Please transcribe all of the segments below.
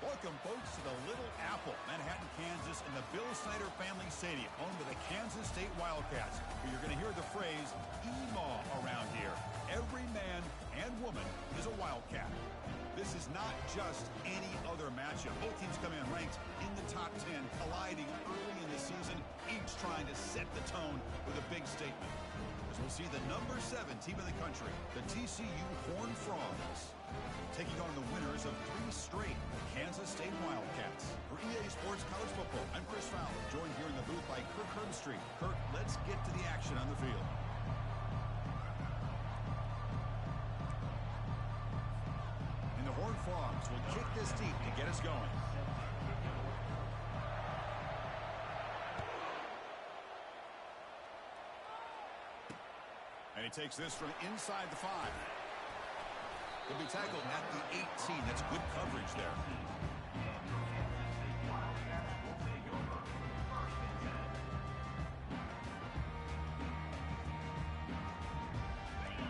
Welcome, folks, to the Little Apple, Manhattan, Kansas, in the Bill Snyder Family Stadium, home to the Kansas State Wildcats, where you're going to hear the phrase "EMAW" around here. Every man and woman is a Wildcat. This is not just any other matchup. Both teams come in ranked in the top 10, colliding early in the season, each trying to set the tone with a big statement. As we'll see the number 7 team in the country, the TCU Horned Frogs, taking on the winners of 3 straight, the Kansas State Wildcats. For EA Sports College Football, I'm Chris Fowler, joined here in the booth by Kirk Herbstreit. Kirk, let's get to the action on the field. And the Horned Frogs will kick this deep to get us going. And he takes this from inside the 5. He'll be tackled at the 18. That's good coverage there.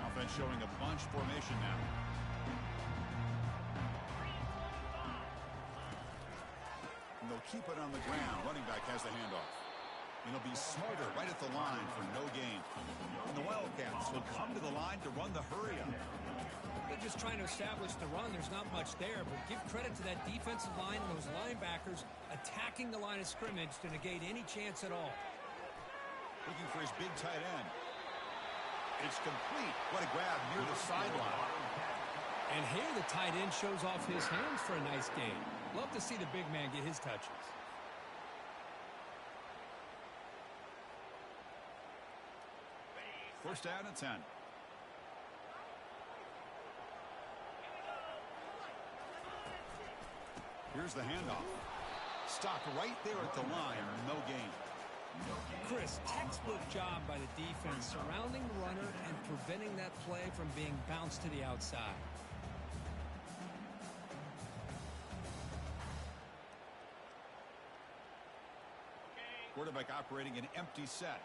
Offense showing a bunch formation now. And they'll keep it on the ground. Running back has the handoff. And he'll be smarter right at the line for no gain. And the Wildcats will come to the line to run the hurry-up. They're just trying to establish the run. There's not much there, but give credit to that defensive line and those linebackers attacking the line of scrimmage to negate any chance at all. Looking for his big tight end. It's complete. What a grab near the sideline. And here the tight end shows off his hands for a nice game. Love to see the big man get his touches. First down and 10. Here's the handoff. Stopped right there at the line. No gain. Chris, textbook job by the defense surrounding the runner and preventing that play from being bounced to the outside. Quarterback operating an empty set.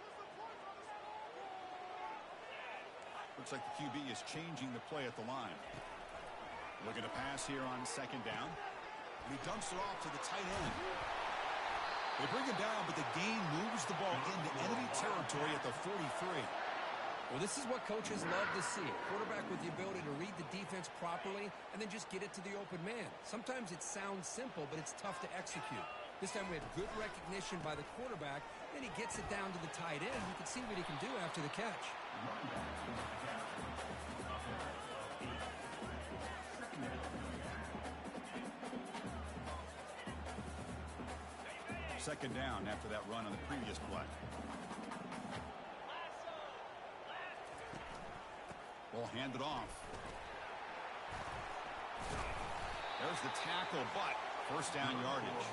Looks like the QB is changing the play at the line. Looking to pass here on second down. And he dumps it off to the tight end. They bring him down, but the gain moves the ball into enemy territory at the 43. Well, this is what coaches love to see. A quarterback with the ability to read the defense properly and then just get it to the open man. Sometimes it sounds simple, but it's tough to execute. This time we had good recognition by the quarterback. Then he gets it down to the tight end. You can see what he can do after the catch. Second down after that run on the previous play. Ball handed off. There's the tackle, but first down yardage.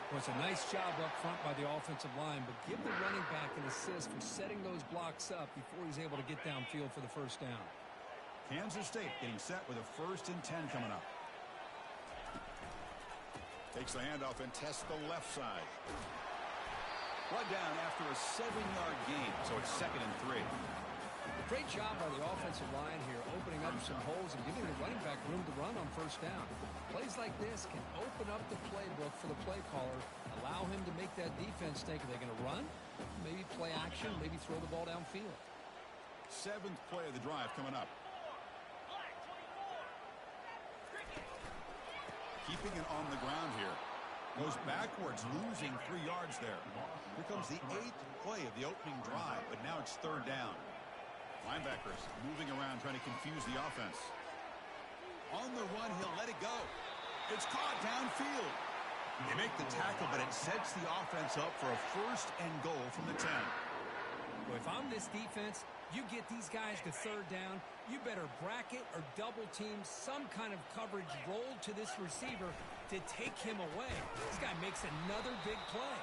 Well, it's a nice job up front by the offensive line, but give the running back an assist for setting those blocks up before he's able to get downfield for the first down. Kansas State getting set with a 1st and 10 coming up. Takes the handoff and tests the left side. Brought down after a 7-yard gain, so it's 2nd and 3. Great job by the offensive line here, opening up some holes and giving the running back room to run on first down. Plays like this can open up the playbook for the play caller, allow him to make that defense think, are they going to run? Maybe play action, maybe throw the ball downfield. 7th play of the drive coming up. Keeping it on the ground here. Goes backwards, losing 3 yards there. Here comes the 8th play of the opening drive, but now it's 3rd down. Linebackers moving around, trying to confuse the offense. On the run, he'll let it go. It's caught downfield. They make the tackle, but it sets the offense up for a 1st and goal from the 10. Well, if I'm this defense, you get these guys to 3rd down, you better bracket or double team some kind of coverage rolled to this receiver to take him away. This guy makes another big play.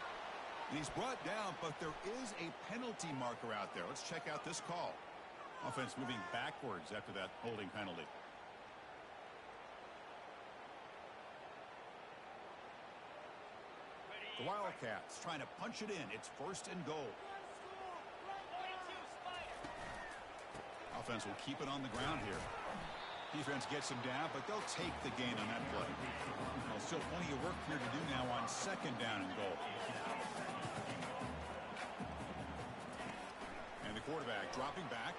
And he's brought down, but there is a penalty marker out there. Let's check out this call. Offense moving backwards after that holding penalty. The Wildcats trying to punch it in. It's 1st and goal. Offense will keep it on the ground here. Defense gets him down, but they'll take the gain on that play. Well, still plenty of work here to do now on second down and goal. And the quarterback dropping back.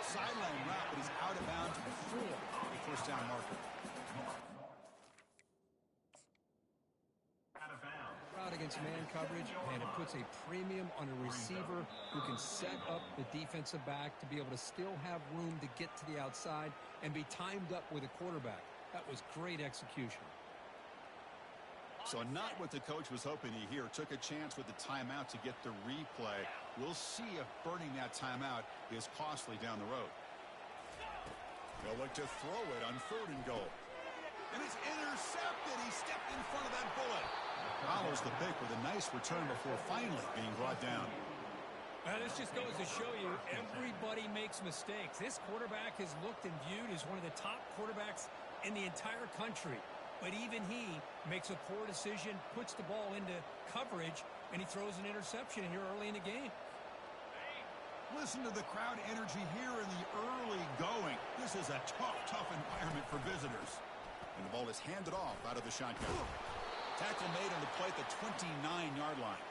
Sideline route, but he's out of bounds before the first down marker. Route against man coverage, and it puts a premium on a receiver who can set up the defensive back to be able to still have room to get to the outside and be timed up with a quarterback. That was great execution. So not what the coach was hoping to hear. Took a chance with the timeout to get the replay. We'll see if burning that timeout is costly down the road. They'll look to throw it on 3rd and goal. And it's intercepted. He stepped in front of that bullet. Follows the pick with a nice return before finally being brought down. This just goes to show you everybody makes mistakes. This quarterback is looked and viewed as one of the top quarterbacks in the entire country. But even he makes a poor decision, puts the ball into coverage, and he throws an interception here early in the game. Listen to the crowd energy here in the early going. This is a tough environment for visitors. And the ball is handed off out of the shotgun. Tackle made on the play at the 29-yard line.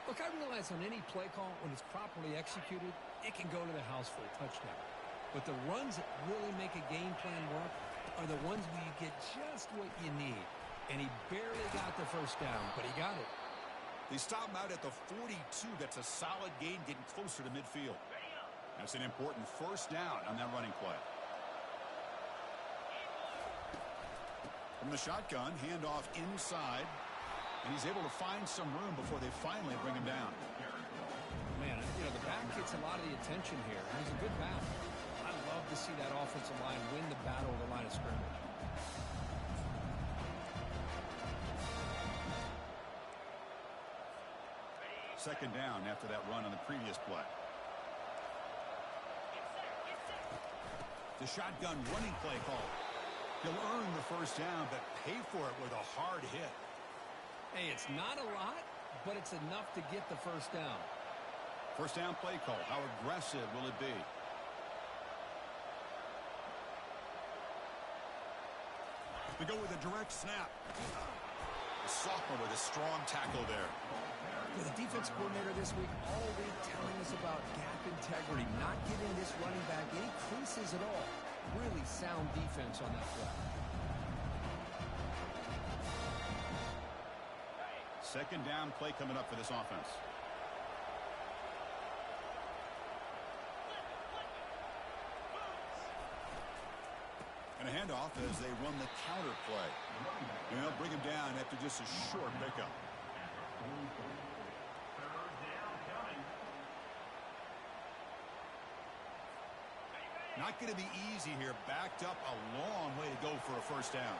Look, I realize on any play call, when it's properly executed, it can go to the house for a touchdown. But the runs that really make a game plan work are the ones where you get just what you need. And he barely got the first down, but he got it. They stop him out at the 42. That's a solid gain, getting closer to midfield. That's an important first down on that running play. From the shotgun, handoff inside. And he's able to find some room before they finally bring him down. Man, you know, the back gets a lot of the attention here. And he's a good back. I love to see that offensive line win the battle of the line of scrimmage. Second down after that run on the previous play. The shotgun running play call. He'll earn the first down, but pay for it with a hard hit. Hey, it's not a lot, but it's enough to get the first down. First down play call. How aggressive will it be? We go with a direct snap. The sophomore with a strong tackle there. For the defense coordinator this week, all week telling us about gap integrity, not giving this running back any creases at all. Really sound defense on that play. Second down play coming up for this offense. And a handoff as they run the counter play. And they'll bring him down after just a short pickup. Not going to be easy here. Backed up a long way to go for a first down.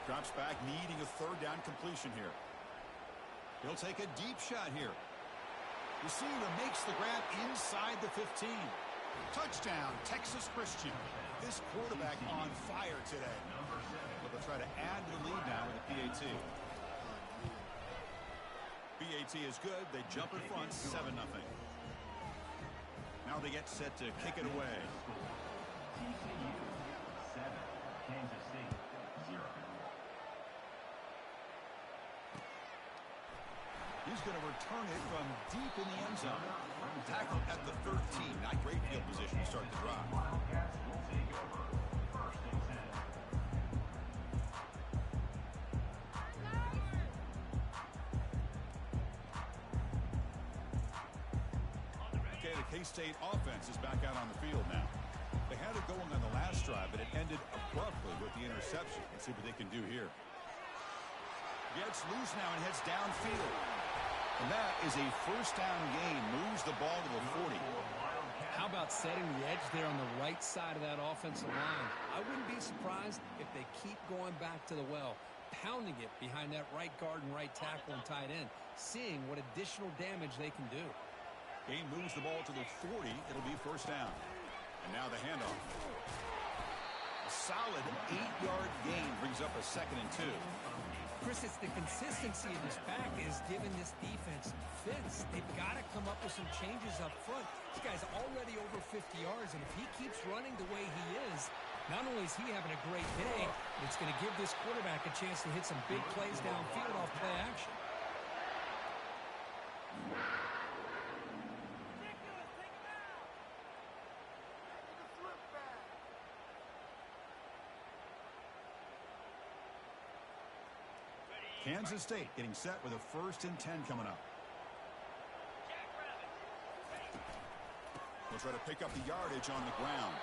Drops back, needing a third down completion here. He'll take a deep shot here. Receiver makes the grab inside the 15. Touchdown, Texas Christian. This quarterback on fire today. But they'll try to add to the lead now with a PAT. PAT is good. They jump in front, 7-0. Now they get set to kick it away. TCU 7, Kansas State 0. He's going to return it from deep in the end zone. Tackle at the 13. Not great field position to start the drive. Wildcats will take over 1st and 10. Okay, the K-State offense is back out on the field now. They had it going on the last drive, but it ended abruptly with the interception. Let's see what they can do here. Gets loose now and heads downfield. And that is a first down gain. Moves the ball to the 40. How about setting the edge there on the right side of that offensive line? I wouldn't be surprised if they keep going back to the well, pounding it behind that right guard and right tackle and tight end, seeing what additional damage they can do. Gain moves the ball to the 40. It'll be first down. And now the handoff. A solid 8-yard gain brings up a 2nd and 2. Chris, it's the consistency of this pack is giving this defense fits. They've got to come up with some changes up front. This guy's already over 50 yards, and if he keeps running the way he is, not only is he having a great day, but it's going to give this quarterback a chance to hit some big plays downfield off play action. Kansas State getting set with a 1st and 10 coming up. They'll try to pick up the yardage on the ground.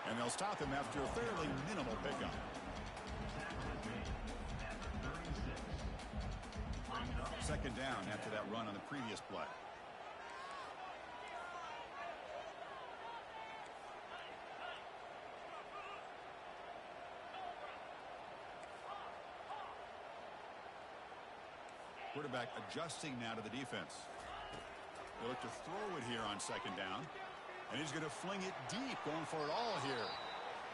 And they'll stop him after a fairly minimal pickup. Second down after that run on the previous play. Quarterback adjusting now to the defense. They look to throw it here on second down. And he's going to fling it deep, going for it all here.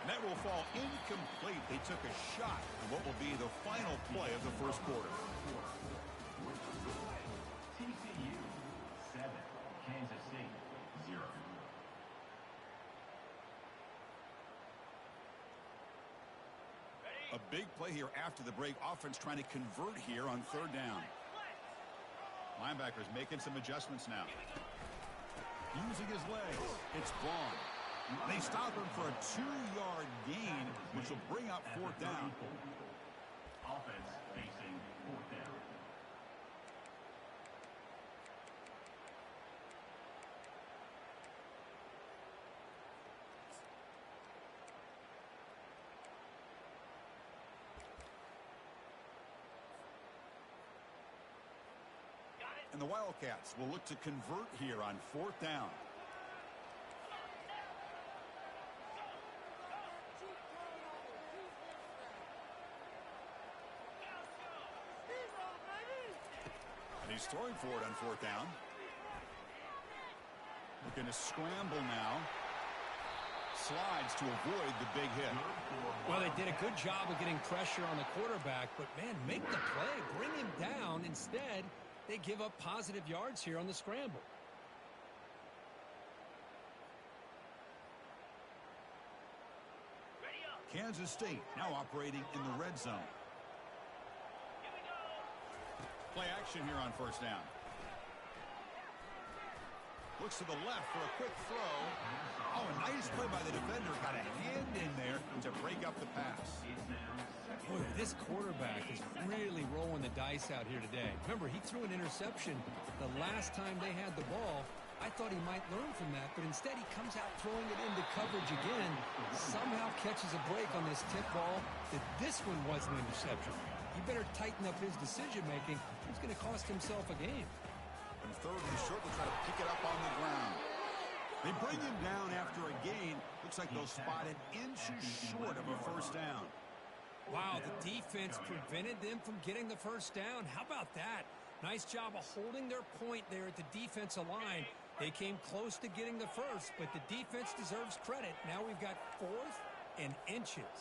And that will fall incomplete. They took a shot on what will be the final play of the first quarter. TCU 7, Kansas State 0. A big play here after the break. Offense trying to convert here on third down. Linebackers making some adjustments now. Using his legs. It's Vaughn. They stop him for a 2-yard gain, which will bring up fourth down. Offense facing fourth down. And the Wildcats will look to convert here on fourth down. And he's throwing for it on fourth down. Looking to scramble now. Slides to avoid the big hit. Well, they did a good job of getting pressure on the quarterback, but, man, make the play. Bring him down. Instead, they give up positive yards here on the scramble. Kansas State now operating in the red zone. Play action here on first down. Looks to the left for a quick throw. Oh, a nice play by the defender. Got a hand in there to break up the pass. Boy, this quarterback is really rolling the dice out here today. Remember, he threw an interception the last time they had the ball. I thought he might learn from that, but instead he comes out throwing it into coverage again. Somehow catches a break on this tip ball that this one was an interception. He better tighten up his decision-making. He's going to cost himself a game. And third and short, they'll try to pick it up on the ground. They bring him down after a gain. Looks like they'll spot it inches short of a first down. Wow, the defense prevented them from getting the first down. How about that? Nice job of holding their point there at the defensive line. They came close to getting the first, but the defense deserves credit. Now we've got fourth and inches.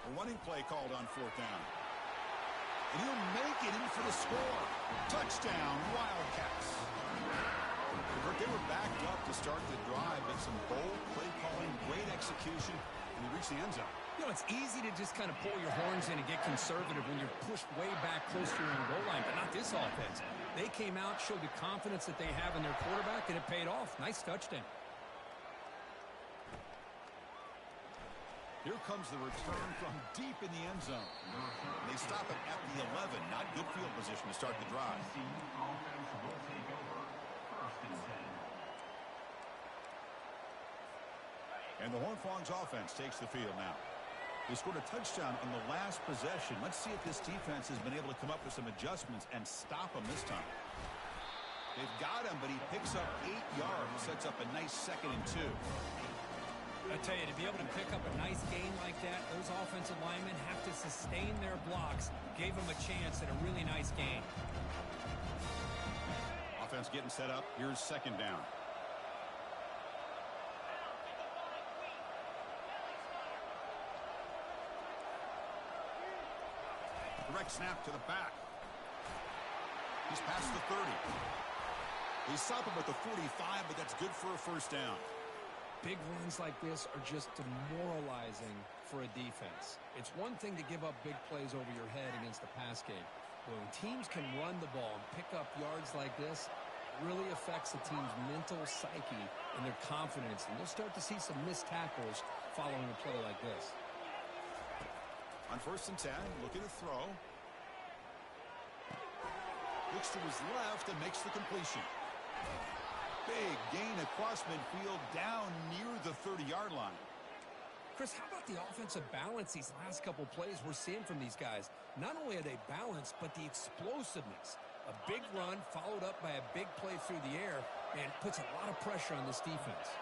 A running play called on fourth down. And he'll make it in for the score. Touchdown, Wildcats. They were backed up to start the drive, but some bold play calling, great execution, and they reached the end zone. You know, it's easy to just kind of pull your horns in and get conservative when you're pushed way back close to your own goal line, but not this offense. They came out, showed the confidence that they have in their quarterback, and it paid off. Nice touchdown. Here comes the return from deep in the end zone. They stop it at the 11. Not good field position to start the drive. Offense will take over first and 10. And the Horned Frogs offense takes the field now. They scored a touchdown on the last possession. Let's see if this defense has been able to come up with some adjustments and stop them this time. They've got him, but he picks up 8 yards. Sets up a nice 2nd and 2. I tell you, to be able to pick up a nice gain like that, those offensive linemen have to sustain their blocks. Gave them a chance at a really nice gain. Offense getting set up. Here's second down. Direct snap to the back. He's past the 30. They stop him at the 45, but that's good for a first down. Big runs like this are just demoralizing for a defense. It's one thing to give up big plays over your head against the pass game. But when teams can run the ball and pick up yards like this, it really affects the team's mental psyche and their confidence. And you'll start to see some missed tackles following a play like this. On 1st and 10, looking to throw. Looks to his left and makes the completion. Big gain across midfield down near the 30-yard line. Chris, how about the offensive balance these last couple plays we're seeing from these guys? Not only are they balanced, but the explosiveness. A big run followed up by a big play through the air, and puts a lot of pressure on this defense.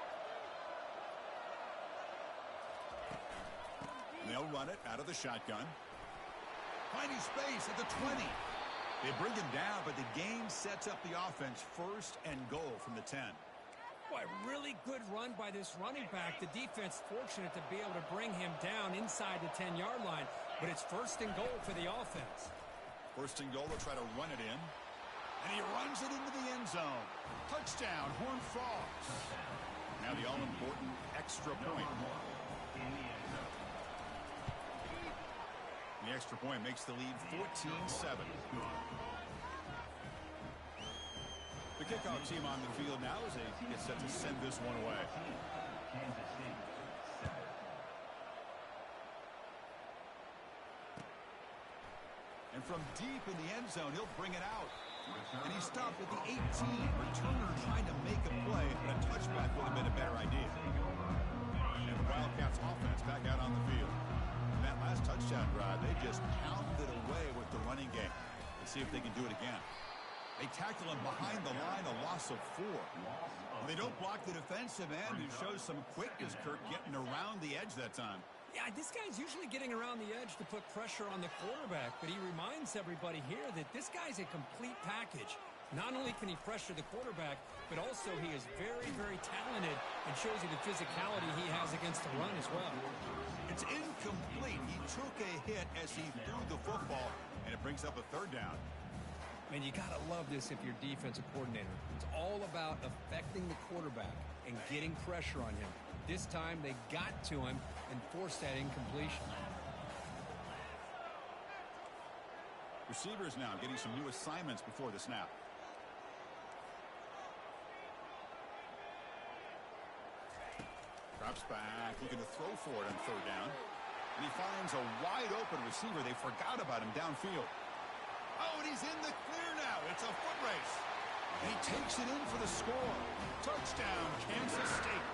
They'll run it out of the shotgun. Finding space at the 20. They bring him down, but the game sets up the offense 1st and goal from the 10. Boy, really good run by this running back. The defense fortunate to be able to bring him down inside the 10-yard line, but it's 1st and goal for the offense. 1st and goal, they'll try to run it in. And he runs it into the end zone. Touchdown, Horned Frogs. Now the all-important extra point. The extra point makes the lead 14-7. The kickoff team on the field now as they get set to send this one away. And from deep in the end zone, he'll bring it out. And he stopped at the 18. Returner trying to make a play, but a touchback would have been a better idea. And the Wildcats offense back out on the field. In that last touchdown drive, they just pounded away with the running game. Let's see if they can do it again. They tackle him behind the line, a loss of 4. Well, they don't block the defensive end, who shows some quickness, Kirk, getting around the edge that time. Yeah, this guy's usually getting around the edge to put pressure on the quarterback, but he reminds everybody here that this guy's a complete package. Not only can he pressure the quarterback, but also he is very, very talented and shows you the physicality he has against the run as well. It's incomplete. He took a hit as he threw the football, and it brings up a 3rd down. Man, you got to love this if you're defensive coordinator. It's all about affecting the quarterback and getting pressure on him. This time they got to him and forced that incompletion. Receivers now getting some new assignments before the snap. Drops back, looking to throw for it on 3rd down. And he finds a wide open receiver. They forgot about him downfield. Oh, and he's in the clear now. It's a foot race. And he takes it in for the score. Touchdown, Kansas State.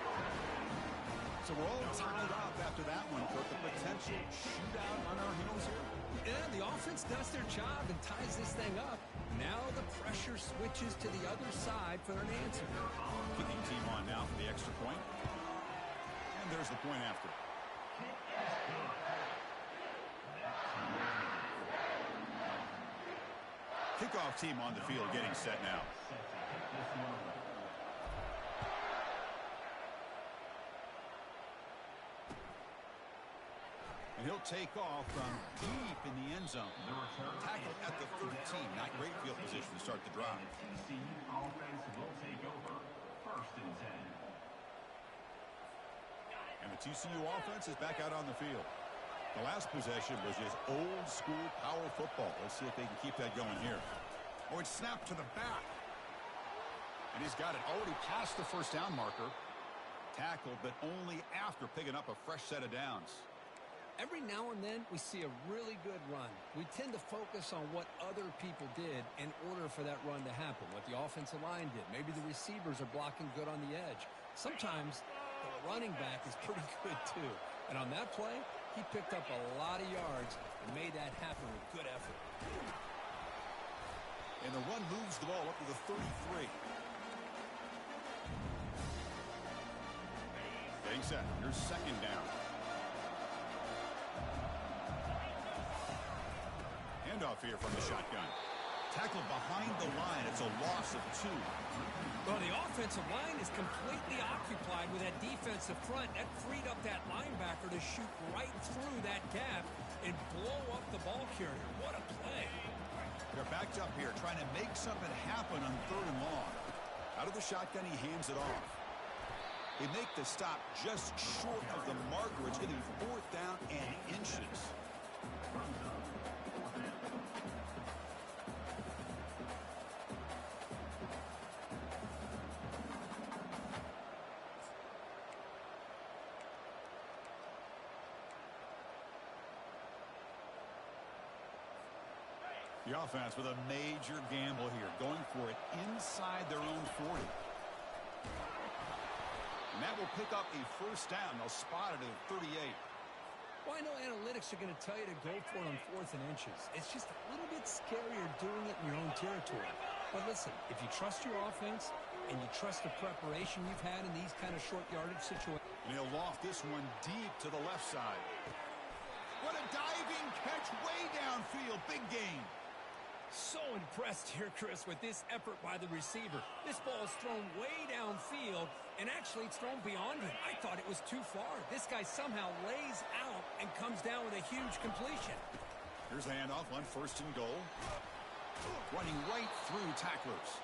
So we're all tied up after that one, Kirk. The potential shootout on our heels here. Yeah, the offense does their job and ties this thing up. Now the pressure switches to the other side for an answer. Kicking team on now for the extra point. And there's the point after. Kickoff team on the field getting set now. And he'll take off from deep in the end zone. Tackle at the 13. Not great field position to start the drive. Offense will take over 1st and 10. And the TCU offense is back out on the field. The last possession was just old-school power football. Let's see if they can keep that going here. Oh, it's snapped to the back. And he's got it already past the 1st down marker. Tackled, but only after picking up a fresh set of downs. Every now and then, we see a really good run. We tend to focus on what other people did in order for that run to happen, what the offensive line did. Maybe the receivers are blocking good on the edge. Sometimes the running back is pretty good, too. And on that play, he picked up a lot of yards and made that happen with good effort. And the run moves the ball up to the 33. Getting set. Here's 2nd down. Handoff here from the shotgun. Tackled behind the line. It's a loss of 2. Well, the offensive line is completely occupied with that defensive front. That freed up that linebacker to shoot right through that gap and blow up the ball carrier. What a play. They're backed up here trying to make something happen on 3rd and long. Out of the shotgun, he hands it off. They make the stop just short of the marker. It's going to be 4th down and inches. The offense with a major gamble here, going for it inside their own 40. And that will pick up a 1st down. They'll spot it at 38. Well, I know analytics are going to tell you to go for it on 4th and inches. It's just a little bit scarier doing it in your own territory. But listen, if you trust your offense and you trust the preparation you've had in these kind of short yardage situations. And he'll loft this one deep to the left side. What a diving catch way downfield. Big gain. So impressed here, Chris, with this effort by the receiver. This ball is thrown way downfield, and actually it's thrown beyond him. I thought it was too far. This guy somehow lays out and comes down with a huge completion. Here's a handoff on 1st and goal. Running right through tacklers.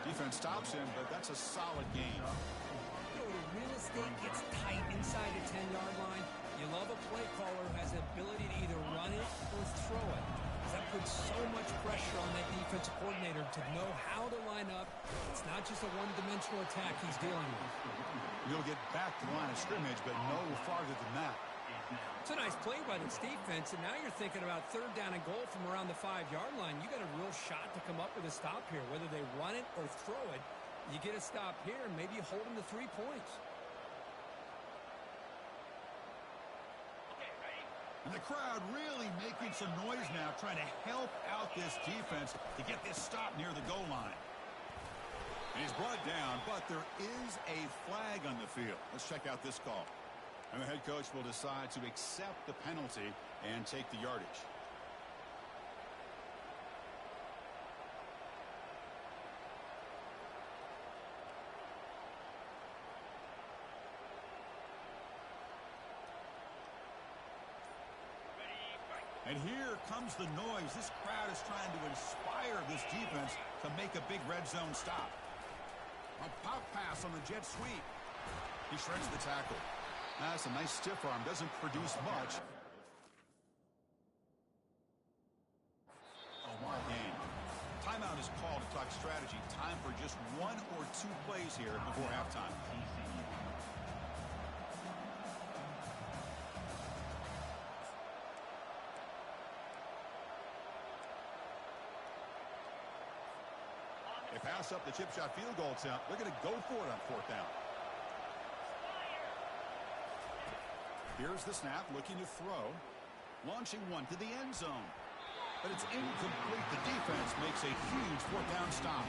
Defense stops him, but that's a solid gain. You know, the real estate gets tight inside the 10-yard line. You love a play caller who has the ability to either run it or throw it. That puts so much pressure on that defensive coordinator to know how to line up. It's not just a one-dimensional attack he's dealing with. He'll get back to the line of scrimmage, but no farther than that. It's a nice play by this defense, and now you're thinking about 3rd down and goal from around the 5-yard line. You got a real shot to come up with a stop here. Whether they run it or throw it, you get a stop here, and maybe you hold them to 3 points. And the crowd really making some noise now, trying to help out this defense to get this stop near the goal line. And he's brought down, but there is a flag on the field. Let's check out this call. And the head coach will decide to accept the penalty and take the yardage. And here comes the noise. This crowd is trying to inspire this defense to make a big red zone stop. A pop pass on the jet sweep. He shreds the tackle. That's a nice stiff arm. Doesn't produce much. Oh, my game. Timeout is called to talk strategy. Time for just 1 or 2 plays here before halftime. They pass up the chip shot field goal attempt. They're going to go for it on 4th down. Here's the snap, looking to throw. Launching one to the end zone. But it's incomplete. The defense makes a huge 4th down stop.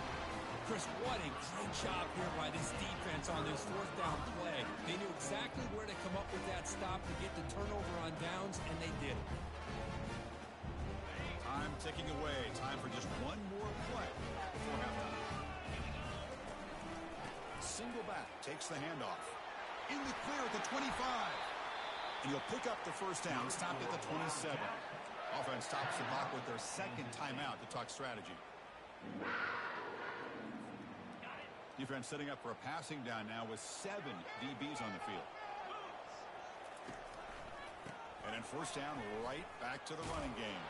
Chris, what a great job here by this defense on this 4th down play. They knew exactly where to come up with that stop to get the turnover on downs, and they did it. Time ticking away. Time for just 1 more play before halftime. Single back takes the handoff. In the clear at the 25. And he'll pick up the 1st down, stopped at the 27. Offense stops the clock with their 2nd timeout to talk strategy. Defense setting up for a passing down now with 7 DBs on the field. And then 1st down, right back to the running game.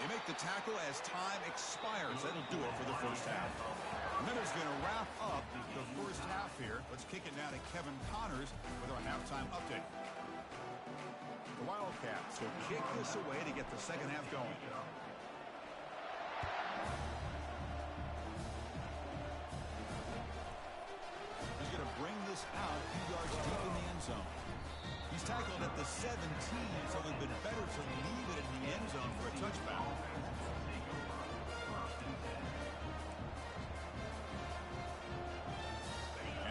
They make the tackle as time expires. That'll do it for the 1st half. And then it's going to wrap up the 1st half here. Let's kick it now to Kevin Connors with our halftime update. The Wildcats will kick this away to get the 2nd half going. He's going to bring this out a few yards deep in the end zone. He's tackled at the 17, so it would have been better to leave it in the end zone for a touchback.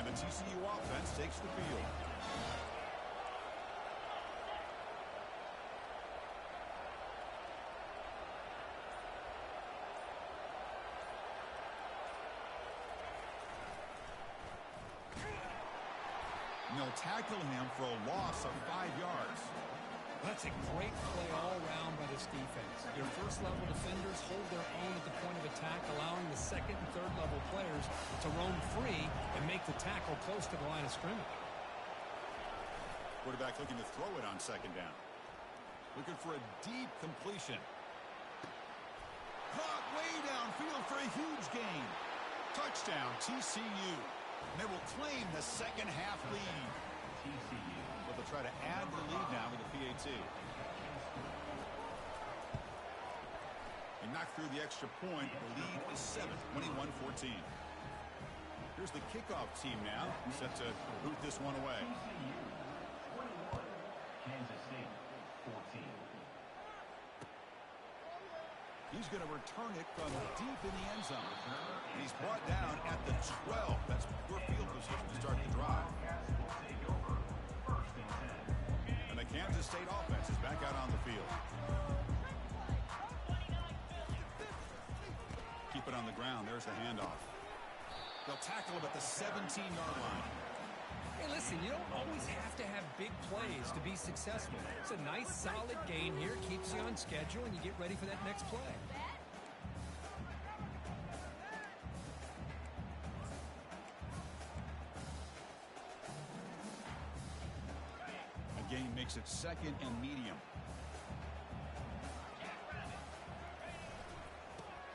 And the TCU offense takes the field. they'll tackle him for a loss of 5 yards. That's a great play all around by this defense. Your first-level defenders hold their own at the point of attack, allowing the second and third-level players to roam free and make the tackle close to the line of scrimmage. Quarterback looking to throw it on second down. Looking for a deep completion. Caught way downfield for a huge gain. Touchdown, TCU. And they will claim the second half lead. TCU. But they'll try to add the lead now with the PAT. They knocked through the extra point. The lead is 7, 21-14. Here's the kickoff team now, set to boot this one away. TCU 21. Kansas State 14. He's going to return it from deep in the end zone. And he's brought down at the 12. That's poor field position to start the drive. And the Kansas State offense is back out on the field. Keep it on the ground. There's the handoff. They'll tackle him at the 17-yard line. Hey, listen, you don't always have to have big plays to be successful. It's a nice, solid gain here. Keeps you on schedule, and you get ready for that next play. A gain makes it second and medium.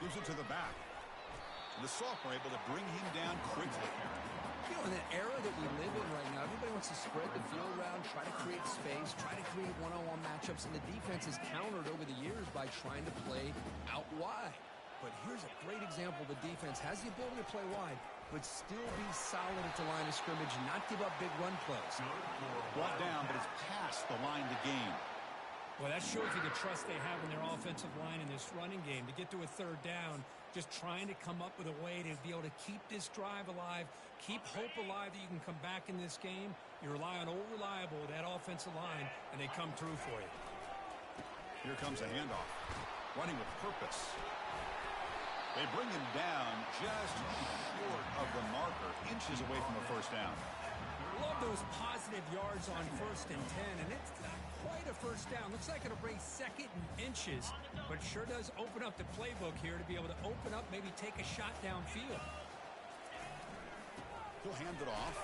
Gives it to the back. The sophomore able to bring him down quickly. You know, in the era that we live in right now, everybody wants to spread the field around, try to create space, try to create one-on-one matchups, and the defense has countered over the years by trying to play out wide. But here's a great example. The defense has the ability to play wide, but still be solid at the line of scrimmage, not give up big run plays. Brought down, but it's past the line to gain. Well, that shows you the trust they have in their offensive line in this running game. To get to a third down, just trying to come up with a way to be able to keep this drive alive, keep hope alive that you can come back in this game. You rely on old reliable, that offensive line, and they come through for you. Here comes a handoff. Running with purpose. They bring him down just short of the marker, inches away from a first down. Love those positive yards on 1st and 10, and it's not quite a first down. Looks like it'll bring second and inches, but sure does open up the playbook here to be able to open up, maybe take a shot downfield. He'll hand it off.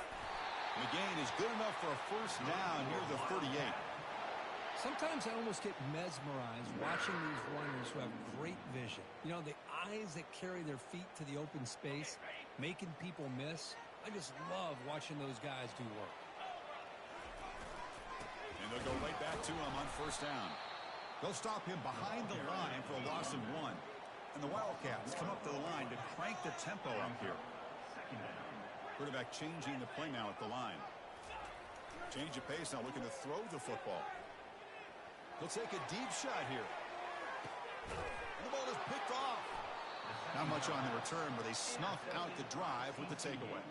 And the gain is good enough for a first down near the 38. Sometimes I almost get mesmerized watching these runners who have great vision. You know, the eyes that carry their feet to the open space, making people miss. I just love watching those guys do work. And they'll go right back to him on first down. They'll stop him behind the line for a loss of 1. And the Wildcats come up to the line to crank the tempo up here. Quarterback changing the play now at the line. Change of pace now, looking to throw the football. He'll take a deep shot here. And the ball is picked off. Not much on the return, but they snuff out the drive with the takeaway.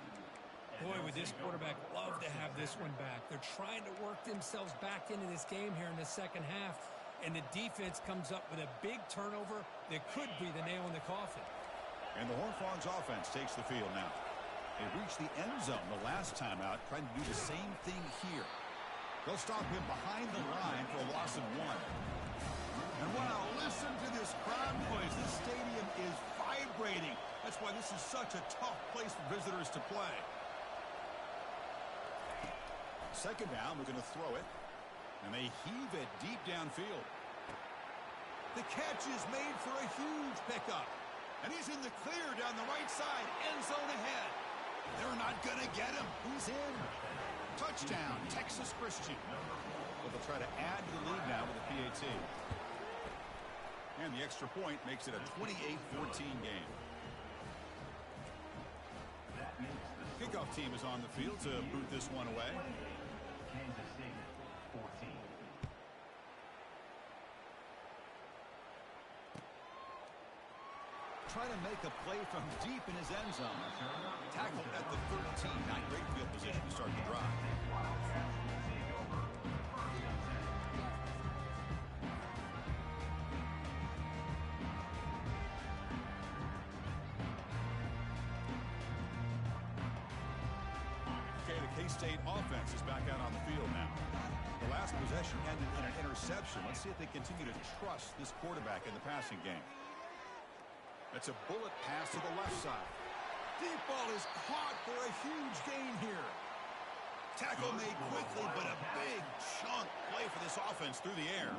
Boy, would this quarterback love to have this one back. They're trying to work themselves back into this game here in the second half, and the defense comes up with a big turnover that could be the nail in the coffin. And the Horned Frogs offense takes the field now. They reached the end zone the last time out, trying to do the same thing here. They'll stop him behind the line for a loss of 1. And wow, listen to this crowd noise. This stadium is vibrating. That's why this is such a tough place for visitors to play. Second down, we're going to throw it. And they heave it deep downfield. The catch is made for a huge pickup. And he's in the clear down the right side, end zone ahead. They're not going to get him. He's in. Touchdown, Texas Christian. But they'll try to add to the lead now with a PAT. And the extra point makes it a 28-14 game. Kickoff team is on the field to boot this one away. Kansas State 14. Trying to make a play from deep in his end zone. Tackled at the 13. Not great field position to start the drive. Okay, the K-State offense is back out on the field now. The last possession ended in an interception. Let's see if they continue to trust this quarterback in the passing game. That's a bullet pass to the left side. Deep ball is caught for a huge gain here. Tackle made quickly, but a big chunk play for this offense through the air.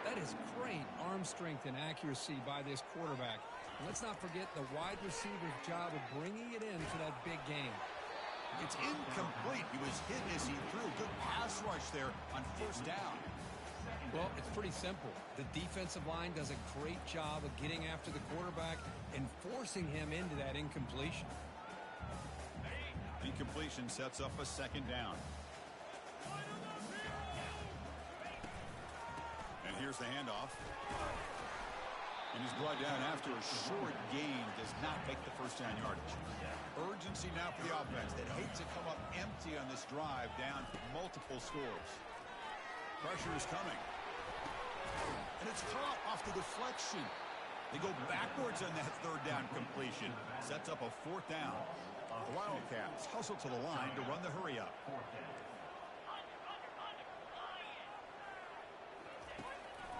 That is great arm strength and accuracy by this quarterback. And let's not forget the wide receiver's job of bringing it in for that big gain. It's incomplete. He was hit as he threw. Good pass rush there on first down. Well, it's pretty simple. The defensive line does a great job of getting after the quarterback and forcing him into that incompletion. Incompletion sets up a second down. And here's the handoff. And he's brought down after a short gain. Does not make the first down yardage. Urgency now for the offense that hates to come up empty on this drive down multiple scores. Pressure is coming. And it's caught off the deflection. They go backwards on that third down completion. Sets up a fourth down. The Wildcats hustle to the line to run the hurry up.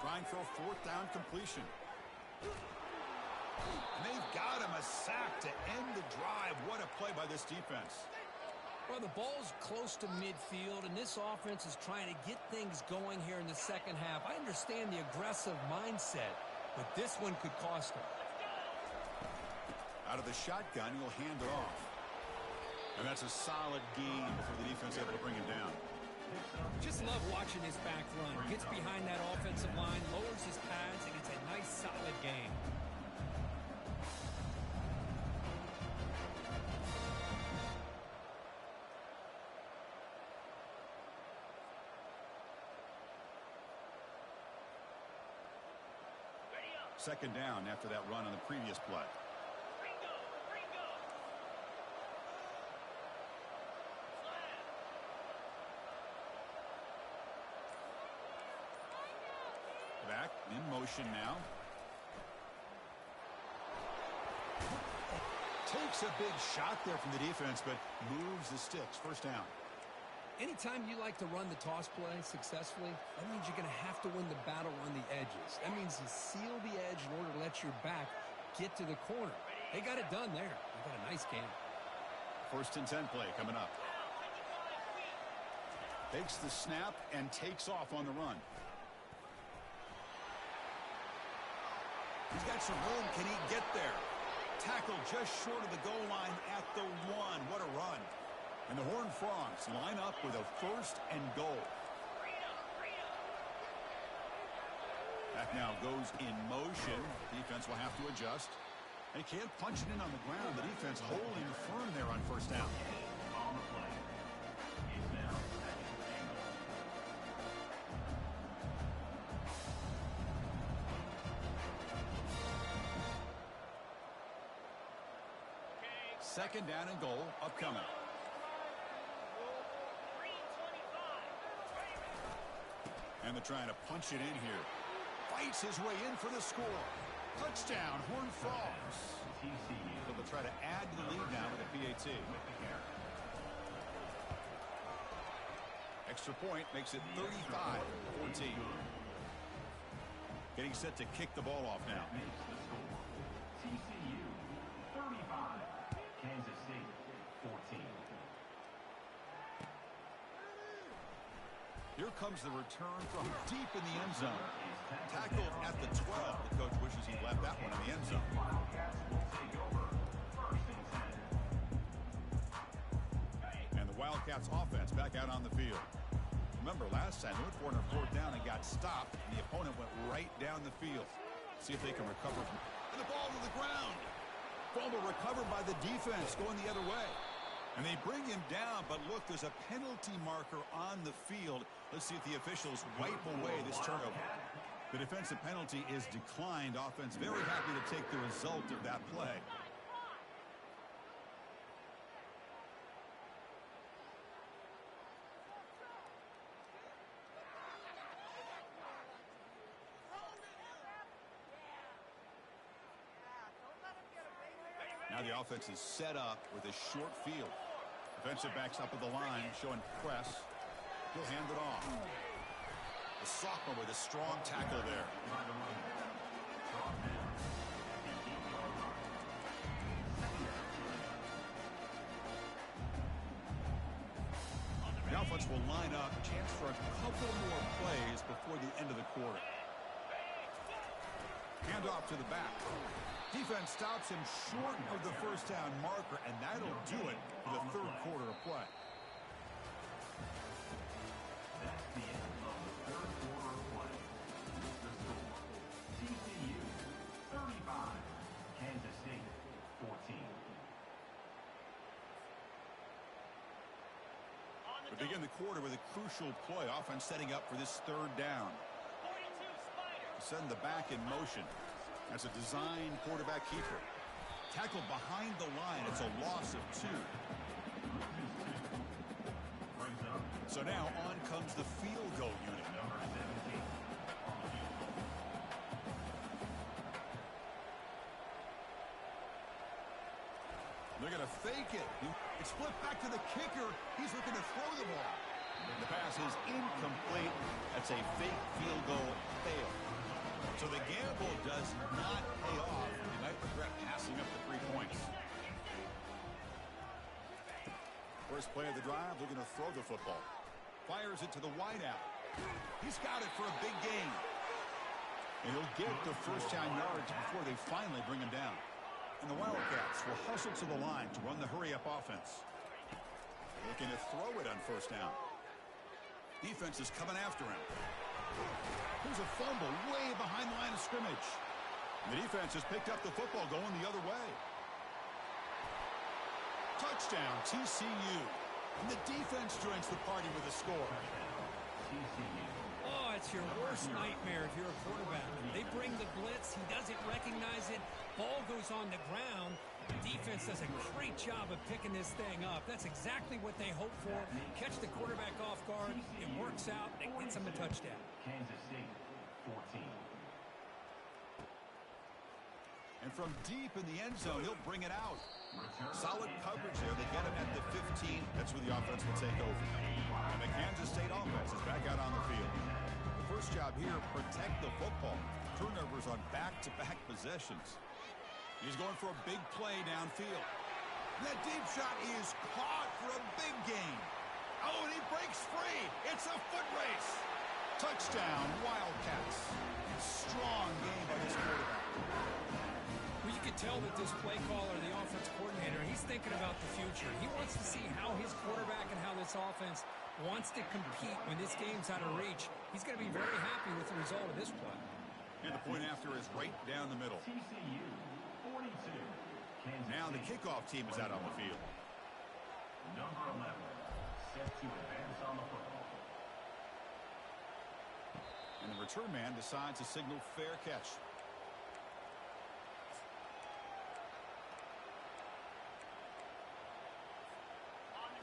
Trying for a fourth down completion. And they've got him a sack to end the drive. What a play by this defense. Well, the ball's close to midfield, and this offense is trying to get things going here in the second half. I understand the aggressive mindset, but this one could cost them. Out of the shotgun, he'll hand it off. And that's a solid gain before the defense able to bring him down. Just love watching this back run. Gets behind that offensive line, lowers his pads, and it's a nice, solid game. Second down after that run on the previous play. Back in motion now. Takes a big shot there from the defense, but moves the sticks. First down. Anytime you like to run the toss play successfully, that means you're going to have to win the battle on the edges. That means you seal the edge in order to let your back get to the corner. They got it done there. They got a nice game. First and 10 play coming up. Takes the snap and takes off on the run. He's got some room. Can he get there? Tackle just short of the goal line at the 1. What a run. And the Horned Frogs line up with a first and goal. That now goes in motion. Defense will have to adjust. They can't punch it in on the ground. The defense holding firm there on first down. On the play. It's now second and goal. Second down and goal upcoming. And they're trying to punch it in here. Fights his way in for the score. Touchdown, Horned Frogs. They'll try to add to the lead now with a PAT. Extra point makes it 35-14. Getting set to kick the ball off now. TCU 35, Kansas State 14. Here comes the return from deep in the end zone. Tackled at the 12. The coach wishes he'd left that one in the end zone. Wildcats will take over first and 10. And the Wildcats offense back out on the field. Remember, last time they went for it on fourth down and got stopped, and the opponent went right down the field. See if they can recover from it. And the ball to the ground. Fumble recovered by the defense going the other way. And they bring him down, but look, there's a penalty marker on the field. Let's see if the officials wipe away this turnover. The defensive penalty is declined. Offense very happy to take the result of that play. Now the offense is set up with a short field. Defensive backs up at the line, showing press. He'll hand it off. The sophomore with a strong tackle there. The offense will line up. Chance for a couple more plays before the end of the quarter. Hand off to the back. Defense stops him short of the first down marker, and that'll do it for the third quarter of play. That's the end of the third quarter of play. The score, TCU 35, Kansas State 14. We begin the quarter with a crucial play. Offense setting up for this third down. Send the back in motion. That's a design quarterback keeper. Tackled behind the line. It's a loss of 2. So now on comes the field goal unit. Number 17 on the field goal. They're going to fake it. It's flipped back to the kicker. He's looking to throw the ball. The pass is incomplete. That's a fake field goal fail. So the gamble does not pay off. They might regret passing up the 3 points. First play of the drive, looking to throw the football. Fires it to the wideout. He's got it for a big gain. And he'll get the first down yards before they finally bring him down. And the Wildcats will hustle to the line to run the hurry-up offense. Looking to throw it on first down. Defense is coming after him. Here's a fumble way behind the line of scrimmage. The defense has picked up the football going the other way. Touchdown, TCU. And the defense joins the party with a score. TCU. Oh, it's your worst nightmare if you're a quarterback. They bring the blitz. He doesn't recognize it. Ball goes on the ground. The defense does a great job of picking this thing up. That's exactly what they hope for. Catch the quarterback off guard. It works out. It gets him a touchdown. Kansas State 14. And from deep in the end zone, he'll bring it out. Solid coverage there. They get him at the 15. That's where the offense will take over. And the Kansas State offense is back out on the field. The first job here, protect the football. Turnovers on back-to-back possessions. He's going for a big play downfield. That deep shot is caught for a big gain. Oh, and he breaks free. It's a foot race. Touchdown, Wildcats. Strong game by this quarterback. Well, you could tell that this play caller, the offense coordinator, he's thinking about the future. He wants to see how his quarterback and how this offense wants to compete when this game's out of reach. He's going to be very happy with the result of this play. And the point after is right down the middle. TCU 42. Kansas Now the State kickoff team is out on the field. number 11 set to advance on the football. And the return man decides to signal fair catch.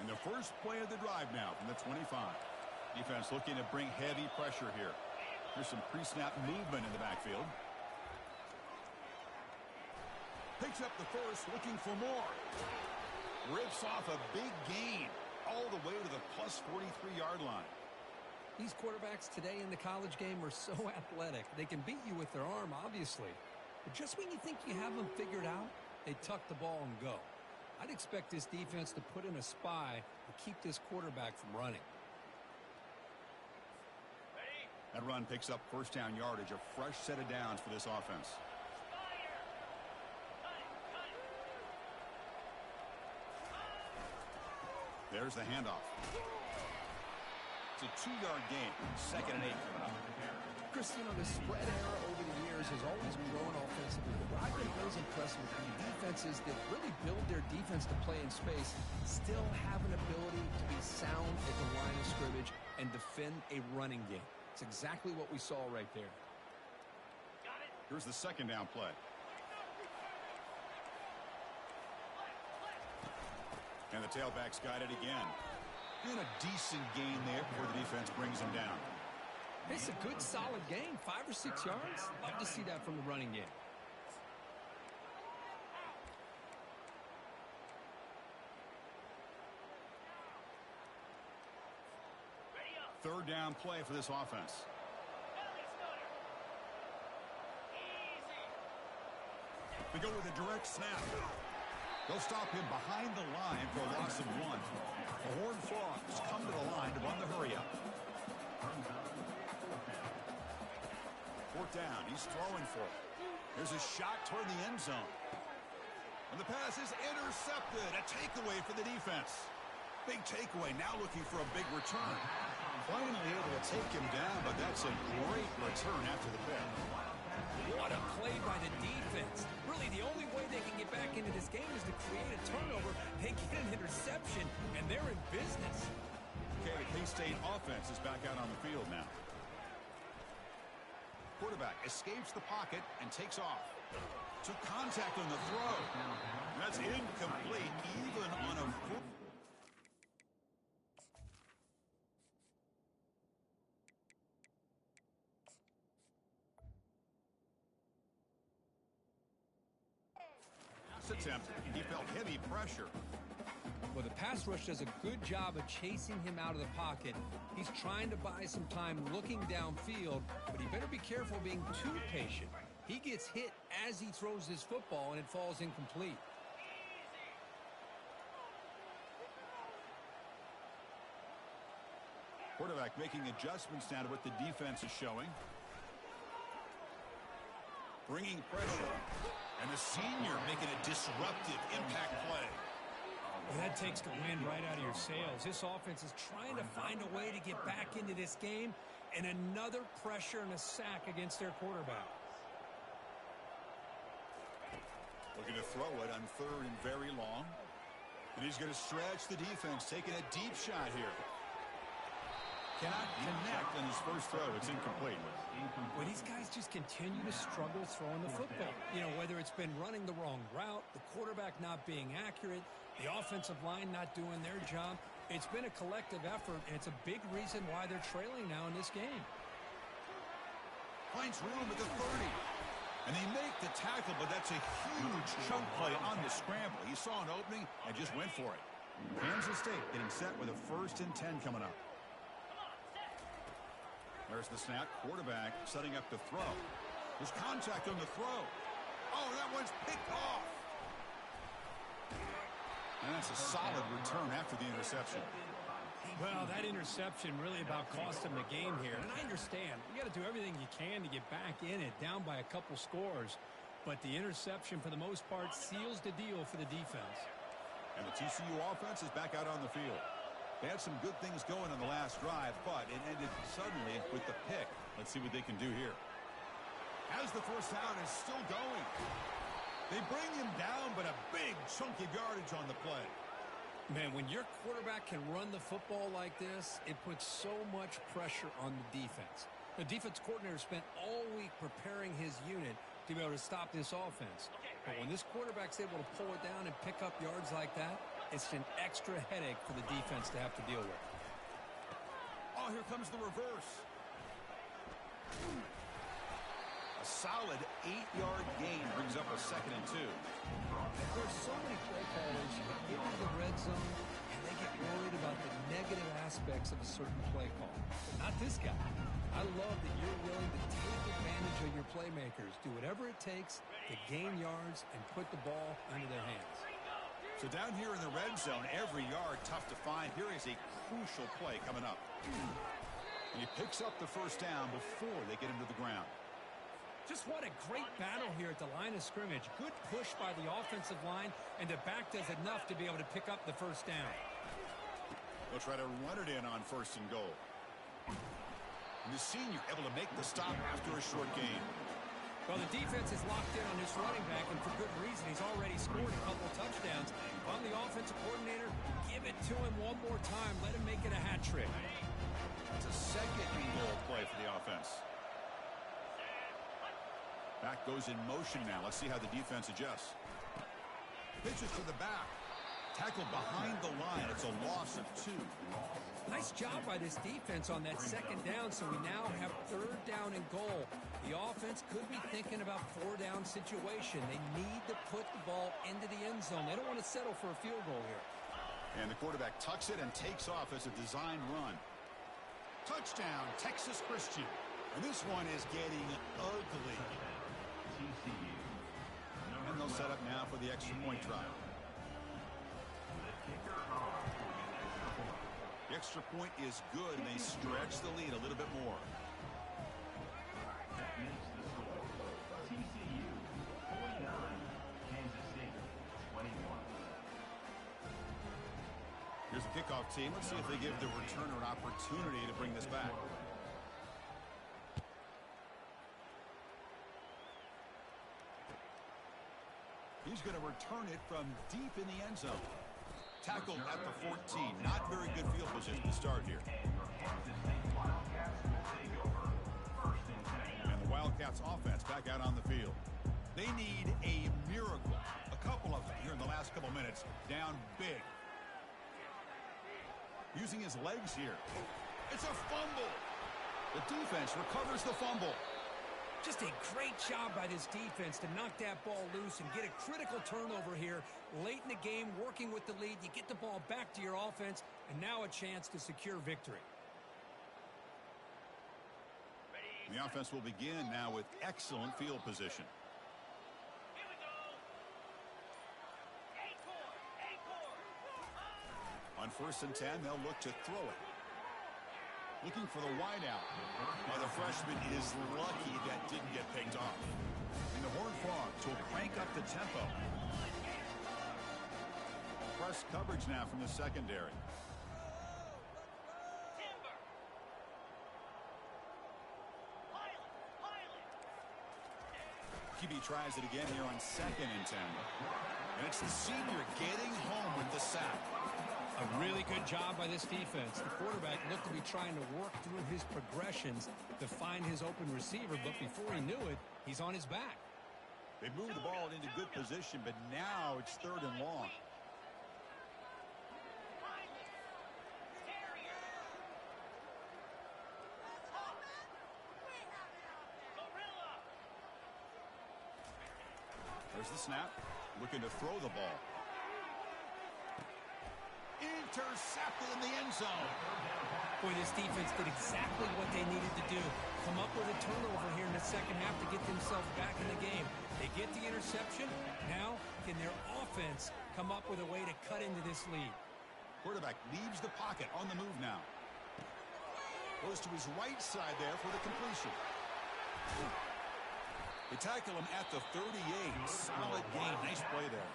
And the first play of the drive now from the 25. Defense looking to bring heavy pressure here. There's some pre-snap movement in the backfield. Picks up the first, looking for more. Rips off a big gain all the way to the plus 43-yard line. These quarterbacks today in the college game are so athletic. They can beat you with their arm, obviously. But just when you think you have them figured out, they tuck the ball and go. I'd expect this defense to put in a spy to keep this quarterback from running. That run picks up first down yardage, a fresh set of downs for this offense. There's the handoff. It's a 2-yard gain. 2nd and 8 coming up. Chris, you know, the spread era over the years has always grown offensively. But what I've been always impressed with the defenses that really build their defense to play in space still have an ability to be sound at the line of scrimmage and defend a running game. It's exactly what we saw right there. Here's the second down play. And the tailback's got it again. And a decent gain there before the defense brings him down. It's a good, solid game. 5 or 6 yards. Love to see that from the running game. third down play for this offense. They go with a direct snap. They'll stop him behind the line for a loss of 1. The Horned Frogs come to the line to run the hurry-up. Fourth down. He's throwing for it. There's a shot toward the end zone. And the pass is intercepted. A takeaway for the defense. Big takeaway. Now looking for a big return. Finally able to take him down, but that's a great return after the pick. What a play by the defense. Really, the only way they can get back into this game is to create a turnover. They get an interception, and they're in business. Okay, the K-State offense is back out on the field now. Quarterback escapes the pocket and takes off. Took contact on the throw. That's incomplete, even on a... attempt. He felt heavy pressure. Well, the pass rush does a good job of chasing him out of the pocket. He's trying to buy some time looking downfield, but he better be careful being too patient. He gets hit as he throws his football, and it falls incomplete. Quarterback making adjustments now to what the defense is showing. Bringing pressure. And the senior making a disruptive impact play. Well, that takes the wind right out of your sails. This offense is trying to find a way to get back into this game, and another pressure and a sack against their quarterback. Looking to throw it on third and very long. And he's going to stretch the defense, taking a deep shot here. Cannot connect on his first throw. It's incomplete. Well, these guys just continue to struggle throwing the football. You know, whether it's been running the wrong route, the quarterback not being accurate, the offensive line not doing their job. It's been a collective effort, and it's a big reason why they're trailing now in this game. Finds room at the 30. And they make the tackle, but that's a huge chunk play on the scramble. He saw an opening and just went for it. Kansas State getting set with a 1st and 10 coming up. There's the snap. Quarterback setting up the throw. There's contact on the throw. Oh, that one's picked off. And that's a solid return after the interception. Well, that interception really about cost him the game here. And I understand. You got to do everything you can to get back in it, down by a couple scores. But the interception, for the most part, seals the deal for the defense. And the TCU offense is back out on the field. They had some good things going on the last drive, but it ended suddenly with the pick. Let's see what they can do here. As the first down is still going. They bring him down, but a big chunk of yardage on the play. Man, when your quarterback can run the football like this, it puts so much pressure on the defense. The defense coordinator spent all week preparing his unit to be able to stop this offense. But when this quarterback's able to pull it down and pick up yards like that, it's an extra headache for the defense to have to deal with. Oh, here comes the reverse. A solid 8-yard gain brings up a 2nd and 2. There's so many play callers who get into the red zone and they get worried about the negative aspects of a certain play call. But not this guy. I love that you're willing to take advantage of your playmakers, do whatever it takes to gain yards and put the ball into their hands. So down here in the red zone, every yard tough to find. Here is a crucial play coming up. And he picks up the first down before they get him to the ground. Just what a great battle here at the line of scrimmage. Good push by the offensive line, and the back does enough to be able to pick up the first down. They'll try to run it in on 1st and goal. And the senior able to make the stop after a short gain. Well, the defense is locked in on this running back, and for good reason. He's already scored a couple touchdowns. If I'm the offensive coordinator, give it to him one more time. Let him make it a hat trick. It's a 2nd and goal play for the offense. Back goes in motion now. Let's see how the defense adjusts. Pitches to the back. Tackled behind the line. It's a loss of 2. Nice job by this defense on that 2nd down, so we now have 3rd down and goal. The offense could be thinking about 4-down situation. They need to put the ball into the end zone. They don't want to settle for a field goal here. And the quarterback tucks it and takes off as a design run. Touchdown, Texas Christian. And this one is getting ugly. TCU. And they'll set up now for the extra point try. The kicker off for the extra point. The extra point is good, and they stretch the lead a little bit more. That makes the score. TCU 49, Kansas State 21. Here's the kickoff team. Let's see if they give the returner an opportunity to bring this back. He's going to return it from deep in the end zone. Tackled at the 14. Not very good field position to start here. Kansas State Wildcats will take over. First and 10. And the Wildcats offense back out on the field. They need a miracle. A couple of them here in the last couple minutes. Down big. Using his legs here. It's a fumble. The defense recovers the fumble. Just a great job by this defense to knock that ball loose and get a critical turnover here late in the game, working with the lead. You get the ball back to your offense, and now a chance to secure victory. And the offense will begin now with excellent field position. On 1st and 10, they'll look to throw it. Looking for the wideout. Well, the freshman is lucky that didn't get picked off. And the Horned Frogs will crank up the tempo. Press coverage now from the secondary. QB tries it again here on 2nd and 10. And it's the senior getting home with the sack. A really good job by this defense. The quarterback looked to be trying to work through his progressions to find his open receiver, but before he knew it, he's on his back. They moved the ball into good position, but now it's 3rd and long. There's the snap. Looking to throw the ball. Intercepted in the end zone. Boy, this defense did exactly what they needed to do. Come up with a turnover here in the second half to get themselves back in the game. They get the interception. Now, can their offense come up with a way to cut into this lead? Quarterback leaves the pocket on the move now. Goes to his right side there for the completion. They tackle him at the 38. Solid gain. Nice play there.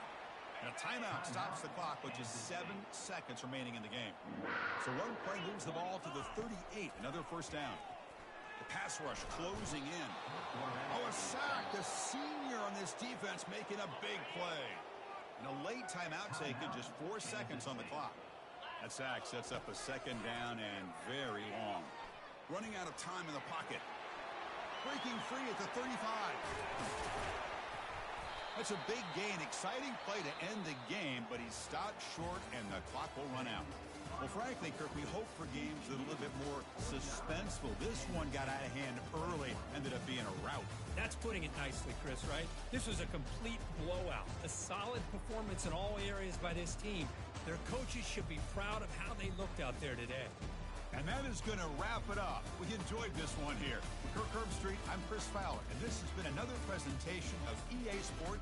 And a timeout stops the clock with just 7 seconds remaining in the game. So one play moves the ball to the 38. Another first down. The pass rush closing in. Oh, a sack. The senior on this defense making a big play. And a late timeout taken, just 4 seconds on the clock. That sack sets up a second down and very long. Running out of time in the pocket. Breaking free at the 35. That's a big gain. Exciting play to end the game, but he's stopped short and the clock will run out. Well, frankly, Kirk, we hope for games that are a little bit more suspenseful. This one got out of hand early, ended up being a rout. That's putting it nicely, Chris, right? This was a complete blowout. A solid performance in all areas by this team. Their coaches should be proud of how they looked out there today. And that is going to wrap it up. We enjoyed this one here. Kirk Herbstreit, I'm Chris Fowler, and this has been another presentation of EA Sport.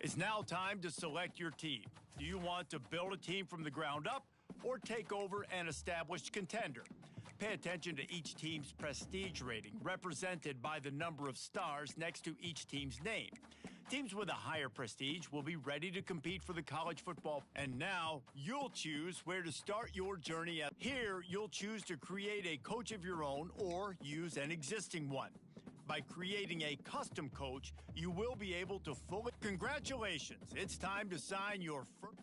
It's now time to select your team. Do you want to build a team from the ground up or take over an established contender? Pay attention to each team's prestige rating, represented by the number of stars next to each team's name. Teams with a higher prestige will be ready to compete for the college football. And now you'll choose where to start your journey. Here, you'll choose to create a coach of your own or use an existing one. By creating a custom coach, you will be able to fully... Congratulations! It's time to sign your first...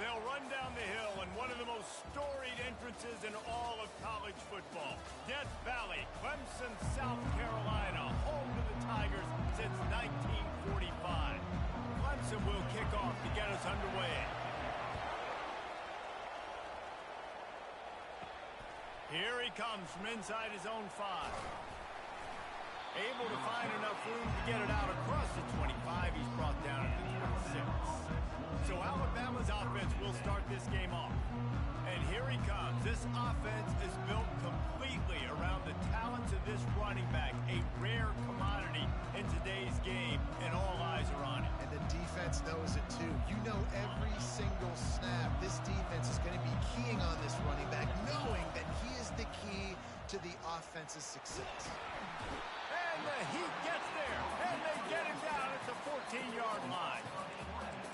they'll run down the hill in one of the most storied entrances in all of college football. Death Valley, Clemson, South Carolina, home to the Tigers since 1945. Clemson will kick off to get us underway. Here he comes from inside his own 5. Able to find enough room to get it out across the 25. He's brought down to the 26. So Alabama's offense will start this game off. And here he comes. This offense is built completely around the talents of this running back, a rare commodity in today's game, and all eyes are on him. And the defense knows it too. You know every single snap, this defense is going to be keying on this running back, knowing that he is the key to the offense's success. And the Heat gets there, and they get him down at the 14-yard line.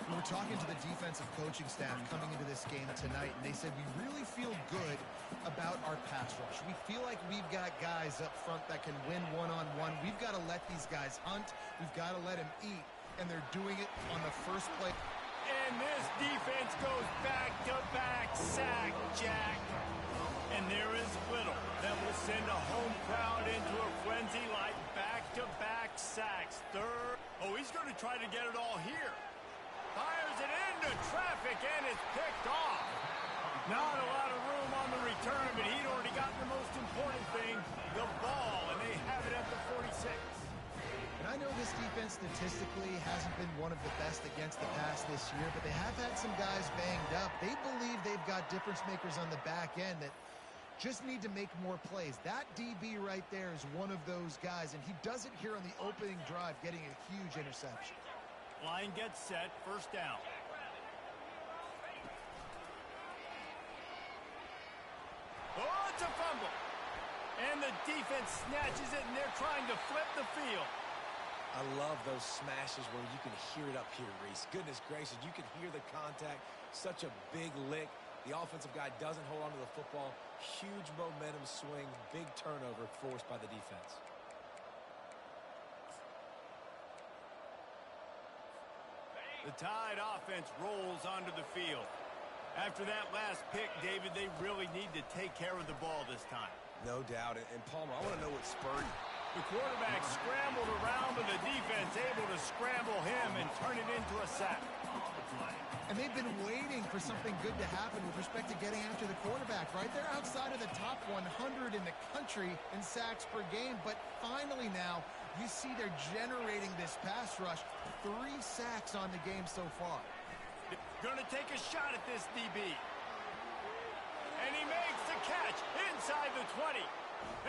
We were talking to the defensive coaching staff coming into this game tonight, and they said we really feel good about our pass rush. We feel like we've got guys up front that can win one-on-one. We've got to let these guys hunt. We've got to let them eat, and they're doing it on the first play. And this defense goes back-to-back sack, Jack. And there is little that will send a home crowd into a frenzy like back-to-back sacks. Third. Oh, he's going to try to get it all here. Fires it into traffic, and it's picked off. Not a lot of room on the return, but he'd already gotten the most important thing, the ball, and they have it at the 46. And I know this defense statistically hasn't been one of the best against the pass this year, but they have had some guys banged up. They believe they've got difference makers on the back end that just need to make more plays. That DB right there is one of those guys, and he does it here on the opening drive, getting a huge interception. Line gets set, first down. Oh, it's a fumble. And the defense snatches it, and they're trying to flip the field. I love those smashes where you can hear it up here, Reese. Goodness gracious, you can hear the contact. Such a big lick. The offensive guy doesn't hold on to the football. Huge momentum swing, big turnover forced by the defense. The Tide offense rolls onto the field. After that last pick, David, they really need to take care of the ball this time. No doubt. And Palmer, I want to know what spurred you. The quarterback scrambled around, but the defense able to scramble him and turn it into a sack. And they've been waiting for something good to happen with respect to getting after the quarterback, right? They're outside of the top 100 in the country in sacks per game, but finally now you see they're generating this pass rush. 3 sacks on the game so far. Gonna take a shot at this DB. And he makes the catch inside the 20.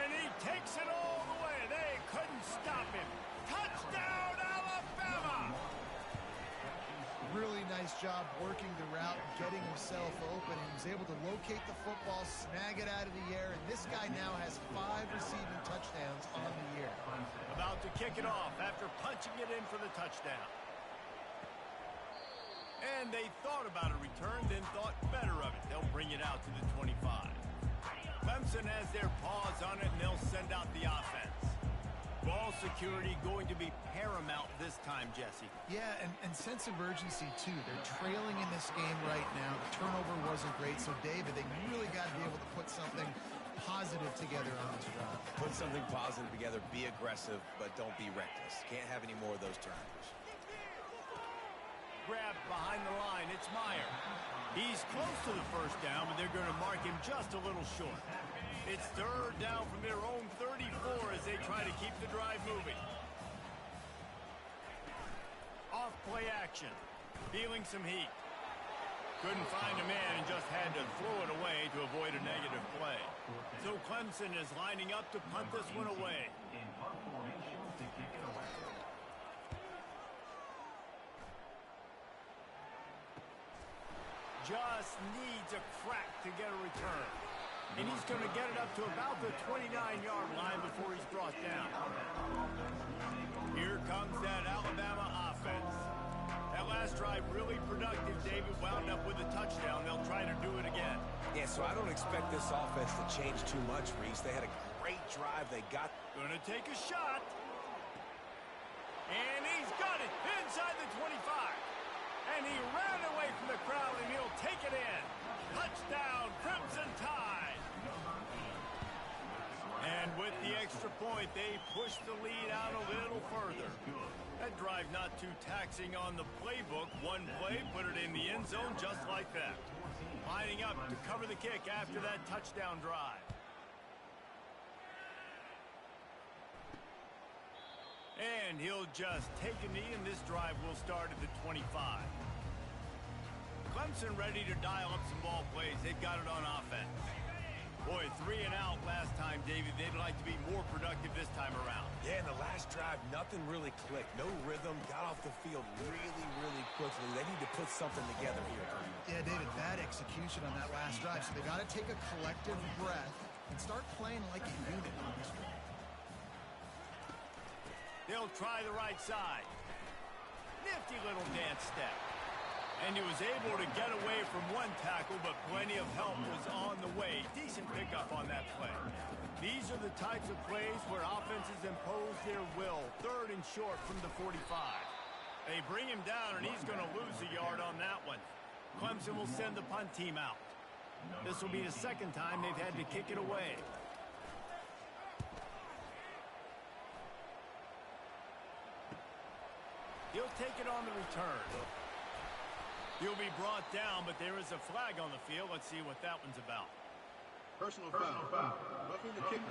And he takes it all the way. They couldn't stop him. Touchdown, Alabama! Really nice job working the route, getting himself open, and he was able to locate the football, snag it out of the air, and this guy now has 5 receiving touchdowns on the year. About to kick it off after punching it in for the touchdown. And they thought about a return, then thought better of it. They'll bring it out to the 25. Clemson has their paws on it, and they'll send out the offense. Ball security going to be paramount this time, Jesse. Yeah, and sense of urgency, too. They're trailing in this game right now. The turnover wasn't great, so, David, they really got to be able to put something positive together on this drive. Put something positive together, be aggressive, but don't be reckless. Can't have any more of those turnovers. Grab behind the line, it's Meyer. He's close to the first down, but they're going to mark him just a little short. It's third down from their own 34 as they try to keep the drive moving. Off play action. Feeling some heat. Couldn't find a man and just had to throw it away to avoid a negative play. So Clemson is lining up to punt this one away. In punt formation to kick it away. Just needs a crack to get a return. And he's going to get it up to about the 29-yard line before he's brought down. Here comes that Alabama offense. That last drive really productive. David wound up with a touchdown. They'll try to do it again. Yeah, so I don't expect this offense to change too much, Reese. They had a great drive. They got... Going to take a shot. And he's got it inside the 25. And he ran away from the crowd, and he'll take Touchdown, Crimson Tide! And with the extra point, they push the lead out a little further. That drive not too taxing on the playbook. One play, put it in the end zone just like that. Lining up to cover the kick after that touchdown drive. And he'll just take a knee, and this drive will start at the 25. Clemson ready to dial up some ball plays. They've got it on offense. Boy, 3 and out last time, David. They'd like to be more productive this time around. Yeah, in the last drive, nothing really clicked. No rhythm, got off the field really, really quickly. They need to put something together here. Yeah, David, bad execution on that last drive. So they got to take a collective breath and start playing like a unit on this one. They'll try the right side. Nifty little dance step. And he was able to get away from one tackle, but plenty of help was on the way. Decent pickup on that play. These are the types of plays where offenses impose their will. 3rd and short from the 45. They bring him down, and he's going to lose a yard on that one. Clemson will send the punt team out. This will be the 2nd time they've had to kick it away. He'll take it on the return. He'll be brought down, but there is a flag on the field. Let's see what that one's about. Personal foul. Roughing the kicker.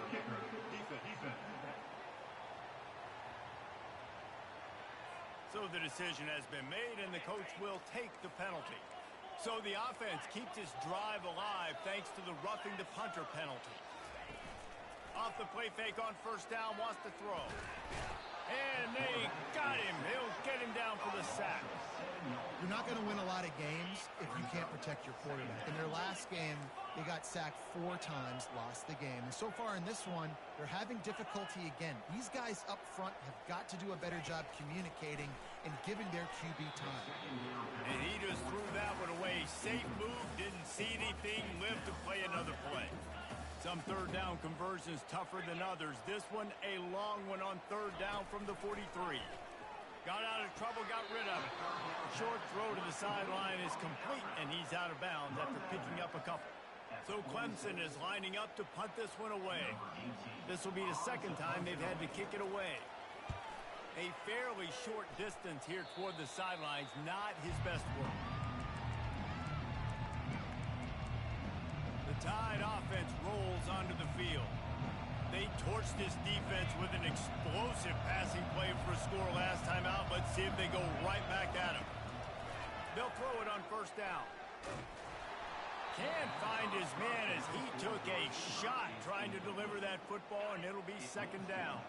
Defense. So the decision has been made, and the coach will take the penalty. So the offense keeps this drive alive thanks to the roughing the punter penalty. Off the play fake on 1st down, wants to throw. And they got him. They'll get him down for the sack. You're not going to win a lot of games if you can't protect your quarterback. In their last game, they got sacked 4 times, lost the game. And so far in this one, they're having difficulty again. These guys up front have got to do a better job communicating and giving their QB time. And he just threw that one away. Safe move, didn't see anything, lived to play another play. Some 3rd down conversions tougher than others. This one, a long one on 3rd down from the 43. Got out of trouble, got rid of it. Short throw to the sideline is complete, and he's out of bounds after picking up a couple. So Clemson is lining up to punt this one away. This will be the 2nd time they've had to kick it away. A fairly short distance here toward the sidelines, not his best work. The Tide offense rolls onto the field. They torched this defense with an explosive passing play for a score last time out. Let's see if they go right back at him. They'll throw it on 1st down. Can't find his man as he took a shot trying to deliver that football, and it'll be 2nd down.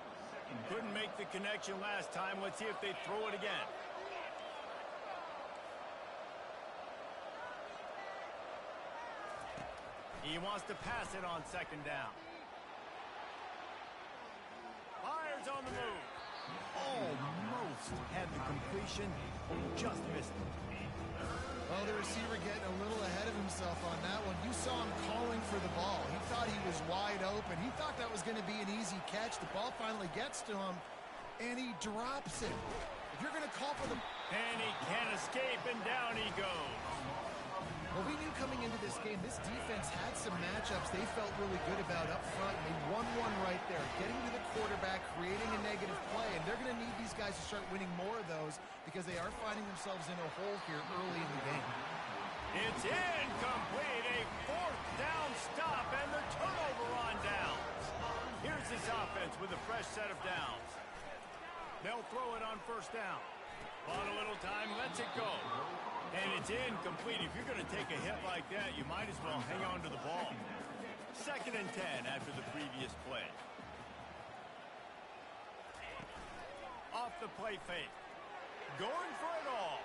Couldn't make the connection last time. Let's see if they throw it again. He wants to pass it on 2nd down. Fires on the move. Almost had the completion, just missed it. Well, the receiver getting a little ahead of himself on that one. You saw him calling for the ball. He thought he was wide open. He thought that was going to be an easy catch. The ball finally gets to him, and he drops it. If you're going to call for the... And he can't escape, and down he goes. Well, we knew coming into this game, this defense had some matchups they felt really good about up front. They won one right there, getting to the quarterback, creating a negative play, and they're going to need these guys to start winning more of those because they are finding themselves in a hole here early in the game. It's incomplete, a 4th down stop, and the turnover on downs. Here's this offense with a fresh set of downs. They'll throw it on 1st down. On a little time, lets it go. And it's incomplete. If you're going to take a hit like that, you might as well hang on to the ball. 2nd and 10 after the previous play. Off the play fake. Going for it all.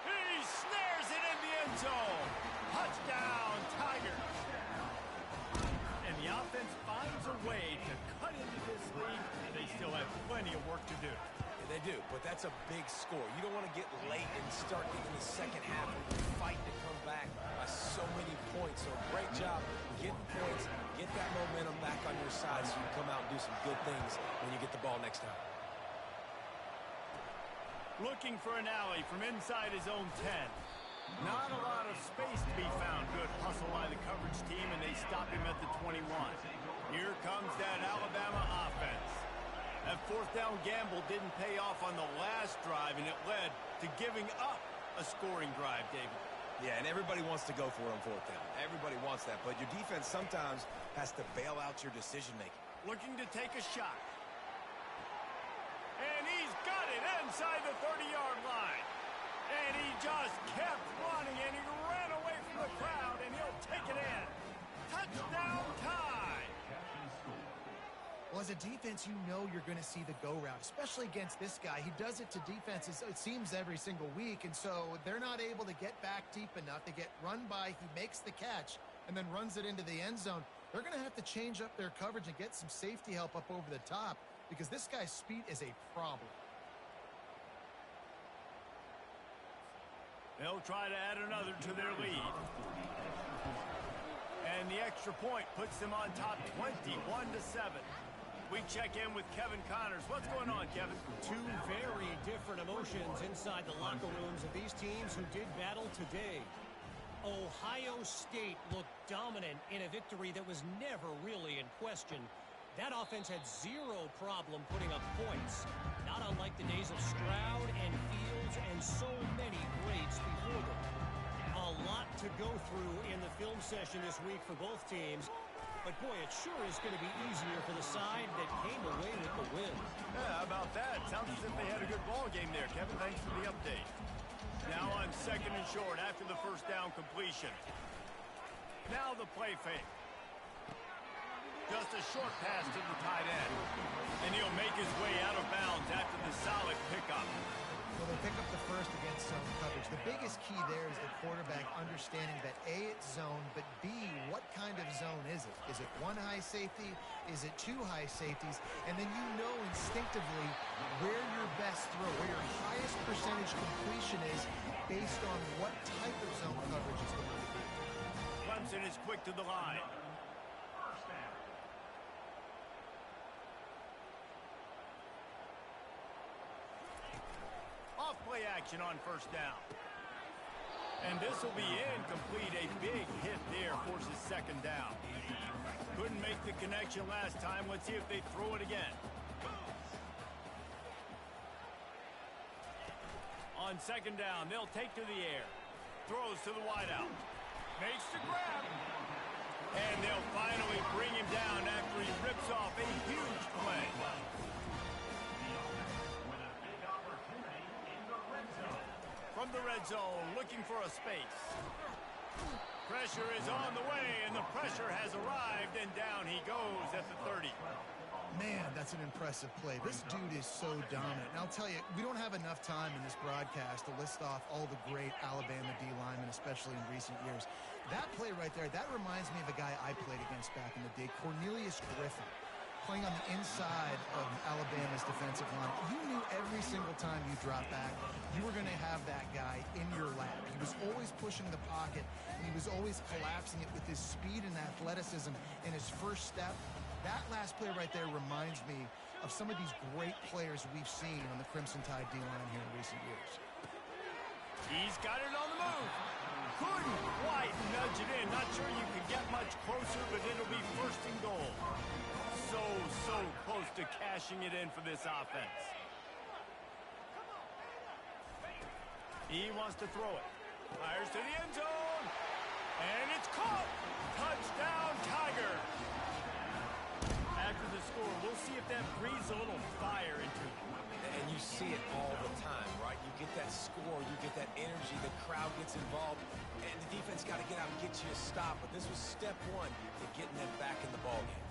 He snares it in the end zone. Touchdown, Tigers. And the offense finds a way to cut into this lead. They still have plenty of work to do. They do, but that's a big score. You don't want to get late and start in the 2nd half and fight to come back by so many points. So great job getting points, get that momentum back on your side so you can come out and do some good things when you get the ball next time. Looking for an alley from inside his own 10. Not a lot of space to be found. Good hustle by the coverage team, and they stop him at the 21. Here comes that Alabama offense. That fourth down gamble didn't pay off on the last drive, and it led to giving up a scoring drive, David. Yeah, and everybody wants to go for it on fourth down. Everybody wants that, but your defense sometimes has to bail out your decision-making. Looking to take a shot. And he's got it inside the 30-yard line. And he just kept running, and he ran away from the crowd, and he'll take it in. Touchdown tie. Well, as a defense, you know you're going to see the go route, especially against this guy. He does it to defenses, it seems, every single week, and so they're not able to get back deep enough. They get run by, he makes the catch, and then runs it into the end zone. They're going to have to change up their coverage and get some safety help up over the top because this guy's speed is a problem. They'll try to add another to their lead. And the extra point puts them on top 21-7. We check in with Kevin Connors. What's going on, Kevin? Two very different emotions inside the locker rooms of these teams who did battle today. Ohio State looked dominant in a victory that was never really in question. That offense had zero problem putting up points, not unlike the days of Stroud and Fields and so many greats before them. A lot to go through in the film session this week for both teams. But, boy, it sure is going to be easier for the side that came away with the win. Yeah, how about that? Sounds as if they had a good ball game there, Kevin. Thanks for the update. Now on second and short after the first down completion. Now the play fake. Just a short pass to the tight end. And he'll make his way out of bounds after the solid pickup. Well, they pick up the first against zone coverage. The biggest key there is the quarterback understanding that A, it's zone, but B, what kind of zone is it? Is it one high safety? Is it two high safeties? And then you know instinctively where your best throw, where your highest percentage completion is based on what type of zone coverage is going to be. Clemson is quick to the line. Play action on first down. And this will be incomplete. A big hit there forces second down. Couldn't make the connection last time. Let's see if they throw it again. On second down, they'll take to the air. Throws to the wideout. Makes the grab. And they'll finally bring him down after he rips off a huge play. From the red zone, looking for a space. Pressure is on the way, and the pressure has arrived, and down he goes at the 30. Man, that's an impressive play. This dude is so dominant. And I'll tell you, we don't have enough time in this broadcast to list off all the great Alabama D linemen, especially in recent years. That play right there, that reminds me of a guy I played against back in the day, Cornelius Griffin, playing on the inside of Alabama's defensive line. You knew every single time you dropped back, you were going to have that guy in your lap. He was always pushing the pocket, and he was always collapsing it with his speed and athleticism and his first step. That last play right there reminds me of some of these great players we've seen on the Crimson Tide D-line here in recent years. He's got it on the move. Couldn't quite nudge it in. Not sure you could get much closer, but it'll be first and goal. So close to cashing it in for this offense. He wants to throw it. Fires to the end zone. And it's caught. Touchdown, Tiger. After the score, we'll see if that breathes a little fire into it. And you see it all the time, right? You get that score, you get that energy, the crowd gets involved, and the defense got to get out and get you a stop. But this was step one to getting them back in the ballgame.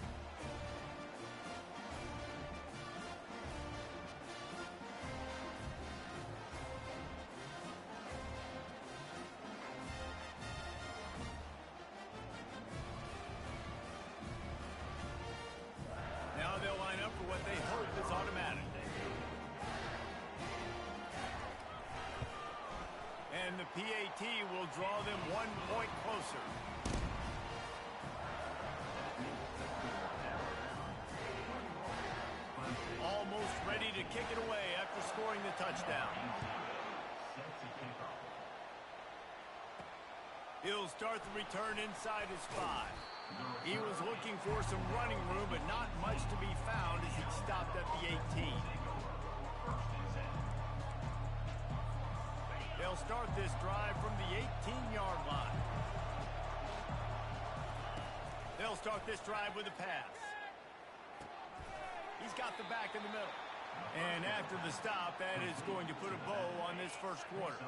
Now they'll line up for what they hope is automatic. And the PAT will draw them 1 point closer. Almost ready to kick it away after scoring the touchdown. He'll start the return inside his 5. He was looking for some running room, but not much to be found as he stopped at the 18. They'll start this drive from the 18-yard line. They'll start this drive with a pass. He's got the back in the middle. And after the stop, that is going to put a bow on this first quarter.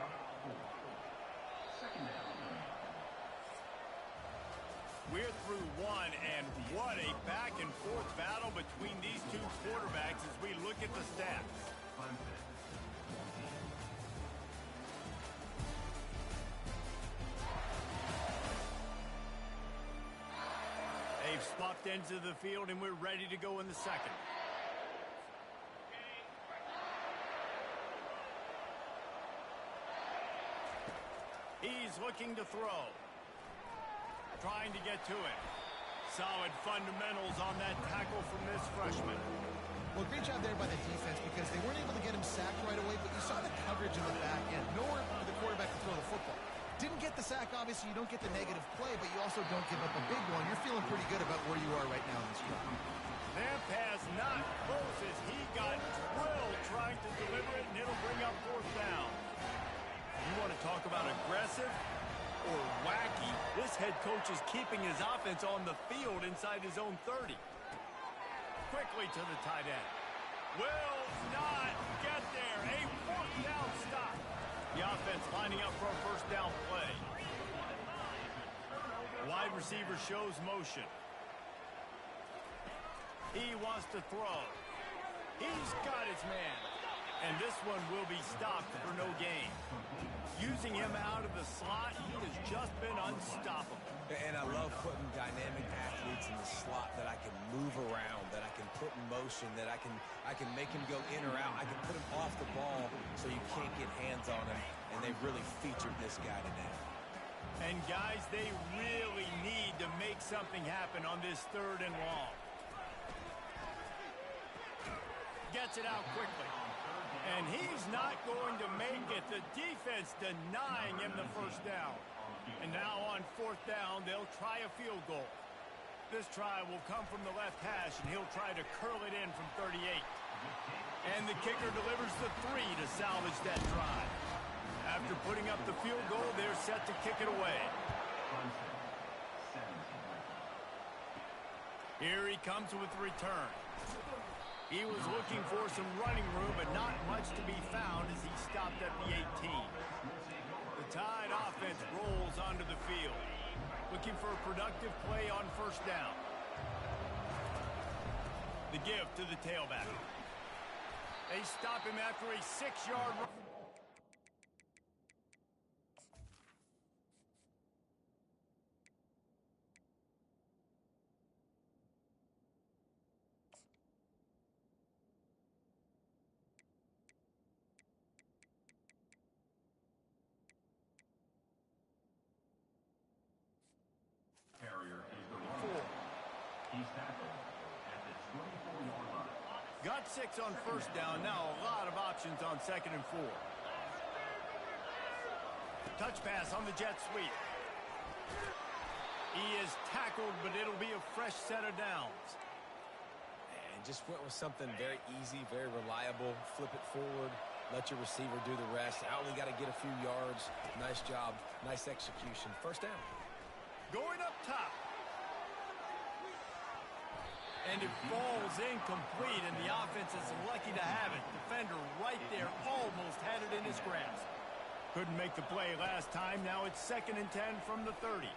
We're through one, and what a back-and-forth battle between these two quarterbacks as we look at the stats. They've swapped ends of the field, and we're ready to go in the second. He's looking to throw. Trying to get to it. Solid fundamentals on that tackle from this freshman. Well, great job there by the defense because they weren't able to get him sacked right away, but you saw the coverage in the back end. Nowhere for the quarterback to throw the football. Didn't get the sack, obviously. You don't get the negative play, but you also don't give up a big one. You're feeling pretty good about where you are right now in this drive. That pass not close as he got drilled trying to deliver it, and it'll bring up 4th down. You want to talk about aggressive or wacky? This head coach is keeping his offense on the field inside his own 30. Quickly to the tight end. Will not get there. A 4th down stop. The offense lining up for a 1st down play. Wide receiver shows motion. He wants to throw. He's got his man. And this one will be stopped for no gain. Using him out of the slot, he has just been unstoppable. And I love putting dynamic athletes in the slot that I can move around, that I can put in motion, that I can make him go in or out. I can put him off the ball so you can't get hands on him, and they've really featured this guy today. And guys, they really need to make something happen on this 3rd and long. Gets it out quickly. And he's not going to make it. The defense denying him the 1st down. And now on 4th down, they'll try a field goal. This try will come from the left hash, and he'll try to curl it in from 38. And the kicker delivers the 3 to salvage that drive. After putting up the field goal, they're set to kick it away. Here he comes with the return. He was looking for some running room, but not much to be found as he stopped at the 18. The Tide offense rolls onto the field, looking for a productive play on 1st down. The give to the tailback. They stop him after a 6-yard run. Got 6 on 1st down. Now a lot of options on 2nd and 4. Touch pass on the jet sweep. He is tackled, but it'll be a fresh set of downs. And just went with something very easy, very reliable. Flip it forward. Let your receiver do the rest. I only got to get a few yards. Nice job. Nice execution. 1st down. Going up top. And it falls incomplete, and the offense is lucky to have it. Defender right there almost had it in his grasp. Couldn't make the play last time. Now it's 2nd and 10 from the 30.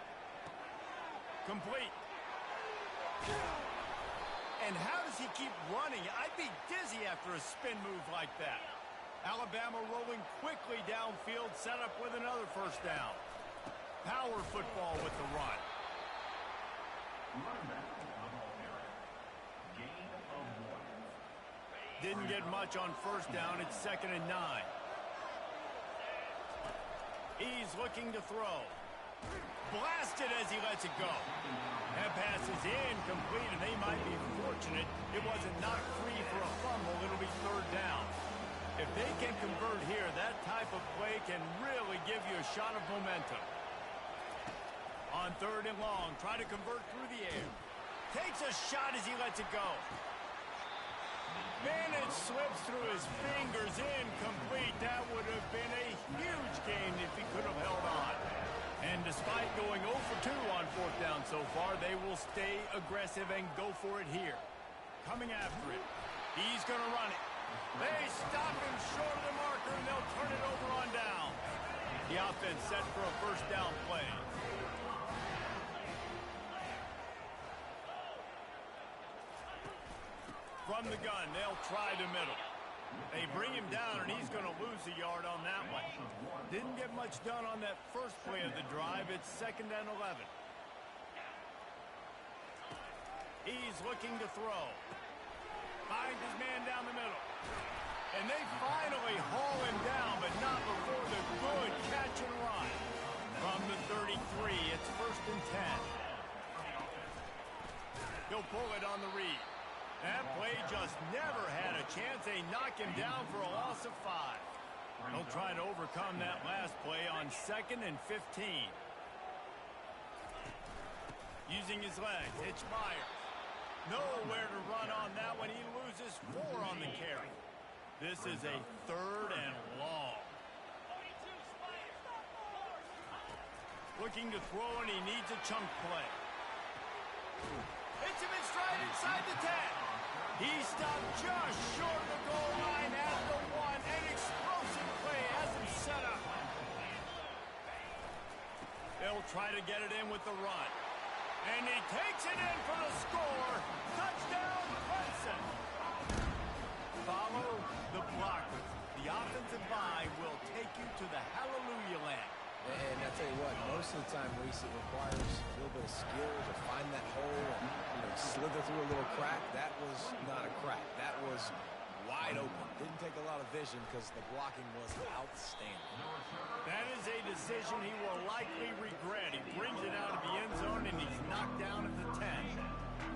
Complete. And how does he keep running? I'd be dizzy after a spin move like that. Alabama rolling quickly downfield, set up with another 1st down. Power football with the run. Didn't get much on 1st down. It's 2nd and 9. He's looking to throw. Blasted as he lets it go. That pass is incomplete, and they might be fortunate it wasn't knocked free for a fumble. It'll be 3rd down. If they can convert here, that type of play can really give you a shot of momentum. On 3rd and long, try to convert through the air. Takes a shot as he lets it go. Man, it slips through his fingers, incomplete. That would have been a huge gain if he could have held on. And despite going 0 for 2 on 4th down so far, they will stay aggressive and go for it here. Coming after it. He's going to run it. They stop him short of the marker, and they'll turn it over on down. The offense set for a 1st down play. From the gun, they'll try the middle. They bring him down, and he's going to lose a yard on that one. Didn't get much done on that first play of the drive. It's 2nd and 11. He's looking to throw. Finds his man down the middle. And they finally haul him down, but not before the good catch and run. From the 33, it's 1st and 10. He'll pull it on the read. That play just never had a chance. They knock him down for a loss of 5. He'll try to overcome that last play on 2nd and 15. Using his legs, it's Myers. Nowhere to run on that one. He loses 4 on the carry. This is a 3rd and long. Looking to throw, and he needs a chunk play. Hits him in stride inside the 10. He stopped just short of the goal line at the 1. An explosive play has him set up. They'll try to get it in with the run. And he takes it in for the score. Touchdown, Clemson. Follow the blockers. The offensive line will take you to the hallelujah land. And I tell you what, most of the time, Reese, it requires a little bit of skill to find that hole and slither through a little crack. That was not a crack. That was wide open. Didn't take a lot of vision because the blocking was outstanding. That is a decision he will likely regret. He brings it out of the end zone, and he's knocked down at the 10.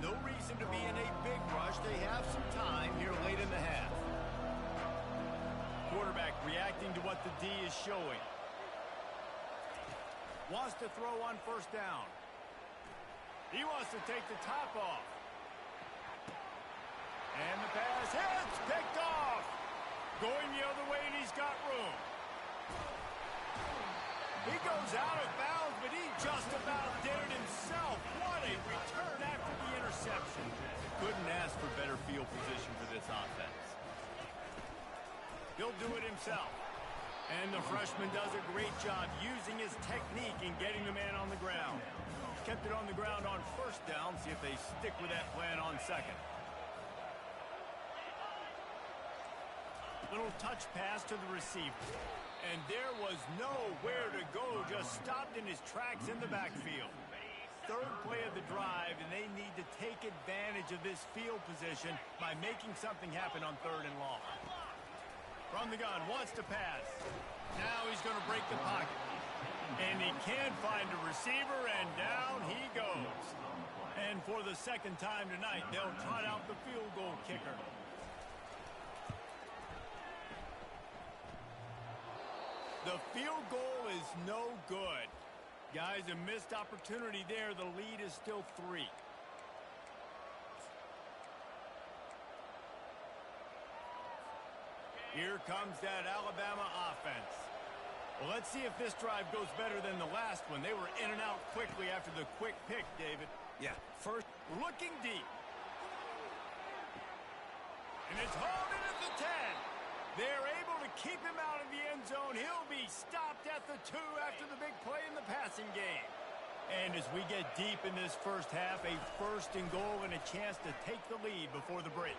No reason to be in a big rush. They have some time here late in the half. Quarterback reacting to what the D is showing. Wants to throw on 1st down. He wants to take the top off. And the pass hits, picked off. Going the other way, and he's got room. He goes out of bounds, but he just about did it himself. What a return after the interception. Couldn't ask for better field position for this offense. He'll do it himself. And the freshman does a great job using his technique and getting the man on the ground. Kept it on the ground on 1st down. See if they stick with that plan on 2nd. Little touch pass to the receiver. And there was nowhere to go. Just stopped in his tracks in the backfield. 3rd play of the drive, and they need to take advantage of this field position by making something happen on 3rd and long. From the gun, wants to pass. Now he's going to break the pocket. And he can't find a receiver, and down he goes. And for the 2nd time tonight, they'll trot out the field goal kicker. The field goal is no good. Guys, a missed opportunity there. The lead is still 3. Here comes that Alabama offense. Well, let's see if this drive goes better than the last one. They were in and out quickly after the quick pick, David. Yeah, first looking deep. And it's hauled in at the 10. They're able to keep him out of the end zone. He'll be stopped at the 2 after the big play in the passing game. And as we get deep in this first half, a 1st and goal and a chance to take the lead before the break.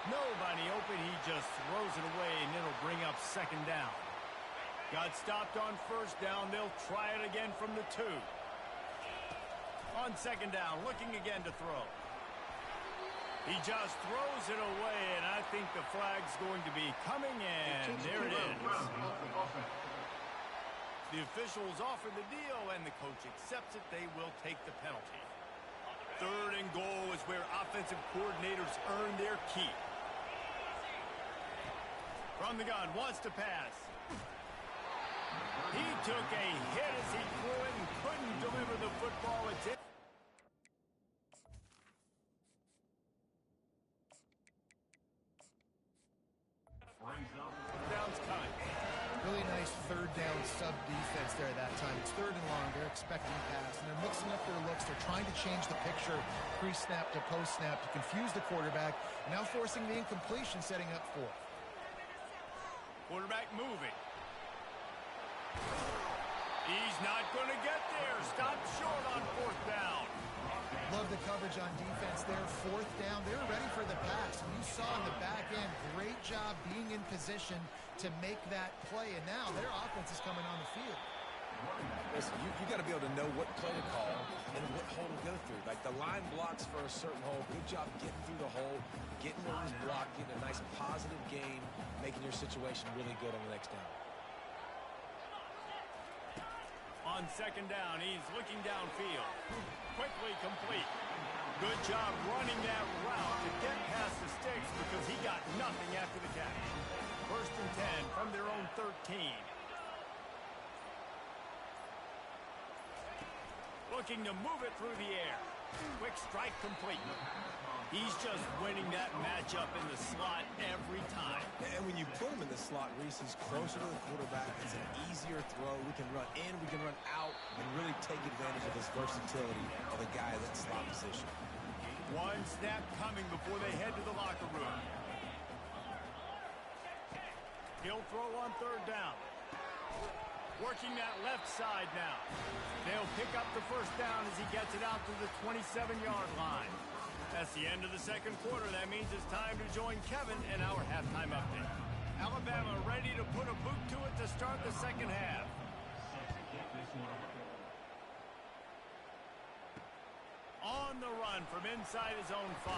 Nobody open. He just throws it away, and it'll bring up 2nd down. Got stopped on 1st down. They'll try it again from the 2. On 2nd down, looking again to throw. He just throws it away, and I think the flag's going to be coming, and there it is. The officials offer the deal, and the coach accepts it. They will take the penalty. 3rd and goal is where offensive coordinators earn their keep. From the gun, wants to pass. He took a hit as he threw it and couldn't deliver the football. It's it. Down's coming. Really nice third down sub defense there that time. It's third and long. They're expecting pass, and they're mixing up their looks. They're trying to change the picture pre-snap to post-snap to confuse the quarterback, now forcing the incompletion, setting up fourth. Quarterback moving. He's not going to get there. Stopped short on fourth down. Love the coverage on defense there. Fourth down. They're ready for the pass. And you saw in the back end, great job being in position to make that play. And now their offense is coming on the field. Listen, you got to be able to know what play to call and what hole to go through. Like the line blocks for a certain hole. Good job getting through the hole, getting where it was blocked, getting a nice positive gain, making your situation really good on the next down. On second down, he's looking downfield. Quickly complete. Good job running that route to get past the sticks because he got nothing after the catch. First and 10 from their own 13. Looking to move it through the air. Quick strike complete. He's just winning that matchup in the slot every time. And when you put him in the slot, Reese, he's closer to the quarterback. It's an easier throw. We can run in, we can run out, and really take advantage of his versatility of the guy in that slot position. One snap coming before they head to the locker room. He'll throw on third down. Working that left side now. They'll pick up the first down as he gets it out to the 27-yard line. That's the end of the second quarter. That means it's time to join Kevin in our halftime update. Alabama ready to put a boot to it to start the second half. On the run from inside his own 5.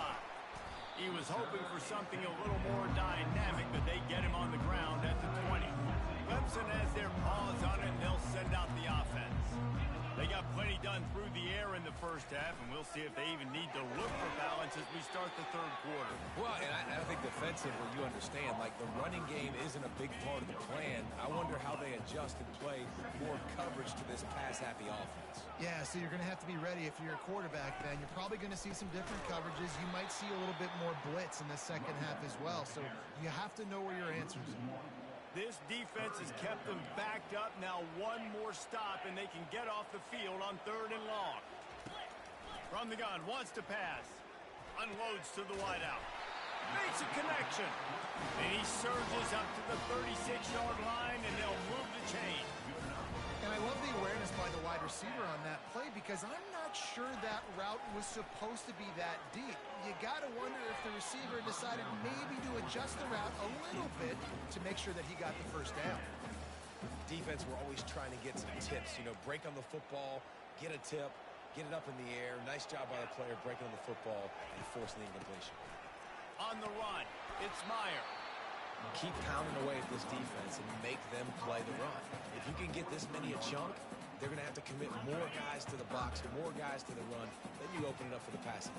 He was hoping for something a little more dynamic, but they get him on the ground at the 20. Clemson has their paws on it, and they'll send out the offense. They got plenty done through the air in the first half, and we'll see if they even need to look for balance as we start the third quarter. Well, and I think defensively, you understand, like the running game isn't a big part of the plan. I wonder how they adjust and play more coverage to this pass-happy offense. Yeah, so you're going to have to be ready if you're a quarterback, then. You're probably going to see some different coverages. You might see a little bit more blitz in the second half as well, so you have to know where your answers are. This defense has kept them backed up. Now one more stop, and they can get off the field on third and long. From the gun, wants to pass. Unloads to the wideout. Makes a connection. And he surges up to the 36-yard line, and they'll move the chain. And I love the awareness by the wide receiver on that play because I'm not sure that route was supposed to be that deep. You got to wonder if the receiver decided maybe to adjust the route a little bit to make sure that he got the first down. Defense, we're always trying to get some tips. You know, break on the football, get a tip, get it up in the air. Nice job by the player breaking on the football and forcing the incompletion. On the run, it's Meyer. Keep pounding away at this defense and make them play the run. If you can get this many a chunk, they're going to have to commit more guys to the box, more guys to the run. Then you open it up for the passing.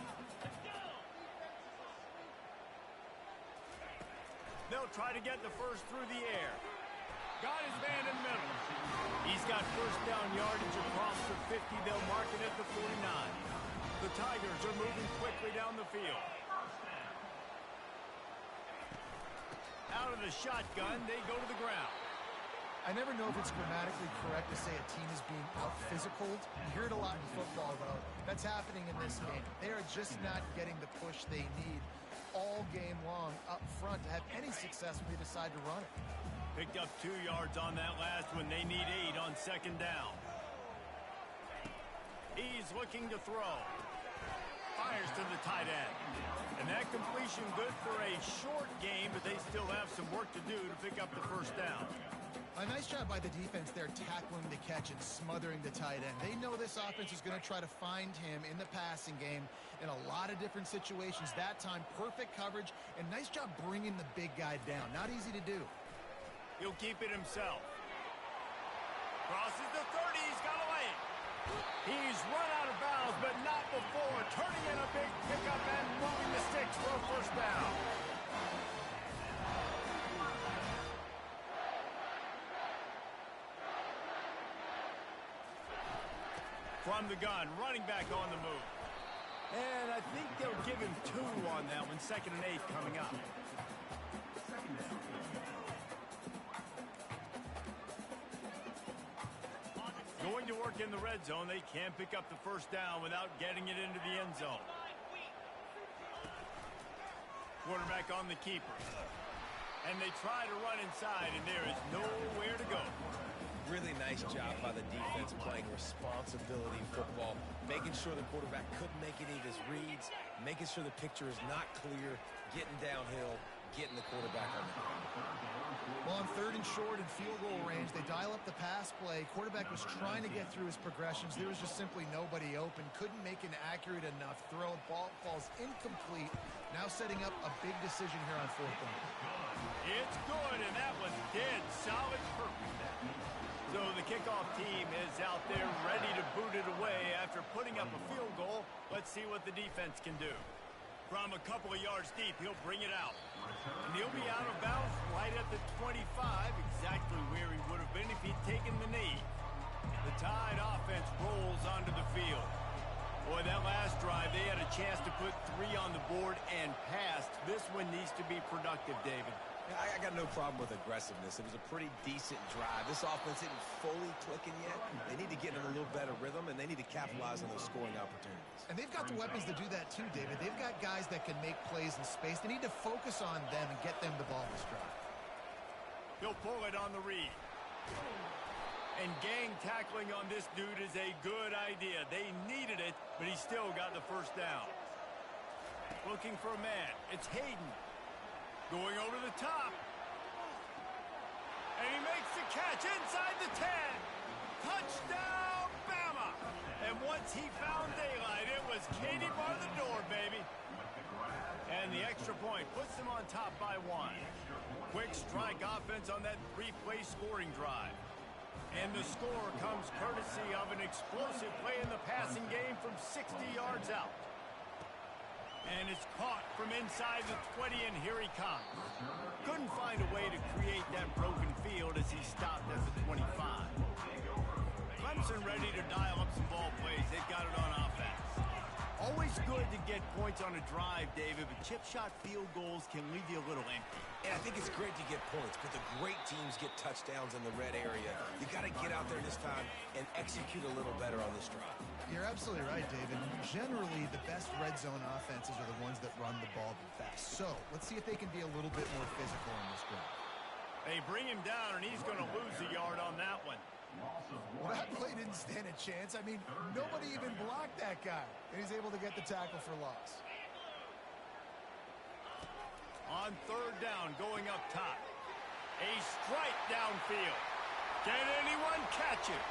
They'll try to get the first through the air. Got his man in the middle. He's got first down yardage across the 50. They'll mark it at the 49. The Tigers are moving quickly down the field. Out of the shotgun, they go to the ground. I never know if it's grammatically correct to say a team is being out-physicaled. You hear it a lot in football, though. That's happening in this game. They are just not getting the push they need all game long up front to have any success when they decide to run it. Picked up 2 yards on that last one. They need 8 on second down. He's looking to throw. Fires to the tight end. And that completion good for a short game, but they still have some work to do to pick up the first down. A nice job by the defense there tackling the catch and smothering the tight end. They know this offense is going to try to find him in the passing game in a lot of different situations. That time, perfect coverage, and nice job bringing the big guy down. Not easy to do. He'll keep it himself. Crosses the 30. He's got away. He's run out of bounds, but not before. Turning in a big pickup and moving the sticks for a first down. From the gun, running back on the move. And I think they'll give him 2 on that one. 2nd and 8 coming up. Going to work in the red zone. They can't pick up the first down without getting it into the end zone. Quarterback on the keeper. And they try to run inside, and there is nowhere to go. Really nice job by the defense playing responsibility football, making sure the quarterback couldn't make any of his reads, making sure the picture is not clear, getting downhill, getting the quarterback on the ground. Well, on 3rd and short and field goal range, they dial up the pass play. Quarterback was trying to get through his progressions. There was just simply nobody open. Couldn't make an accurate enough throw. Ball falls incomplete. Now setting up a big decision here on 4th down. It's good, and that was dead solid perfect. So the kickoff team is out there ready to boot it away after putting up a field goal. Let's see what the defense can do. From a couple of yards deep, he'll bring it out. And he'll be out of bounds right at the 25, exactly where he would have been if he'd taken the knee. The Tide offense rolls onto the field. Boy, that last drive, they had a chance to put 3 on the board and passed. This one needs to be productive, David. I got no problem with aggressiveness. It was a pretty decent drive. This offense isn't fully clicking yet. They need to get in a little better rhythm, and they need to capitalize on those scoring opportunities. And they've got the weapons to do that too, David. They've got guys that can make plays in space. They need to focus on them and get them the ball this drive. He'll pull it on the read. And gang tackling on this dude is a good idea. They needed it, but he still got the first down. Looking for a man. It's Hayden. Going over the top. And he makes the catch inside the 10. Touchdown, Bama. And once he found daylight, it was Katie bar the door, baby. And the extra point puts them on top by 1. Quick strike offense on that 3-play scoring drive. And the score comes courtesy of an explosive play in the passing game from 60 yards out. And it's caught from inside the 20, and here he comes. Couldn't find a way to create that broken field as he stopped at the 25. Clemson ready to dial up some ball plays. They've got it on offense. Always good to get points on a drive, David, but chip shot field goals can leave you a little empty. And I think it's great to get points, but the great teams get touchdowns in the red area. You got to get out there this time and execute a little better on this drive. You're absolutely right, David. Generally, the best red zone offenses are the ones that run the ball the best. So let's see if they can be a little bit more physical in this drive. They bring him down, and he's going to lose a yard on that one. Well, that play didn't stand a chance. I mean, nobody even blocked that guy, and he's able to get the tackle for loss. On 3rd down, going up top. A strike downfield. Can anyone catch it?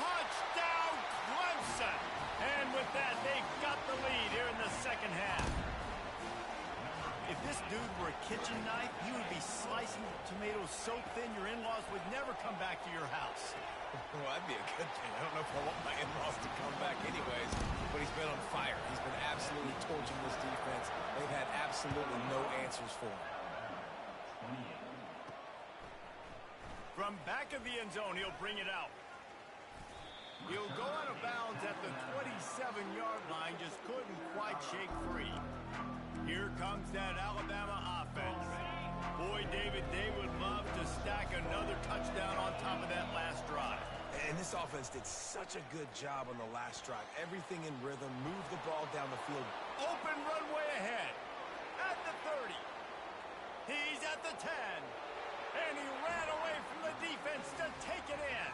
Touchdown, Clemson! And with that, they've got the lead here in the 2nd half. If this dude were a kitchen knife, he would be slicing tomatoes so thin your in-laws would never come back to your house. Well, that'd be a good thing. I don't know if I want my in-laws to come back anyways, but he's been on fire. He's been absolutely torching this defense. They've had absolutely no answers for him. From back of the end zone, he'll bring it out. He'll go out of bounds at the 27-yard line, just couldn't quite shake free. Here comes that Alabama offense. Boy, David, they would love to stack another touchdown on top of that last drive. And this offense did such a good job on the last drive. Everything in rhythm, moved the ball down the field. Open runway ahead. At the 30. He's at the 10. And he ran away from the defense to take it in.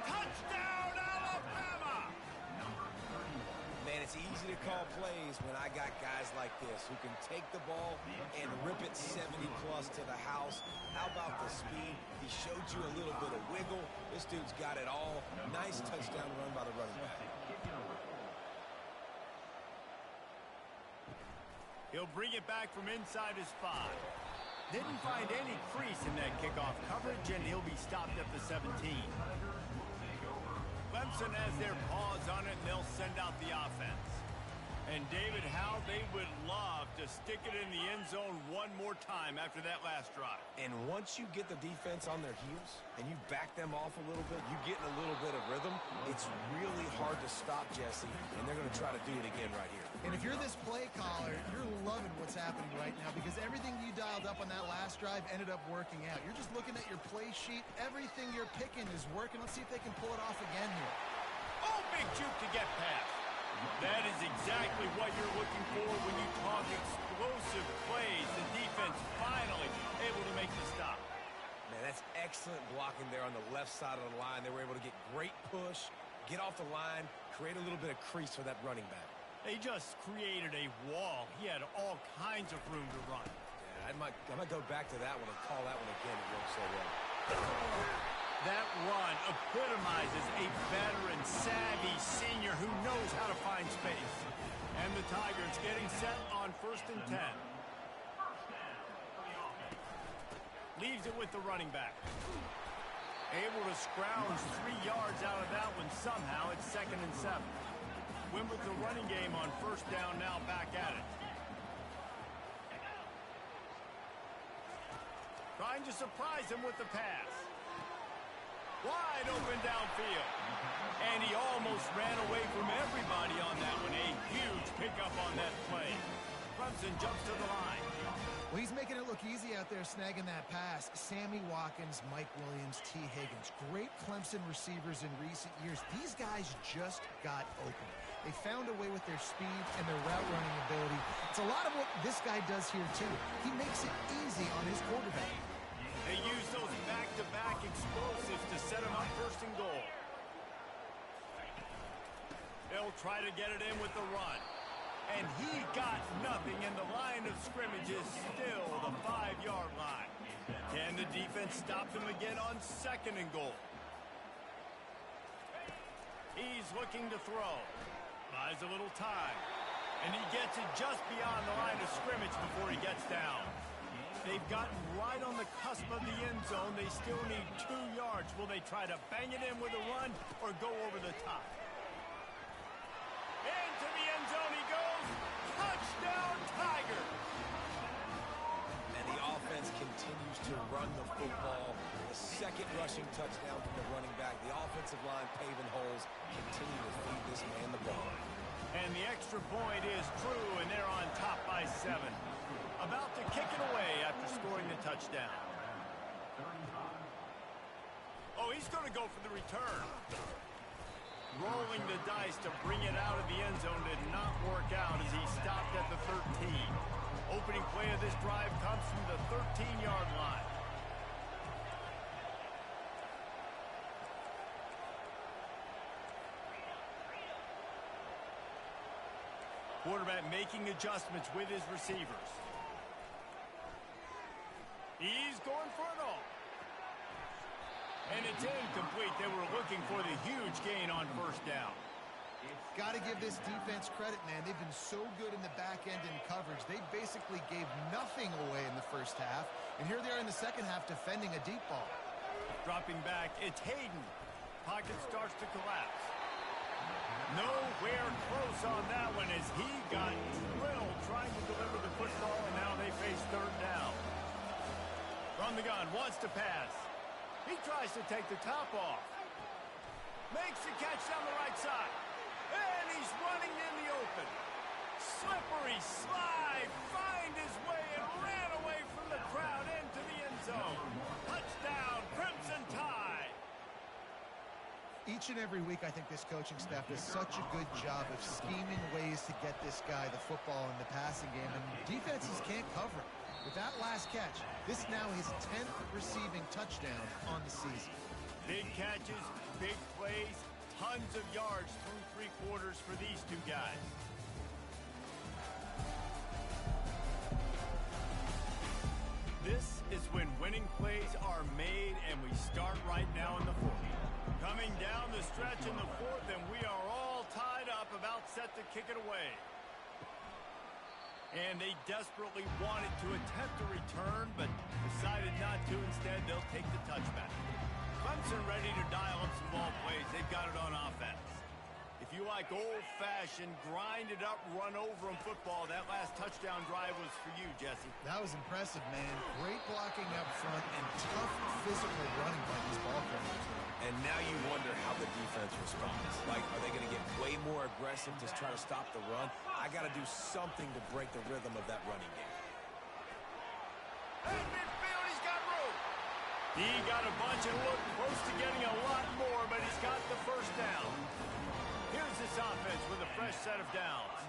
Touchdown, Alabama! Man, it's easy to call plays when I got guys like this who can take the ball and rip it 70-plus to the house. How about the speed? He showed you a little bit of wiggle. This dude's got it all. Nice touchdown run by the running back. He'll bring it back from inside his 5. Didn't find any crease in that kickoff coverage, and he'll be stopped at the 17. Clemson has their paws on it, and they'll send out the offense. And David, how they would love to stick it in the end zone one more time after that last drive. And once you get the defense on their heels and you back them off a little bit, you get in a little bit of rhythm, it's really hard to stop Jesse, and they're going to try to do it again right here. And if you're this play caller, you're loving what's happening right now because everything you dialed up on that last drive ended up working out. You're just looking at your play sheet. Everything you're picking is working. Let's see if they can pull it off again here. Oh, big juke to get past. That is exactly what you're looking for when you talk explosive plays. The defense finally able to make the stop. Man, that's excellent blocking there on the left side of the line. They were able to get great push, get off the line, create a little bit of crease for that running back. They just created a wall. He had all kinds of room to run. Yeah, I might go back to that one and call that one again. It worked so well. That run epitomizes a veteran, savvy senior who knows how to find space. And the Tigers getting set on 1st and 10. Leaves it with the running back. Able to scrounge 3 yards out of that one somehow. It's 2nd and 7. Win with the running game on 1st down, now back at it. Trying to surprise him with the pass. Wide open downfield. And he almost ran away from everybody on that one. A huge pickup on that play. Clemson jumps to the line. Well, he's making it look easy out there snagging that pass. Sammy Watkins, Mike Williams, T. Higgins. Great Clemson receivers in recent years. These guys just got open. They found a way with their speed and their route running ability. It's a lot of what this guy does here, too. He makes it easy on his quarterback. They use those back-to-back explosives to set him up 1st and goal. They'll try to get it in with the run. And he got nothing, and the line of scrimmage is still the 5-yard line. Can the defense stop them again on 2nd and goal? He's looking to throw. Buys a little time. And he gets it just beyond the line of scrimmage before he gets down. They've gotten right on the cusp of the end zone. They still need 2 yards. Will they try to bang it in with a run or go over the top? Into the end zone he goes. Touchdown, Tiger! And the offense continues to run the football. The 2nd rushing touchdown from the running back. The offensive line paving holes. Continue to feed this man the ball. And the extra point is true, and they're on top by 7. About to kick it away after scoring the touchdown. Oh, he's going to go for the return. Rolling the dice to bring it out of the end zone did not work out as he stopped at the 13. Opening play of this drive comes from the 13-yard line. Quarterback making adjustments with his receivers. He's going for it all. And it's incomplete. They were looking for the huge gain on 1st down. Got to give this defense credit, man. They've been so good in the back end in coverage. They basically gave nothing away in the 1st half. And here they are in the 2nd half defending a deep ball. Dropping back, it's Hayden. Pocket starts to collapse. Nowhere close on that one as he got drilled trying to deliver the football, and now they face 3rd down. From the gun, wants to pass. He tries to take the top off. Makes the catch down the right side. And he's running in the open. Slippery slide. Find his way and ran away from the crowd into the end zone. Touchdown, Crimson Tide. Each and every week, I think this coaching staff does such a good job of scheming ways to get this guy the football in the passing game, and defenses can't cover it. With that last catch, this now his 10th receiving touchdown on the season. Big catches, big plays, tons of yards through 3 quarters for these 2 guys. This is when winning plays are made, and we start right now in the 4th. Coming down the stretch in the 4th, and we are all tied up, about set to kick it away. And they desperately wanted to attempt a return, but decided not to. Instead, they'll take the touchback. Clemson ready to dial up some ball plays. They've got it on offense. If you watch like old-fashioned, grind-it-up, run-over-'em football. That last touchdown drive was for you, Jesse. That was impressive, man. Great blocking up front and tough physical running by these ball carriers. And now you wonder how the defense responds. Like, are they going to get way more aggressive to try to stop the run? I got to do something to break the rhythm of that running game. Hey, midfield, he's got room. He got a bunch and looked close to getting a lot more, but he's got the first down. Here's this offense with a fresh set of downs.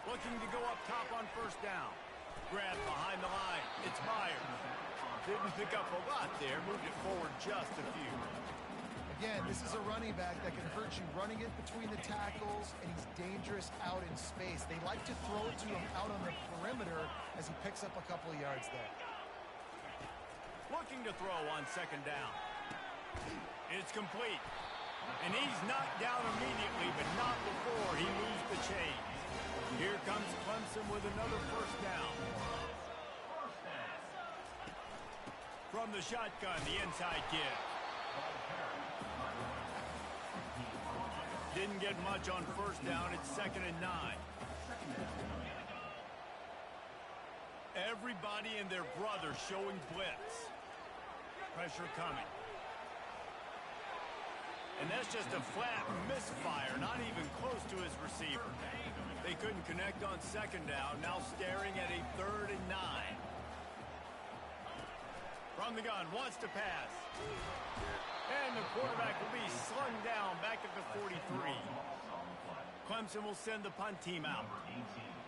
Looking to go up top on first down. Grab behind the line. It's Myers. Didn't pick up a lot there. Moved it forward just a few. Again, this is a running back that can hurt you running it between the tackles, and he's dangerous out in space. They like to throw it to him out on the perimeter as he picks up a couple of yards there. Looking to throw on second down. It's complete. And he's knocked down immediately, but not before he moves the chains. Here comes Clemson with another first down. From the shotgun, the inside give. Didn't get much on first down. It's 2nd and 9. Everybody and their brother showing blitz. Pressure coming. And that's just a flat misfire, not even close to his receiver. They couldn't connect on second down, now staring at a 3rd and 9. From the gun, wants to pass. And the quarterback will be slung down back at the 43. Clemson will send the punt team out.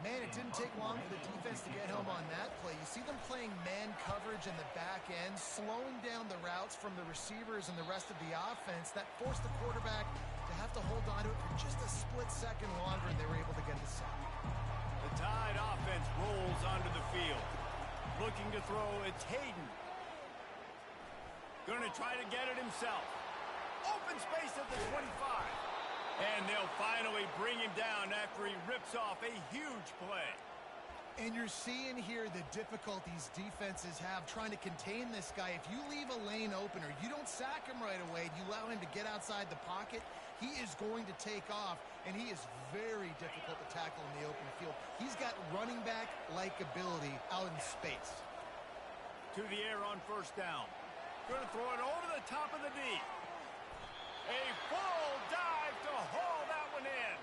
Man, it didn't take long for the defense to get home on that play. You see them playing man coverage in the back end, slowing down the routes from the receivers and the rest of the offense. That forced the quarterback to have to hold on to it for just a split second longer, and they were able to get the sack. The Tide offense rolls onto the field. Looking to throw, it's Hayden. Going to try to get it himself. Open space at the 25. And they'll finally bring him down after he rips off a huge play. And you're seeing here the difficulties defenses have trying to contain this guy. If you leave a lane open or you don't sack him right away, you allow him to get outside the pocket, he is going to take off, and he is very difficult to tackle in the open field. He's got running back-like ability out in space. To the air on first down. Going to throw it over the top of the D. A full dive to haul that one in.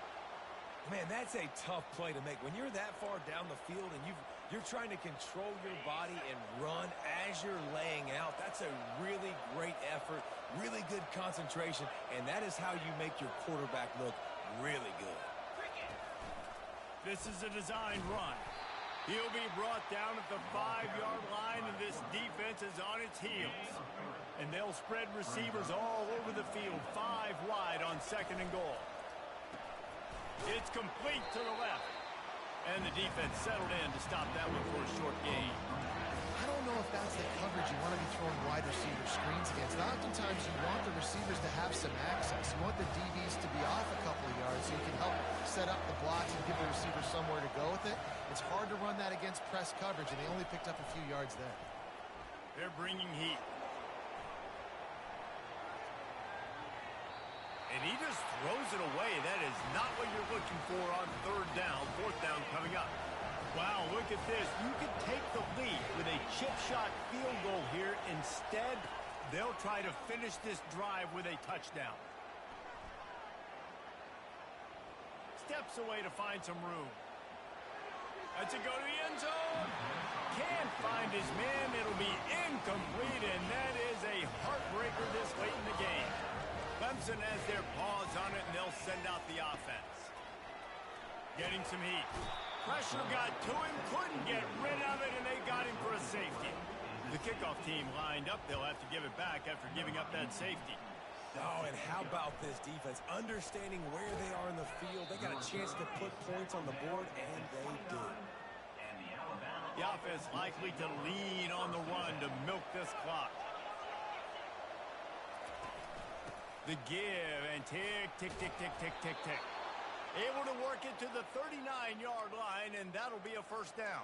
Man, that's a tough play to make. When you're that far down the field and you're trying to control your body and run as you're laying out, that's a really great effort, really good concentration, and that is how you make your quarterback look really good. This is a designed run. He'll be brought down at the 5-yard line, and this defense is on its heels. And they'll spread receivers all over the field, 5 wide on 2nd and goal. It's complete to the left. And the defense settled in to stop that one for a short gain. I don't know if that's the coverage you want to be throwing wide receiver screens against. Oftentimes you want the receivers to have some access. You want the DBs to be off a couple of yards so you can help set up the blocks and give the receiver somewhere to go with it. It's hard to run that against press coverage, and they only picked up a few yards there. They're bringing heat. And he just throws it away. That is not what you're looking for on 3rd down. 4th down coming up. Wow, look at this. You could take the lead with a chip shot field goal here. Instead, they'll try to finish this drive with a touchdown. Steps away to find some room. That's a go to the end zone. Can't find his man. It'll be incomplete, and that is a heartbreaker this late in the game. Clemson has their paws on it, and they'll send out the offense. Getting some heat. Pressure got to him, couldn't get rid of it, and they got him for a safety. The kickoff team lined up. They'll have to give it back after giving up that safety. Oh, and how about this defense? Understanding where they are in the field. They got a chance to put points on the board, and they did. The offense likely to lean on the run to milk this clock. The give, and tick, tick, tick, tick, tick, tick, tick. Able to work it to the 39-yard line, and that'll be a first down.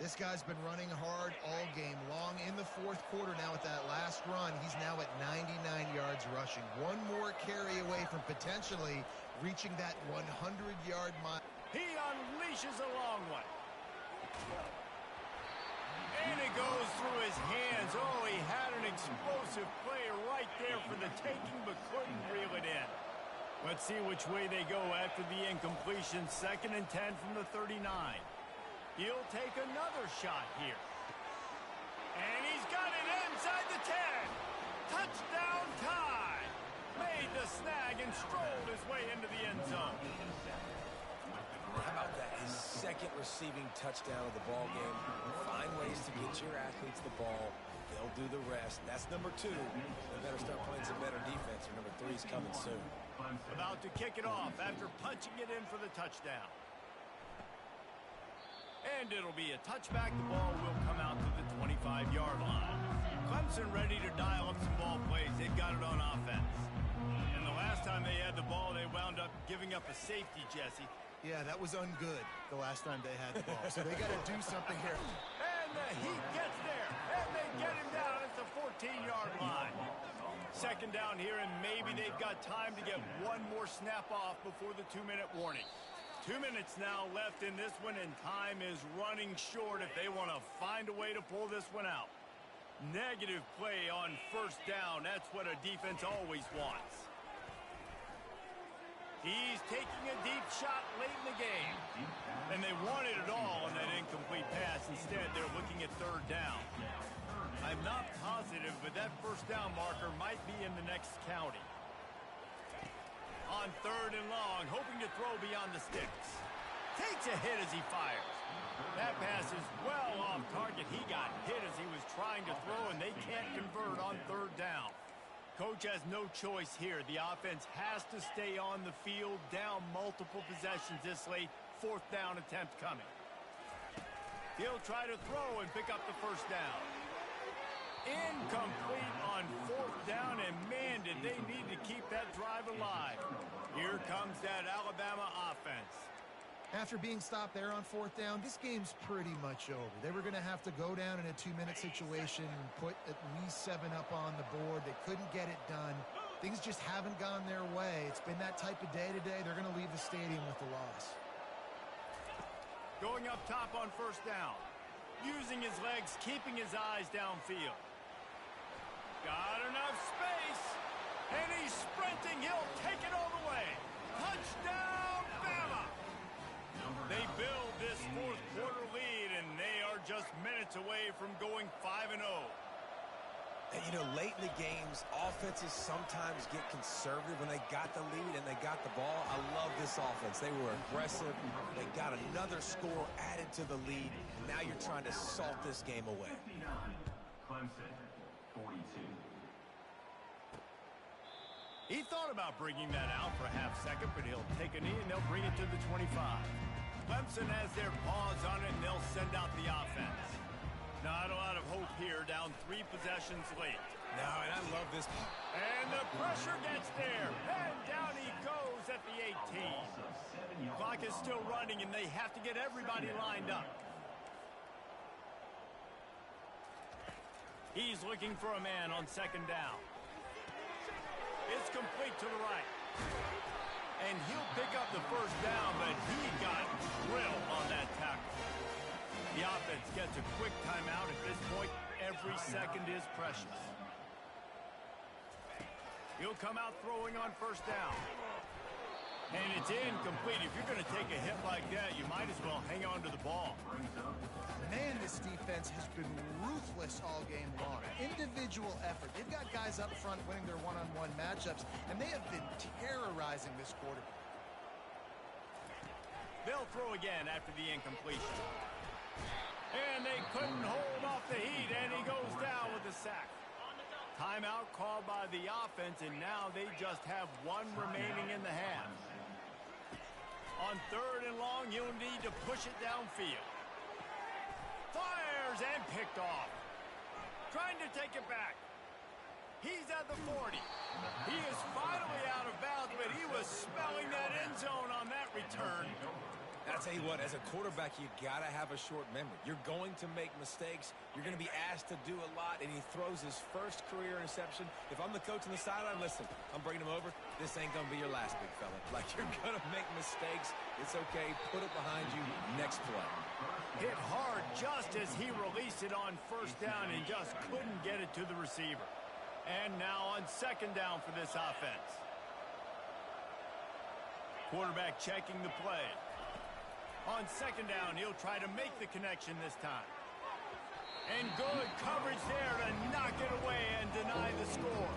This guy's been running hard all game long. In the fourth quarter now with that last run, he's now at 99 yards rushing. One more carry away from potentially reaching that 100-yard mile. He unleashes a long one. And it goes through his hands. Oh, he had an explosive play right there for the taking, but couldn't reel it in. Let's see which way they go after the incompletion. 2nd and 10 from the 39. He'll take another shot here. And he's got it inside the 10. Touchdown tie. Made the snag and strolled his way into the end zone. How about that? His 2nd receiving touchdown of the ball game. Find ways to get your athletes the ball. They'll do the rest. That's number 2. They better start playing some better defense, or number 3 is coming soon. About to kick it off after punching it in for the touchdown. And it'll be a touchback. The ball will come out to the 25-yard line. Clemson ready to dial up some ball plays. They've got it on offense. And the last time they had the ball, they wound up giving up a safety, Jesse. Yeah, that was ungood the last time they had the ball. So they got to do something here. And the Heat gets there. And they get him down at the 14-yard line. 2nd down here, and maybe they've got time to get one more snap off before the 2-minute warning. 2 minutes now left in this one, and time is running short if they want to find a way to pull this one out. Negative play on 1st down. That's what a defense always wants. He's taking a deep shot late in the game. And they wanted it all on that incomplete pass. Instead, they're looking at 3rd down. I'm not positive, but that 1st down marker might be in the next county. On 3rd and long, hoping to throw beyond the sticks. Takes a hit as he fires. That pass is well off target. He got hit as he was trying to throw, and they can't convert on 3rd down. Coach has no choice here. The offense has to stay on the field, down multiple possessions this late. 4th down attempt coming. He'll try to throw and pick up the 1st down. Incomplete on 4th down, and man, did they need to keep that drive alive. Here comes that Alabama offense. After being stopped there on 4th down, this game's pretty much over. They were going to have to go down in a 2-minute situation and put at least 7 up on the board. They couldn't get it done. Things just haven't gone their way. It's been that type of day today. They're going to leave the stadium with the loss. Going up top on 1st down. Using his legs, keeping his eyes downfield. Got enough space. And he's sprinting. He'll take it all the way. Touchdown, Bama! They build this 4th quarter lead, and they are just minutes away from going 5-0. And, you know, late in the games, offenses sometimes get conservative when they got the lead and they got the ball. I love this offense. They were aggressive. They got another score added to the lead. And now you're trying to salt this game away. 59, Clemson, 42. He thought about bringing that out for a half-second, but he'll take a knee and they'll bring it to the 25. Clemson has their paws on it, and they'll send out the offense. Not a lot of hope here, down 3 possessions late. No, and I love this. And the pressure gets there. And down he goes at the 18. Clock is still running, and they have to get everybody lined up. He's looking for a man on 2nd down. It's complete to the right. And he'll pick up the 1st down, but he got drilled on that tackle. The offense gets a quick timeout. At this point, every second is precious. He'll come out throwing on 1st down. And it's incomplete. If you're going to take a hit like that, you might as well hang on to the ball. Man, this defense has been ruthless all game long. Individual effort. They've got guys up front winning their one-on-one matchups, and they have been terrorizing this quarterback. They'll throw again after the incompletion. And they couldn't hold off the Heat, and he goes down with a sack. Timeout called by the offense, and now they just have 1 remaining in the half. On 3rd and long, you'll need to push it downfield. Fires and picked off. Trying to take it back. He's at the 40. He is finally out of bounds, but he was smelling that end zone on that return. I tell you what, as a quarterback, you got to have a short memory. You're going to make mistakes. You're going to be asked to do a lot, and he throws his first career interception. If I'm the coach on the sideline, listen, I'm bringing him over. This ain't going to be your last, big fella. Like, you're going to make mistakes. It's okay. Put it behind you. Next play. Hit hard just as he released it on first down and just couldn't get it to the receiver. And now on second down for this offense. Quarterback checking the play. On second down, he'll try to make the connection this time. And good coverage there to knock it away and deny the score.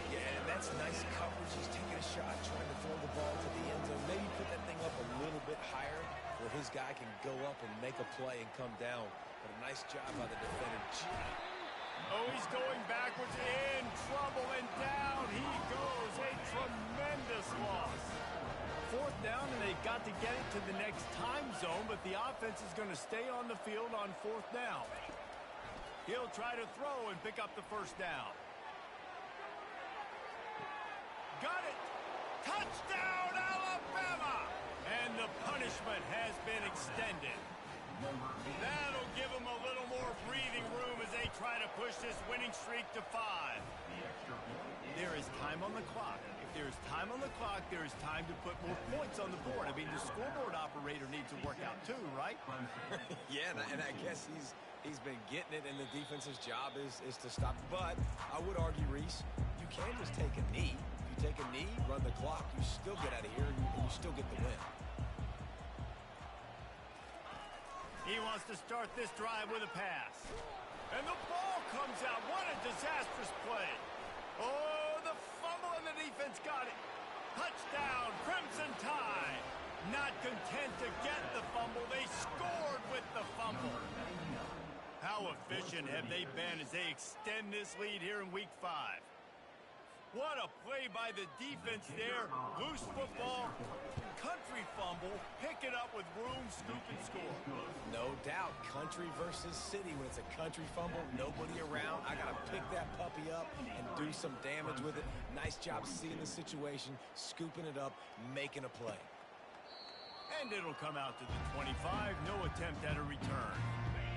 Yeah, that's nice coverage. He's taking a shot, trying to throw the ball to the end zone. Maybe put that thing up a little bit higher where his guy can go up and make a play and come down. But a nice job by the defender. Oh, he's going backwards, in trouble, and down he goes. A tremendous loss. Fourth down, and they got to get it to the next time zone, but the offense is going to stay on the field on fourth down. He'll try to throw and pick up the first down. Got it! Touchdown, Alabama! And the punishment has been extended. That'll give them a little more breathing room as they try to push this winning streak to 5. There is time on the clock. If there's time on the clock, there is time to put more points on the board. I mean, the scoreboard operator needs to work out too, right? Yeah, and I guess he's been getting it, and the defense's job is to stop. But I would argue, Reese, you can just take a knee. If you take a knee, run the clock, you still get out of here, and you still get the win. He wants to start this drive with a pass. And the ball comes out. What a disastrous play. Oh, the fumble, and the defense got it. Touchdown, Crimson Tide. Not content to get the fumble, they scored with the fumble. How efficient have they been as they extend this lead here in Week 5? What a play by the defense there. Loose football, country fumble, pick it up with room, scoop, and score. No doubt, country versus city. When it's a country fumble, nobody around. I got to pick that puppy up and do some damage with it. Nice job seeing the situation, scooping it up, making a play. And it'll come out to the 25. No attempt at a return.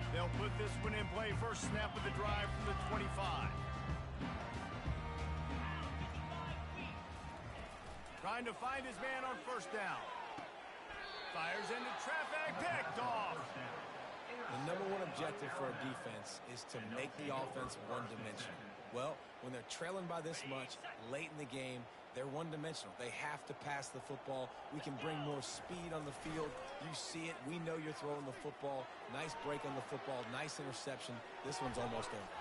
They'll put this one in play. First snap of the drive from the 25. Trying to find his man on first down. Fires into traffic, picked off. The number one objective for a defense is to make the offense one-dimensional. Well, when they're trailing by this much, late in the game, they're one-dimensional. They have to pass the football. We can bring more speed on the field. You see it. We know you're throwing the football. Nice break on the football. Nice interception. This one's almost over.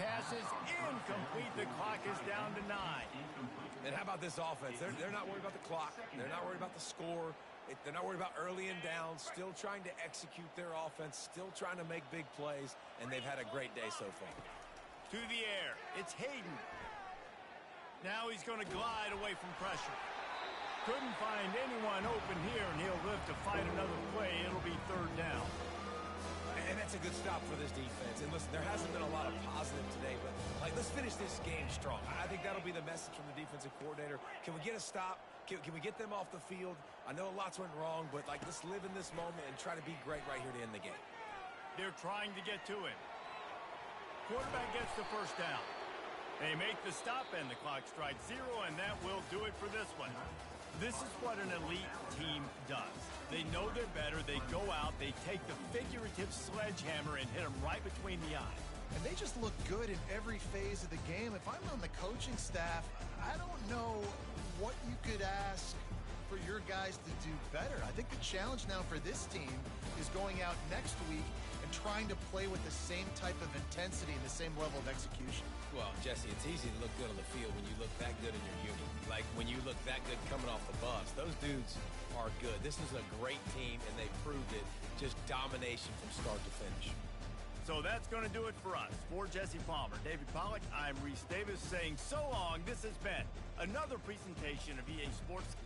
Pass is incomplete. The clock is down to 9. And how about this offense? They're not worried about the clock. They're not worried about the score. They're not worried about early and down. Still trying to execute their offense. Still trying to make big plays. And they've had a great day so far. To the air. It's Hayden. Now he's going to glide away from pressure. Couldn't find anyone open here, and he'll live to fight another play. It'll be third down. And that's a good stop for this defense. And listen, there hasn't been a lot of positive today, but let's finish this game strong. I think that'll be the message from the defensive coordinator. Can we get a stop? Can we get them off the field? I know lots went wrong, but let's live in this moment and try to be great right here to end the game. They're trying to get to him. Quarterback gets the first down. They make the stop, and the clock strikes 0, and that will do it for this one. This is what an elite team does. They know they're better. They go out. They take the figurative sledgehammer and hit them right between the eyes. And they just look good in every phase of the game. If I'm on the coaching staff, I don't know what you could ask for your guys to do better. I think the challenge now for this team is going out next week and trying to play with the same type of intensity and the same level of execution. Well, Jesse, it's easy to look good on the field when you look that good in your unit. Like when you look that good coming off the bus. Those dudes are good. This is a great team, and they proved it. Just domination from start to finish. So that's going to do it for us. For Jesse Palmer, David Pollack, I'm Reese Davis saying so long. This has been another presentation of EA Sports.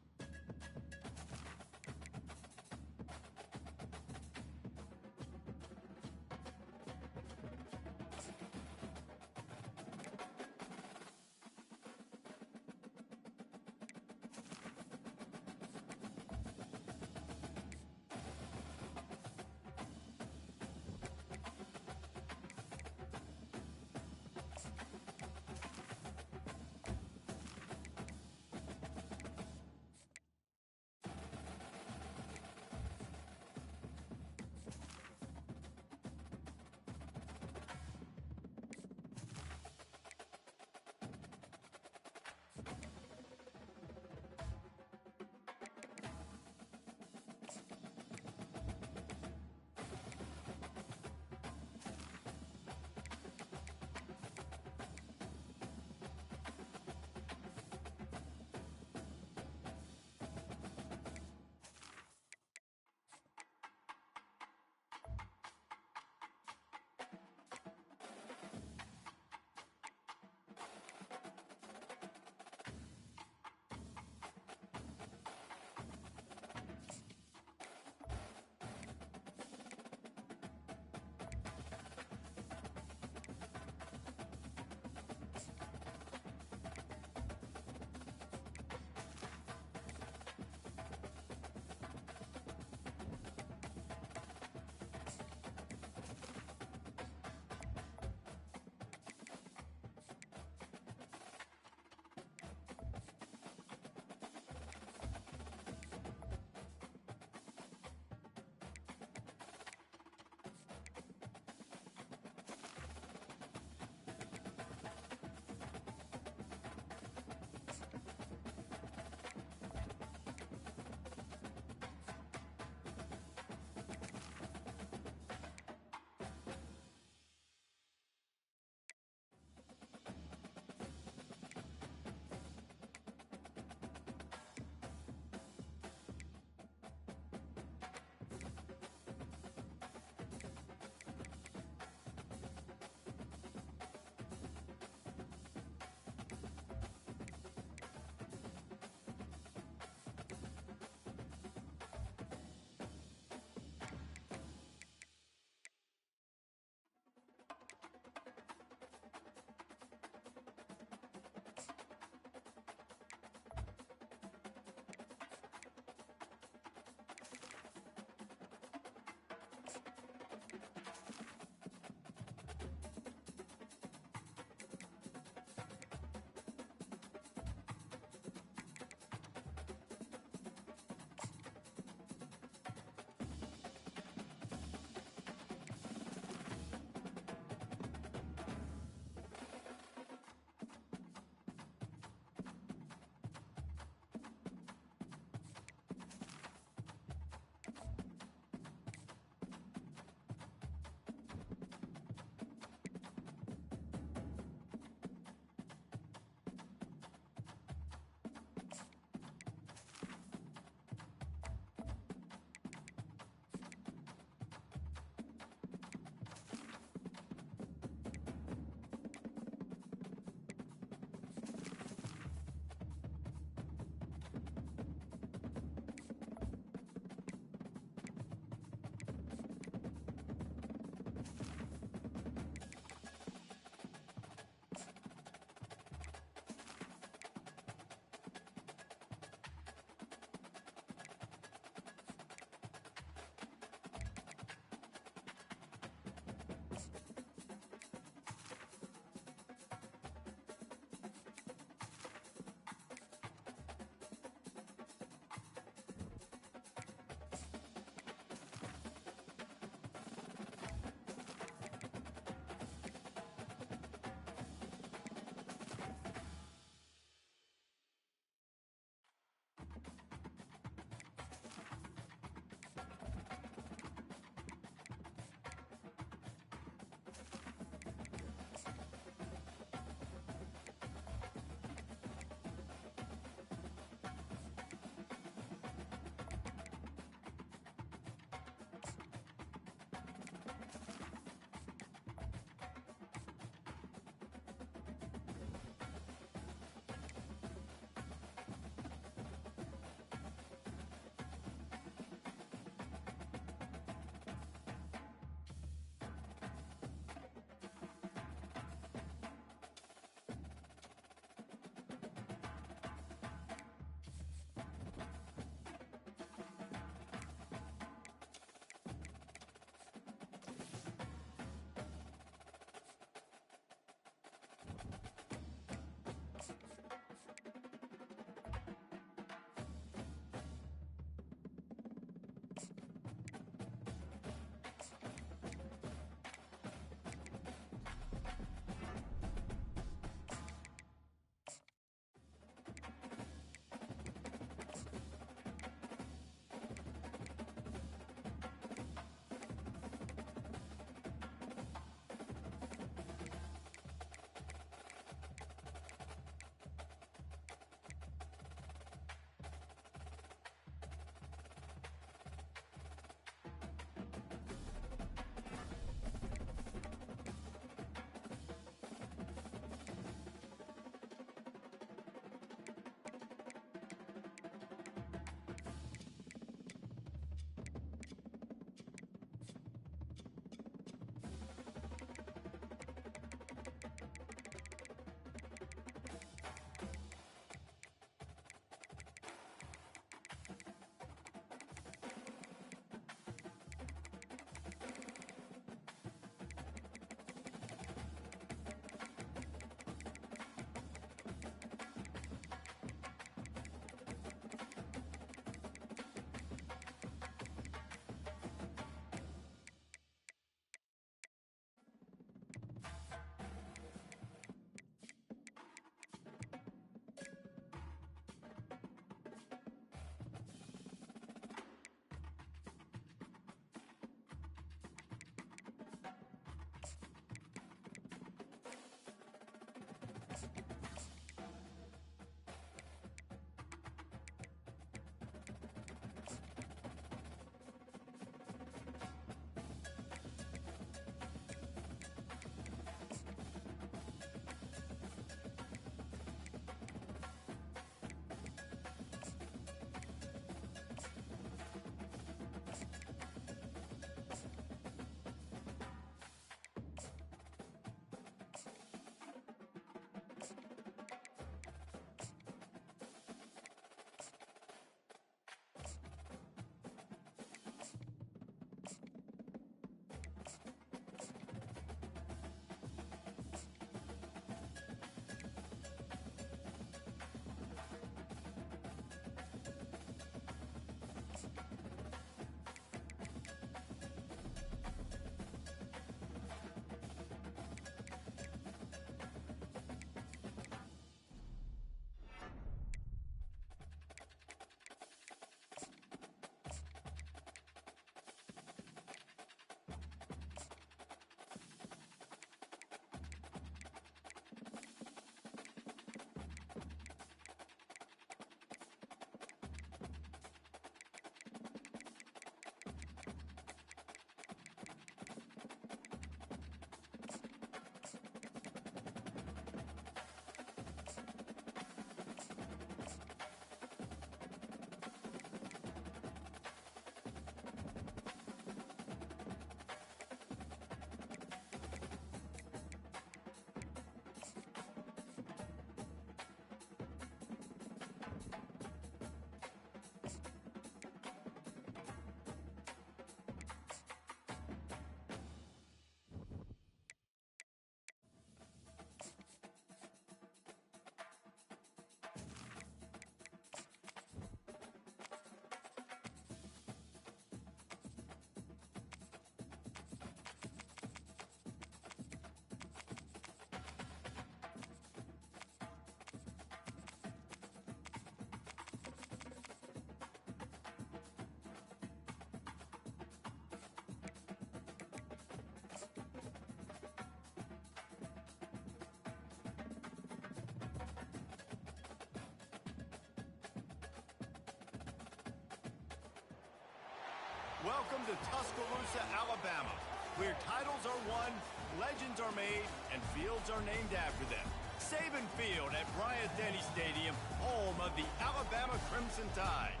Welcome to Tuscaloosa, Alabama, where titles are won, legends are made, and fields are named after them. Saban Field at Bryant-Denny Stadium, home of the Alabama Crimson Tide.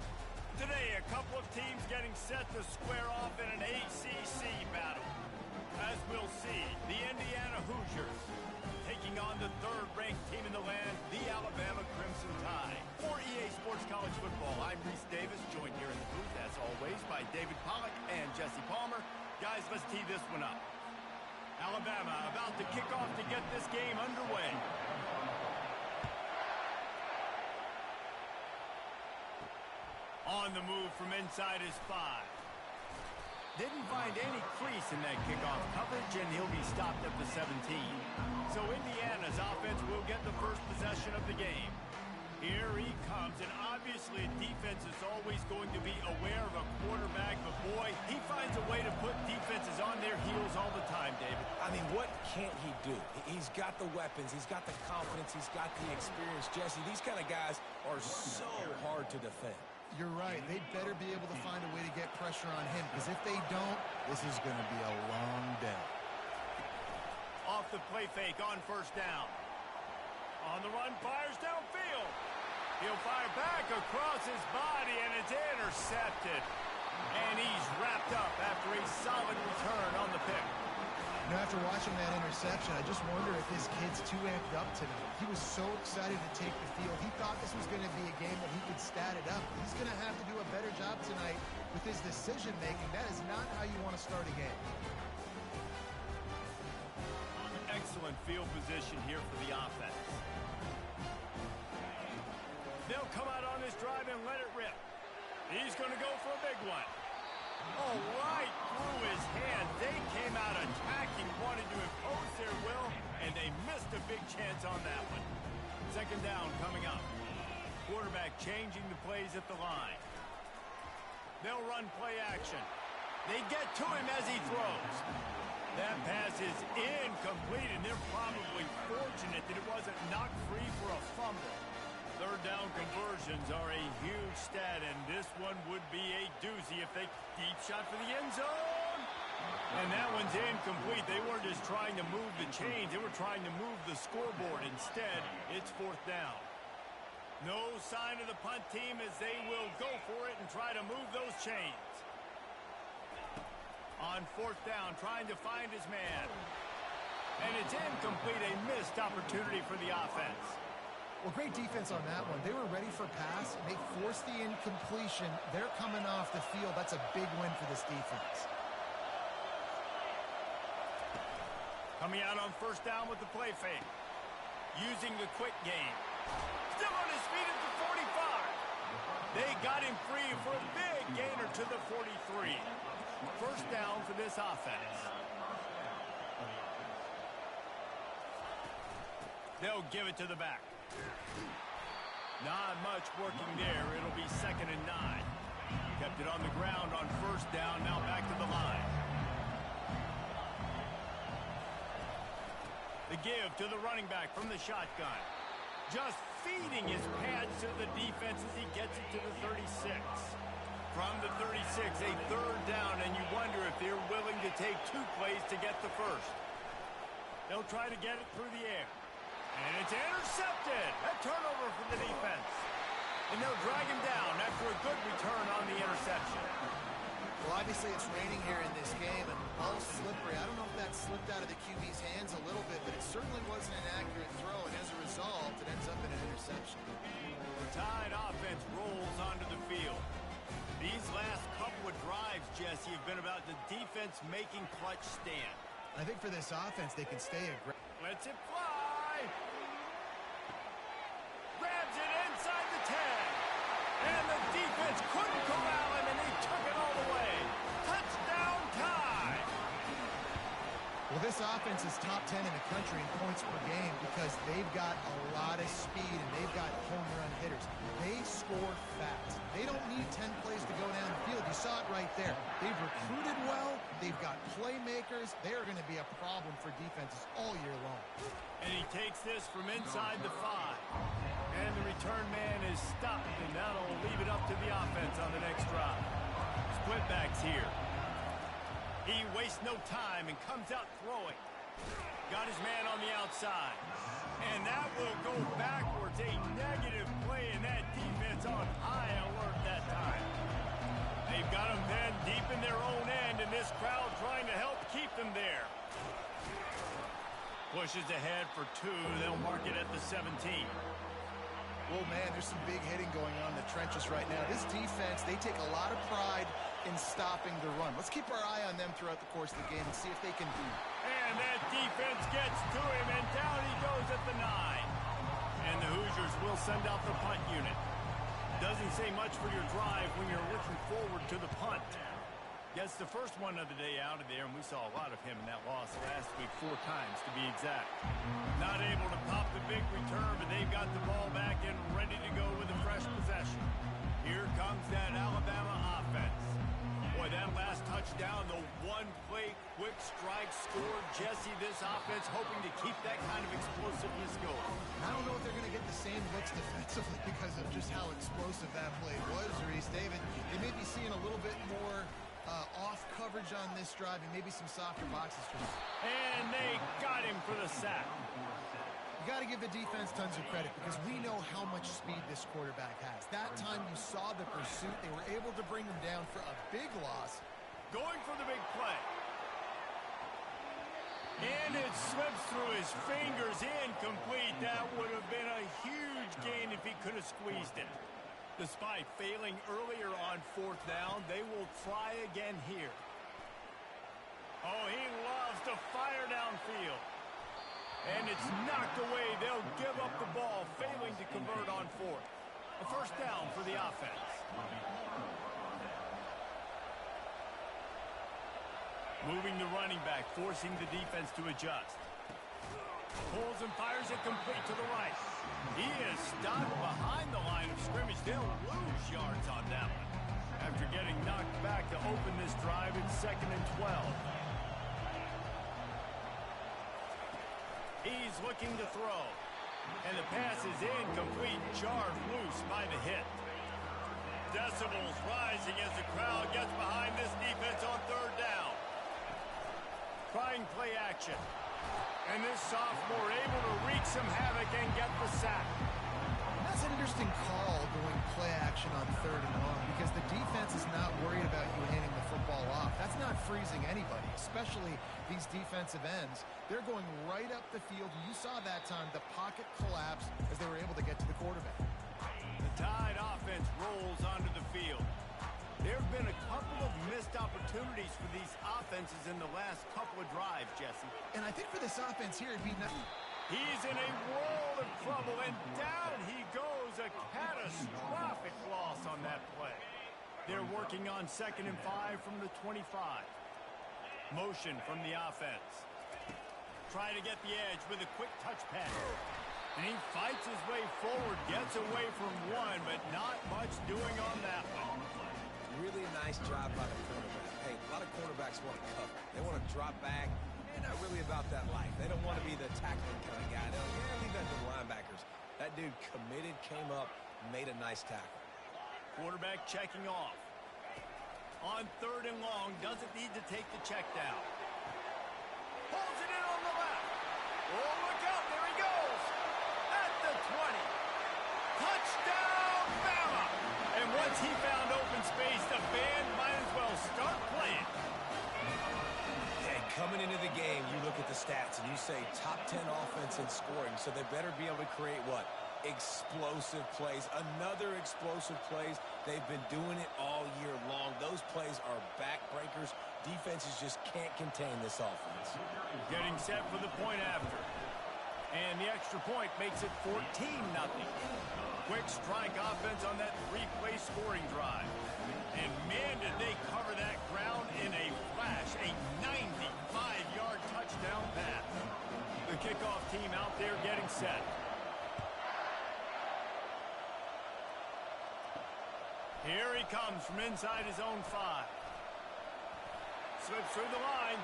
Today, a couple of teams getting set to square off in an ACC battle. As we'll see, the Indiana Hoosiers taking on the third-ranked team in the land, the Alabama Crimson Tide. For EA Sports College Football, I'm Reese Davis, joined here in the booth, as always, by David Pollack and Jesse Palmer. Guys, let's tee this one up. Alabama about to kick off to get this game underway. On the move from inside his 5. Didn't find any crease in that kickoff coverage, and he'll be stopped at the 17. So Indiana's offense will get the first possession of the game. Here he comes, and obviously defense is always going to be aware of a quarterback, but boy, he finds a way to put defenses on their heels all the time, David. I mean, what can't he do? He's got the weapons, he's got the confidence, he's got the experience. Jesse, these kind of guys are so hard to defend. You're right. They'd better be able to find a way to get pressure on him, because if they don't, this is going to be a long day. Off the play fake on first down. On the run, fires downfield. He'll fire back across his body, and it's intercepted. And he's wrapped up after a solid return on the pick. You know, after watching that interception, I just wonder if his kid's too amped up tonight. He was so excited to take the field. He thought this was going to be a game that he could stat it up. He's going to have to do a better job tonight with his decision-making. That is not how you want to start a game. Excellent field position here for the offense. They'll come out on this drive and let it rip. He's going to go for a big one. Oh, right through his hand. They came out attacking, wanted to impose their will, and they missed a big chance on that one. Second down coming up. Quarterback changing the plays at the line. They'll run play action. They get to him as he throws. That pass is incomplete, and they're probably fortunate that it wasn't knocked free for a fumble. Third down conversions are a huge stat, and this one would be a doozy if they deep shot for the end zone. And that one's incomplete. They weren't just trying to move the chains. They were trying to move the scoreboard. Instead, it's fourth down. No sign of the punt team as they will go for it and try to move those chains. On fourth down, trying to find his man. And it's incomplete, a missed opportunity for the offense. Well, great defense on that one. They were ready for pass. They forced the incompletion. They're coming off the field. That's a big win for this defense. Coming out on first down with the play fake. Using the quick game. Still on his feet at the 45. They got him free for a big gainer to the 43. First down for this offense. They'll give it to the back. Not much working there. It'll be 2nd and 9. Kept it on the ground on first down. Now back to the line. The give to the running back from the shotgun. Just feeding his pads to the defense as he gets it to the 36. From the 36, a third down, and you wonder if they're willing to take 2 plays to get the first. They'll try to get it through the air. And it's intercepted. A turnover for the defense. And they'll drag him down after a good return on the interception. Well, obviously it's raining here in this game, and the ball's slippery. I don't know if that slipped out of the QB's hands a little bit, but it certainly wasn't an accurate throw, and as a result, it ends up in an interception. The Tide offense rolls onto the field. These last couple of drives, Jesse, have been about the defense making clutch stand. I think for this offense, they can stay aggressive. Lets it fly. Grabs it inside the 10. And the defense couldn't corral him, and they took it all the way. Touchdown Tide. Well, this offense is top 10 in the country in points per game because they've got a lot of speed and they've got home run hitters. They score fast. They don't need 10 plays to go down the field. You saw it right there. They've recruited well. They've got playmakers. They are going to be a problem for defenses all year long. And he takes this from inside the 5. And the return man is stopped, and that'll leave it up to the offense on the next drive. Split backs here. He wastes no time and comes out throwing. Got his man on the outside. And that will go backwards. A negative play, and that defense on high alert that time. They've got them then deep in their own end, and this crowd trying to help keep them there. Pushes ahead for 2. They'll mark it at the 17. Well, man, there's some big hitting going on in the trenches right now. This defense, they take a lot of pride in stopping the run. Let's keep our eye on them throughout the course of the game and see if they can do. And that defense gets to him, and down he goes at the 9. And the Hoosiers will send out the punt unit. Doesn't say much for your drive when you're looking forward to the punt. Gets the first one of the day out of there, and we saw a lot of him in that loss last week, 4 times to be exact. Not able to pop the big return, but they've got the ball back and ready to go with a fresh possession. Here comes that Alabama offense. Boy, that last touchdown, the one-play quick strike score. Jesse, this offense hoping to keep that kind of explosiveness going. I don't know if they're going to get the same looks defensively because of just how explosive that play was, Reese. David, they may be seeing a little bit more off coverage on this drive and maybe some softer boxes for him. And they got him for the sack. You got to give the defense tons of credit because we know how much speed this quarterback has. That time you saw the pursuit. They were able to bring him down for a big loss. Going for the big play. And it slips through his fingers, incomplete. That would have been a huge gain if he could have squeezed it. Despite failing earlier on 4th down, they will try again here. Oh, he loves to fire downfield. And it's knocked away. They'll give up the ball, failing to convert on 4th. A first down for the offense. Moving the running back, forcing the defense to adjust. Pulls and fires it complete to the right. He is stopped behind the line of scrimmage. They'll lose yards on that one. After getting knocked back to open this drive, it's 2nd and 12. He's looking to throw. And the pass is incomplete, jarred loose by the hit. Decibels rising as the crowd gets behind this defense on third down. Trying play action. And this sophomore able to wreak some havoc and get the sack. That's an interesting call going play action on third and long because the defense is not worried about you handing the football off. That's not freezing anybody, especially these defensive ends. They're going right up the field. You saw that time the pocket collapse as they were able to get to the quarterback. The Tide offense rolls onto the field. There have been a couple of missed opportunities for these offenses in the last couple of drives, Jesse. And I think for this offense here, it'd be nice. He's in a world of trouble, and down he goes. A catastrophic loss on that play. They're working on 2nd and 5 from the 25. Motion from the offense. Trying to get the edge with a quick touch pass. And he fights his way forward, gets away from one, but not much doing on that one. Really nice job by the quarterback. Hey, a lot of quarterbacks want to cover. They want to drop back. They're not really about that life. They don't want to be the tackling kind of guy. They'll leave that to the linebackers. That dude committed, came up, made a nice tackle. Quarterback checking off. On 3rd and long, doesn't need to take the check down. Pulls it in on the left. Oh, look out, there he goes. At the 20. Touchdown, Bama! And once he found open space, the band might as well start playing. Hey, coming into the game, you look at the stats and you say top 10 offense in scoring, so they better be able to create what? Explosive plays. Another explosive plays. They've been doing it all year long. Those plays are backbreakers. Defenses just can't contain this offense. Getting set for the point after. And the extra point makes it 14-0. Quick strike offense on that 3-play scoring drive. And man, did they cover that ground in a flash. A 95-yard touchdown pass. The kickoff team out there getting set. Here he comes from inside his own 5. Slips through the line.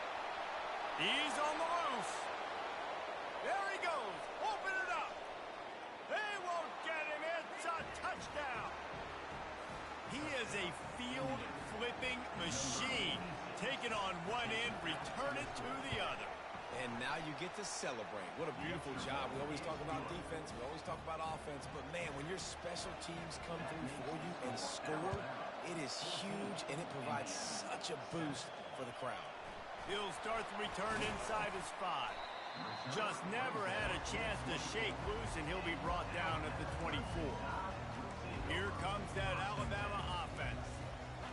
He's on the loose. There he goes. Open it up. They won't get him. It's a touchdown. He is a field-flipping machine. Take it on one end, return it to the other. And now you get to celebrate. What a beautiful job. We always talk about defense. We always talk about offense. But, man, when your special teams come through for you and score, it is huge, and it provides such a boost for the crowd. He'll start the return inside his 5. Just never had a chance to shake loose, and he'll be brought down at the 24. Here comes that Alabama offense.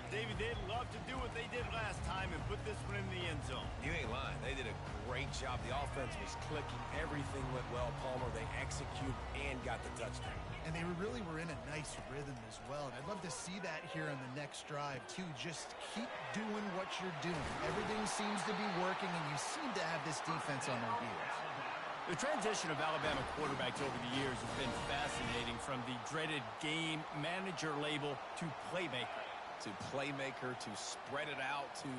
David, they'd love to do what they did last time and put this one in the end zone. You ain't lying. They did a great job. The offense was clicking. Everything went well, Palmer. They executed and got the touchdown. And they really were in a nice rhythm as well. And I'd love to see that here on the next drive, too. Just keep doing what you're doing. Everything seems to be working, and you seem to have this defense on their heels. The transition of Alabama quarterbacks over the years has been fascinating, from the dreaded game manager label to playmaker. To playmaker, to spread it out, to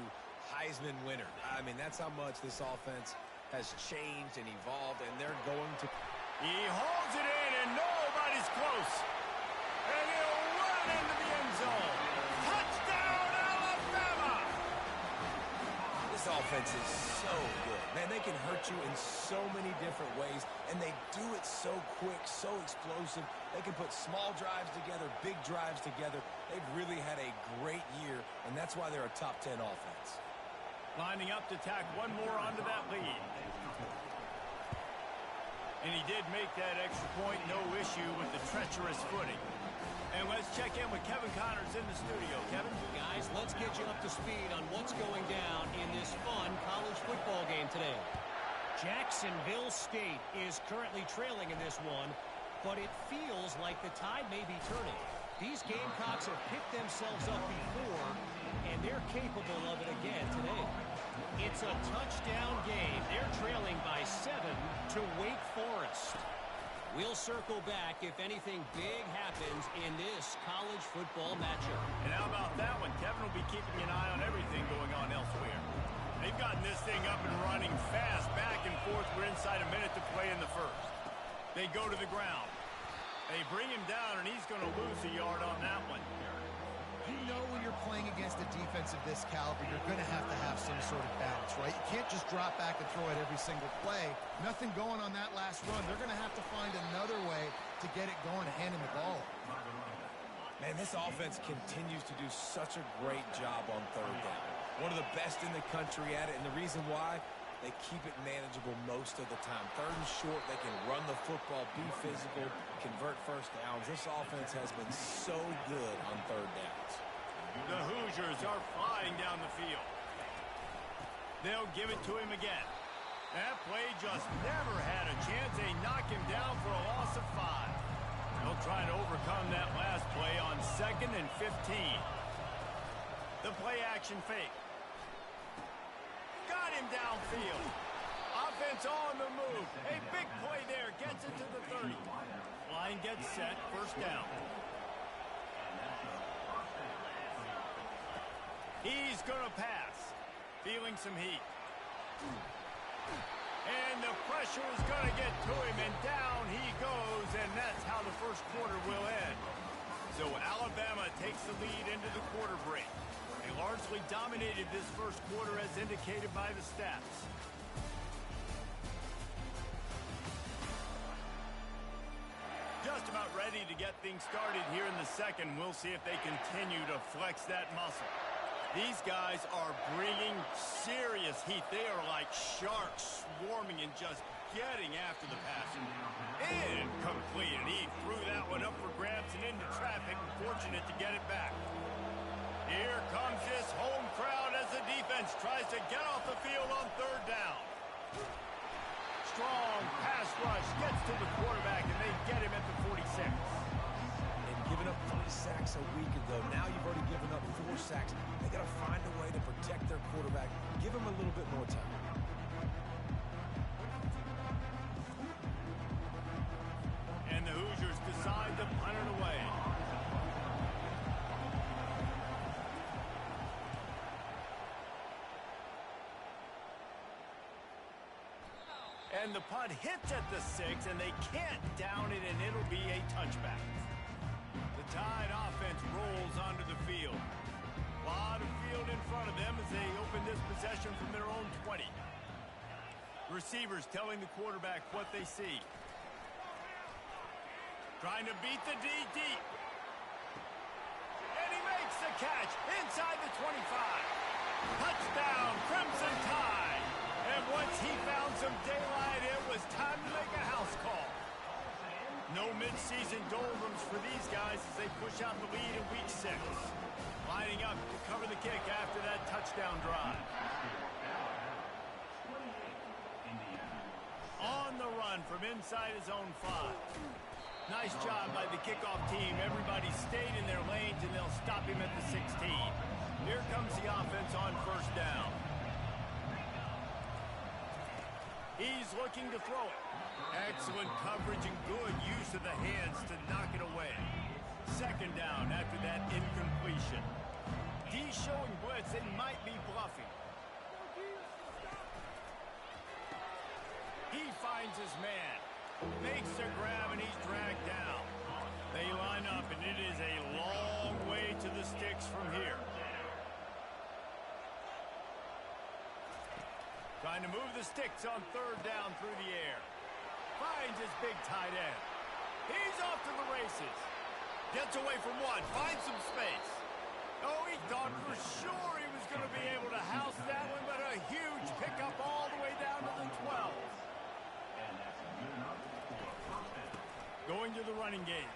Heisman winner. I mean, that's how much this offense has changed and evolved, and they're going to... He holds it in, and nobody's close. And he'll run into the end zone. Touchdown, Alabama! This offense is so good. Man, they can hurt you in so many different ways, and they do it so quick, so explosive. They can put small drives together, big drives together. They've really had a great year, and that's why they're a top 10 offense. Lining up to tack one more onto that lead. And he did make that extra point, no issue with the treacherous footing. And let's check in with Kevin Connors in the studio. Kevin? Guys, let's get you up to speed on what's going down in this fun college football game today. Jacksonville State is currently trailing in this one, but it feels like the tide may be turning. These Gamecocks have picked themselves up before, and they're capable of it again today. It's a touchdown game. They're trailing by 7 to Wake Forest. We'll circle back if anything big happens in this college football matchup. And how about that one? Kevin will be keeping an eye on everything going on elsewhere. They've gotten this thing up and running fast, back and forth. We're inside a minute to play in the first. They go to the ground. They bring him down, and he's going to lose a yard on that one. You know when you're playing against a defense of this caliber, you're going to have some sort of balance, right? You can't just drop back and throw it every single play. Nothing going on that last run. They're going to have to find another way to get it going and hand him the ball. Man, this offense continues to do such a great job on third down. One of the best in the country at it, and the reason why, they keep it manageable most of the time. Third and short, they can run the football, be physical, convert first downs. This offense has been so good on third downs. The Hoosiers are flying down the field. They'll give it to him again. That play just never had a chance. They knock him down for a loss of 5. They'll try to overcome that last play on 2nd and 15. The play action fake. Got him downfield. Offense on the move. A big play there. Gets it to the 30. Line gets set. First down. He's going to pass. Feeling some heat. And the pressure is going to get to him, and down he goes, and that's how the first quarter will end. So Alabama takes the lead into the quarter break. They largely dominated this first quarter as indicated by the stats. Just about ready to get things started here in the second. We'll see if they continue to flex that muscle. These guys are bringing serious heat. They are like sharks swarming and just getting after the passer. Incomplete, and he threw that one up for grabs and into traffic. Fortunate to get it back. Here comes this home crowd as the defense tries to get off the field on third down. Strong pass rush gets to the quarterback, and they get him at the 46. Giving up 3 sacks a week ago. Now you've already given up 4 sacks. They got to find a way to protect their quarterback. Give him a little bit more time. And the Hoosiers decide to punt it away. And the punt hits at the 6, and they can't down it, and it'll be a touchback. The Tide offense rolls onto the field. A lot of field in front of them as they open this possession from their own 20. Receivers telling the quarterback what they see. Trying to beat the D deep. And he makes the catch inside the 25. Touchdown, Crimson Tide. And once he found some daylight, it was time to make a house call. No midseason doldrums for these guys as they push out the lead in week 6. Lining up to cover the kick after that touchdown drive. On the run from inside his own 5. Nice job by the kickoff team. Everybody stayed in their lanes, and they'll stop him at the 16. Here comes the offense on first down. He's looking to throw it. Excellent coverage and good use of the hands to knock it away. Second down after that incompletion. D showing blitz, it might be bluffing. He finds his man. Makes the grab, and he's dragged down. They line up, and it is a long way to the sticks from here. Trying to move the sticks on third down through the air. Finds his big tight end. He's off to the races. Gets away from one. Finds some space. Oh, he thought for sure he was going to be able to house that one, but a huge pickup all the way down to the 12. Going to the running game.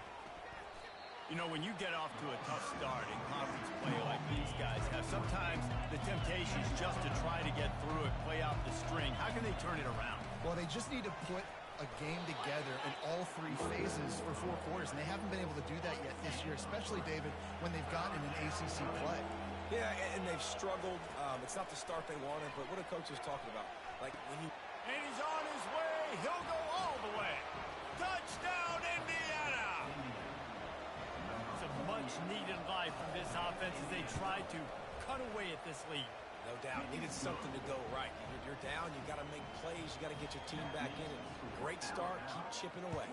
You know, when you get off to a tough start in conference play like these guys have, sometimes the temptation is just to try to get through it, play out the string. How can they turn it around? Well, they just need to put a game together in all 3 phases for 4 quarters, and they haven't been able to do that yet this year, especially, David, when they've gotten an ACC play. Yeah, and they've struggled. It's not the start they wanted, but what a coach is talking about. Like when you... And he's on his way. He'll go all the way. Touchdown, Indiana! It's a much-needed life from this offense as they try to cut away at this lead. No doubt. Needed something to go right. You're down. You got to make plays. You got to get your team back in it. Great start. Keep chipping away.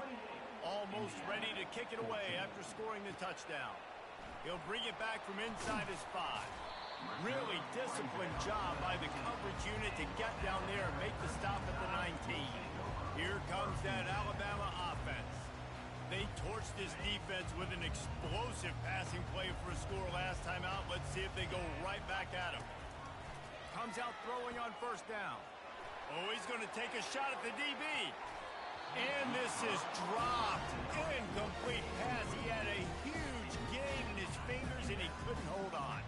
Almost ready to kick it away after scoring the touchdown. He'll bring it back from inside his 5. Really disciplined job by the coverage unit to get down there and make the stop at the 19. Here comes that Alabama offense. They torched this defense with an explosive passing play for a score last time out. Let's see if they go right back at him. Comes out throwing on first down. Oh, he's going to take a shot at the DB. And this is dropped. Incomplete pass. He had a huge gain in his fingers, and he couldn't hold on.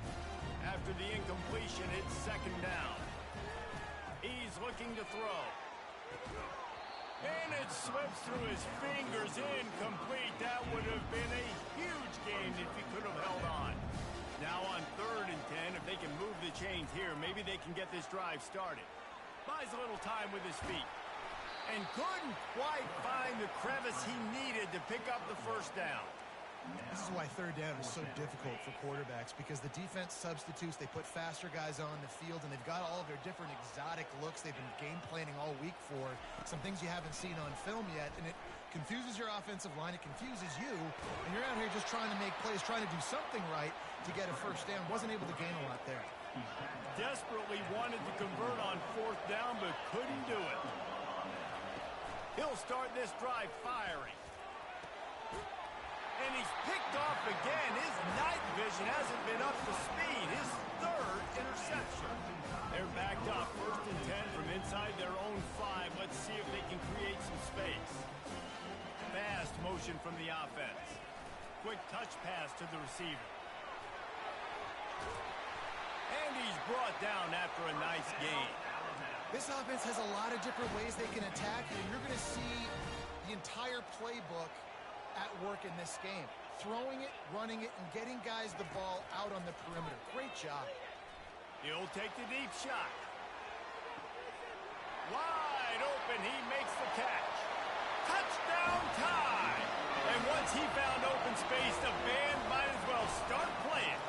After the incompletion, it's second down. He's looking to throw. And it slips through his fingers. Incomplete. That would have been a huge gain if he could have held on. Now on 3rd and 10, if they can move the chains here, maybe they can get this drive started. Buys a little time with his feet. And couldn't quite find the crevice he needed to pick up the first down. This is why 3rd down is so difficult for quarterbacks, because the defense substitutes. They put faster guys on the field, and they've got all of their different exotic looks they've been game planning all week for. Some things you haven't seen on film yet, and it confuses your offensive line. It confuses you, and you're out here just trying to make plays, trying to do something right to get a first down. Wasn't able to gain a lot there. Desperately wanted to convert on 4th down, but couldn't do it. He'll start this drive firing. And he's picked off again. His night vision hasn't been up to speed. His 3rd interception. They're backed up. 1st and 10 from inside their own 5. Let's see if they can create some space. Fast motion from the offense. Quick touch pass to the receiver. And he's brought down after a nice gain. This offense has a lot of different ways they can attack you. You're going to see the entire playbook at work in this game. Throwing it, running it, and getting guys the ball out on the perimeter. Great job. He'll take the deep shot. Wide open, he makes the catch. Touchdown tie! And once he found open space, the band might as well start playing.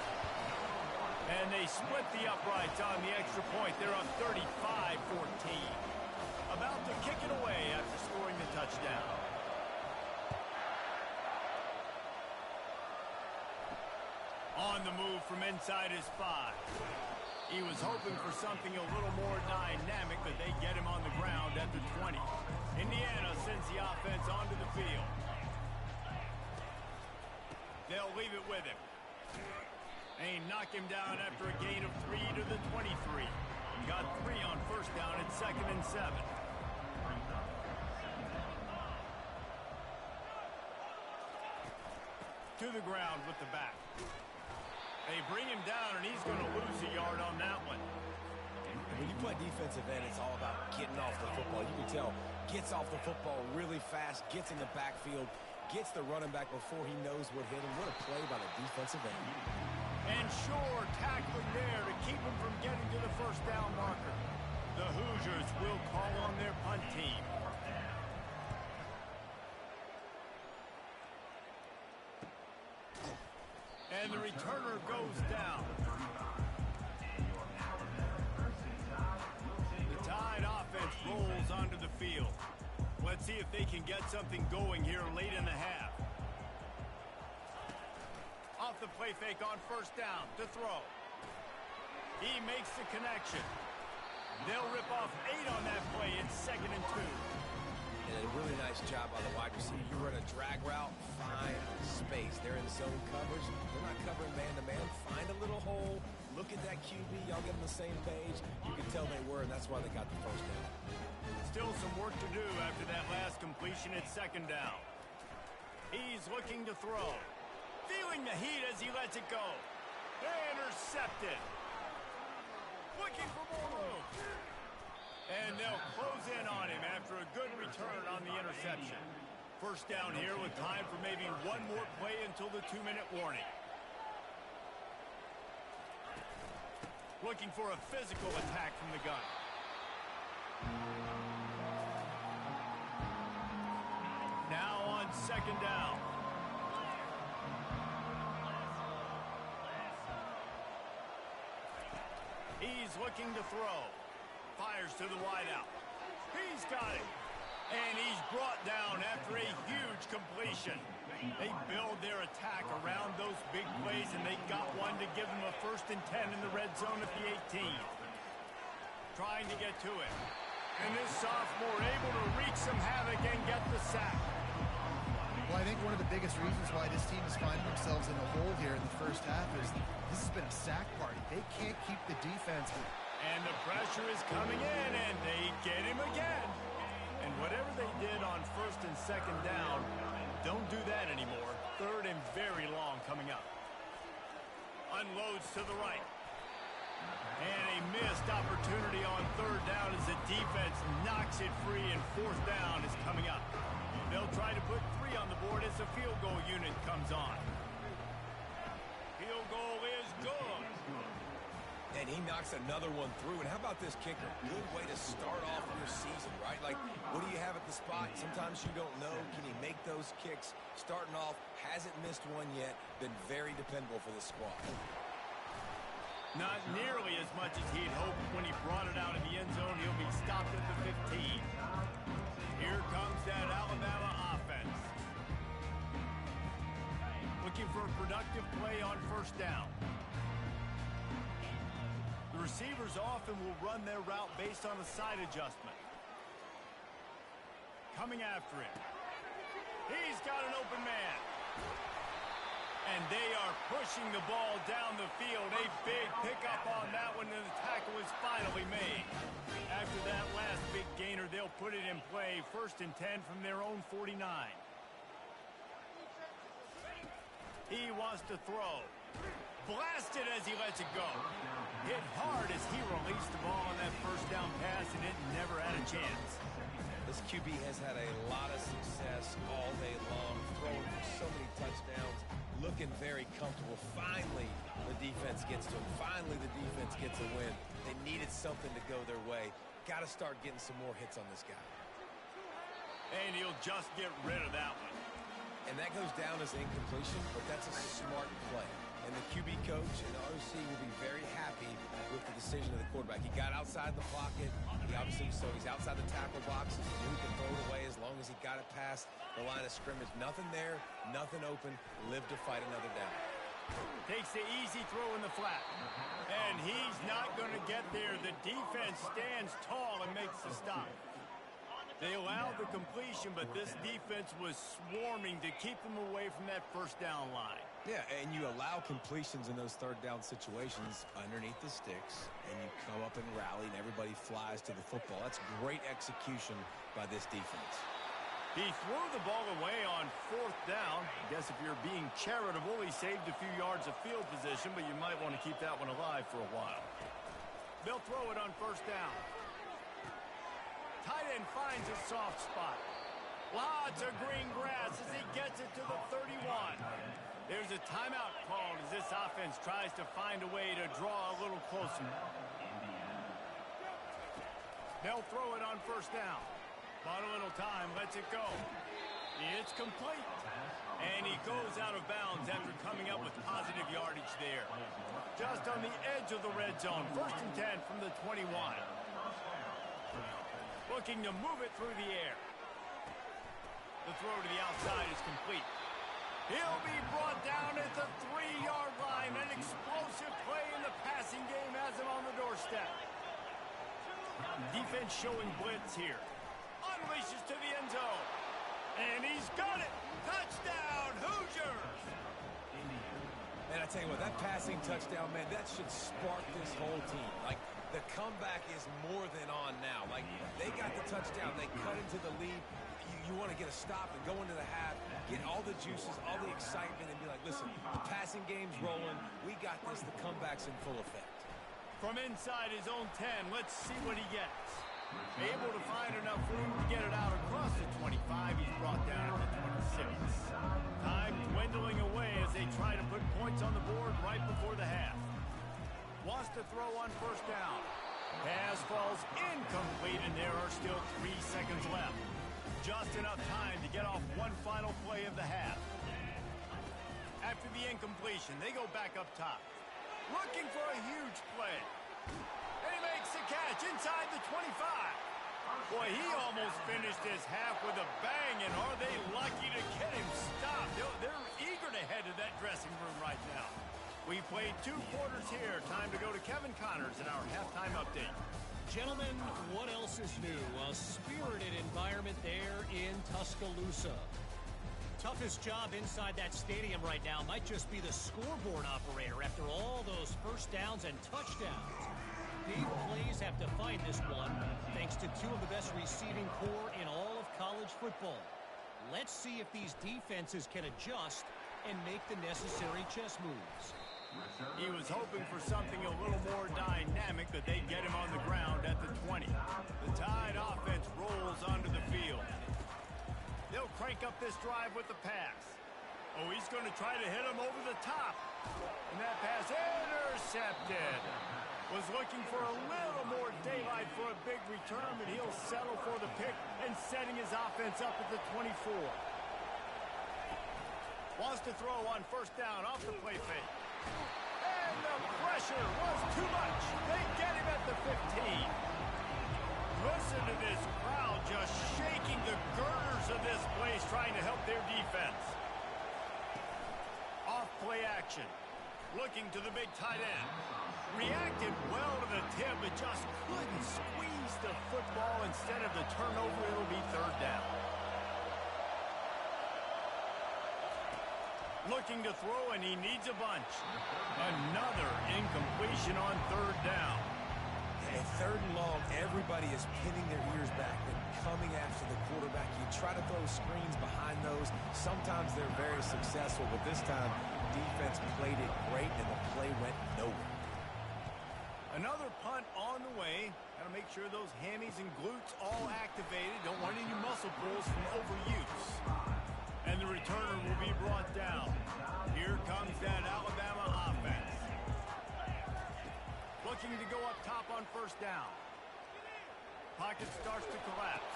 And they split the uprights on the extra point. They're up 35-14. About to kick it away after scoring the touchdown. On the move from inside his 5. He was hoping for something a little more dynamic, but they get him on the ground at the 20. Indiana sends the offense onto the field. They'll leave it with him. They knock him down after a gain of 3 to the 23. Got 3 on first down at 2nd and 7. To the ground with the back. They bring him down, and he's going to lose a yard on that one. When you play defensive end, it's all about getting off the football. You can tell, gets off the football really fast, gets in the backfield, gets the running back before he knows what hit him. What a play by the defensive end. And sure, tackling there to keep him from getting to the first down marker. The Hoosiers will call on their punt team. And the returner goes down. The Tide offense rolls onto the field. Let's see if they can get something going here late in the half. Off the play fake on first down to throw. He makes the connection. They'll rip off 8 on that play. It's 2nd and 2. And a really nice job by the wide receiver. You run a drag route, find space. They're in zone coverage. They're not covering man-to-man. Find a little hole. Look at that QB. Y'all get on the same page. You can tell they were, and that's why they got the first down. Still some work to do after that last completion at 2nd down. He's looking to throw. Feeling the heat as he lets it go. Intercepted. Looking for more room. And they'll close in on him after a good return on the interception. First down here with time for maybe one more play until the 2-minute warning. Looking for a physical attack from the gun. Now on 2nd down. He's looking to throw. Fires to the wideout. He's got it. And he's brought down after a huge completion. They build their attack around those big plays, and they got one to give them a 1st and 10 in the red zone at the 18. Trying to get to it. And this sophomore able to wreak some havoc and get the sack. Well, I think one of the biggest reasons why this team is finding themselves in a hole here in the first half is this has been a sack party. They can't keep the defense. And the pressure is coming in, and they get him again. And whatever they did on 1st and 2nd down, don't do that anymore. 3rd and very long coming up. Unloads to the right. And a missed opportunity on 3rd down as the defense knocks it free, and 4th down is coming up. They'll try to put 3 on the board as the field goal unit comes on. Field goal is good. And he knocks another one through. And how about this kicker? Good way to start off your season, right? Like, what do you have at the spot? Sometimes you don't know. Can he make those kicks? Starting off, hasn't missed one yet. Been very dependable for the squad. Not nearly as much as he'd hoped when he brought it out in the end zone. He'll be stopped at the 15. Here comes that Alabama offense. Looking for a productive play on 1st down. The receivers often will run their route based on a side adjustment. Coming after him. He's got an open man. And they are pushing the ball down the field. A big pickup on that one, and the tackle is finally made. After that last big gainer, they'll put it in play. 1st and 10 from their own 49. He wants to throw. Blasted as he lets it go. Hit hard as he released the ball on that 1st down pass, and it never had a chance. This QB has had a lot of success all day long, throwing for so many touchdowns, looking very comfortable. Finally, the defense gets to him. Finally, the defense gets a win. They needed something to go their way. Got to start getting some more hits on this guy. And he'll just get rid of that one. And that goes down as incompletion, but that's a smart play. And the QB coach and the OC will be very happy with the decision of the quarterback. He got outside the pocket. He obviously, so he's outside the tackle box. He knew he could throw it away as long as he got it past the line of scrimmage. Nothing there, nothing open. Live to fight another down. Takes the easy throw in the flat. And he's not going to get there. The defense stands tall and makes the stop. They allowed the completion, but this defense was swarming to keep them away from that 1st down line. Yeah, and you allow completions in those 3rd down situations underneath the sticks, and you come up and rally, and everybody flies to the football. That's great execution by this defense. He threw the ball away on 4th down. I guess if you're being charitable, he saved a few yards of field position, but you might want to keep that one alive for a while. They'll throw it on 1st down. Tight end finds a soft spot. Lots of green grass as he gets it to the 31. There's a timeout called as this offense tries to find a way to draw a little closer. They'll throw it on 1st down. Bought a little time, lets it go. It's complete. And he goes out of bounds after coming up with positive yardage there. Just on the edge of the red zone. 1st and 10 from the 21. Looking to move it through the air. The throw to the outside is complete. He'll be brought down at the 3-yard line. An explosive play in the passing game has him on the doorstep. Defense showing blitz here. Unleashes to the end zone. And he's got it. Touchdown, Hoosiers. And I tell you what, that passing touchdown, man, that should spark this whole team. Like, the comeback is more than on now. Like, they got the touchdown. They cut into the lead. You want to get a stop and go into the half, get all the juices, all the excitement, and be like, listen, the passing game's rolling. We got this. The comeback's in full effect. From inside his own 10, let's see what he gets. Able to find enough room to get it out across the 25. He's brought down to the 26. Time dwindling away as they try to put points on the board right before the half. Wants to throw on 1st down. Pass falls incomplete, and there are still 3 seconds left. Just enough time to get off one final play of the half. After the incompletion, they go back up top. Looking for a huge play. makes the catch inside the 25. Boy, he almost finished this half with a bang, and are they lucky to get him stopped? They're eager to head to that dressing room right now. We played 2 quarters here. Time to go to Kevin Connors in our halftime update. Gentlemen, what else is new? A spirited environment there in Tuscaloosa. Toughest job inside that stadium right now might just be the scoreboard operator after all those first downs and touchdowns. Big plays have defined this one, thanks to 2 of the best receiving corps in all of college football. Let's see if these defenses can adjust and make the necessary chess moves. He was hoping for something a little more dynamic, but they get him on the ground at the 20. The Tide offense rolls onto the field. They'll crank up this drive with the pass. Oh, he's going to try to hit him over the top. And that pass intercepted. Was looking for a little more daylight for a big return, but he'll settle for the pick and setting his offense up at the 24. Wants to throw on first down off the play fake. And the pressure was too much. They get him at the 15. Listen to this crowd just shaking the girders of this place trying to help their defense. Off play action. Looking to the big tight end. Reacted well to the tip, but just couldn't squeeze the football. Instead of the turnover, it'll be 3rd down. Looking to throw, and he needs a bunch. Another incompletion on 3rd down. At 3rd and long, everybody is pinning their ears back and coming after the quarterback. You try to throw screens behind those. Sometimes they're very successful, but this time, defense played it great, and the play went nowhere. Another punt on the way. Got to make sure those hammies and glutes all activated. Don't want any muscle pulls from overuse. And the returner will be brought down. Here comes that Alabama offense. Looking to go up top on first down. Pocket starts to collapse.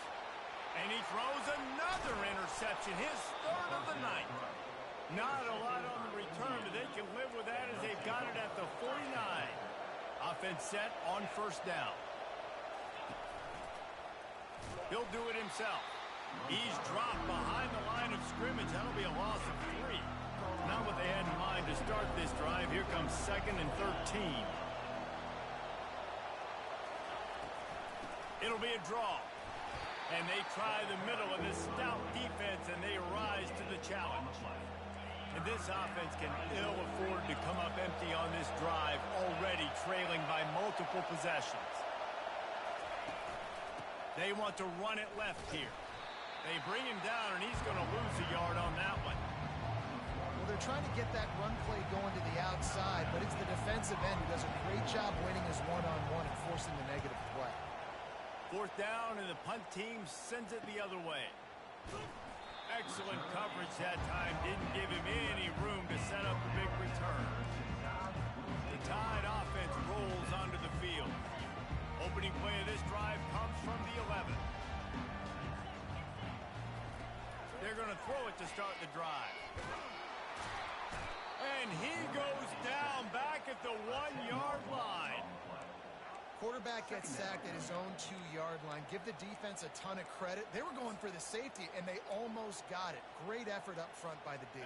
And he throws another interception. His 3rd of the night. Not a lot on the return, but they can live with that as they've got it at the 49. Offense set on first down. He'll do it himself. He's dropped behind the line of scrimmage. That'll be a loss of 3. Not what they had in mind to start this drive. Here comes 2nd and 13. It'll be a draw. And they try the middle of this stout defense, and they rise to the challenge. And this offense can ill afford to come up empty on this drive, already trailing by multiple possessions. They want to run it left here. They bring him down, and he's going to lose a yard on that one. Well, they're trying to get that run play going to the outside, but it's the defensive end who does a great job winning his one-on-one and forcing the negative play. 4th down, and the punt team sends it the other way. Excellent coverage that time. Didn't give him any room to set up a big return. The Tide offense rolls onto the field. Opening play of this drive comes from the 11. They're going to throw it to start the drive. And he goes down back at the 1-yard line. Quarterback gets sacked at his own 2-yard line. Give the defense a ton of credit. They were going for the safety, and they almost got it. Great effort up front by the D.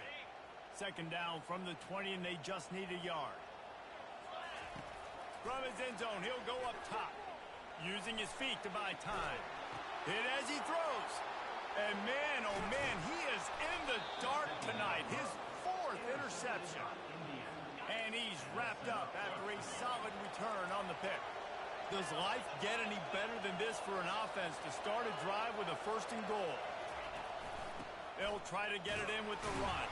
2nd down from the 20, and they just need a yard. From his end zone, he'll go up top, using his feet to buy time. Hit as he throws. And man, oh man, he is in the dark tonight. His 4th interception. And he's wrapped up after a solid return on the pick. Does life get any better than this for an offense to start a drive with a 1st and goal? They'll try to get it in with the run.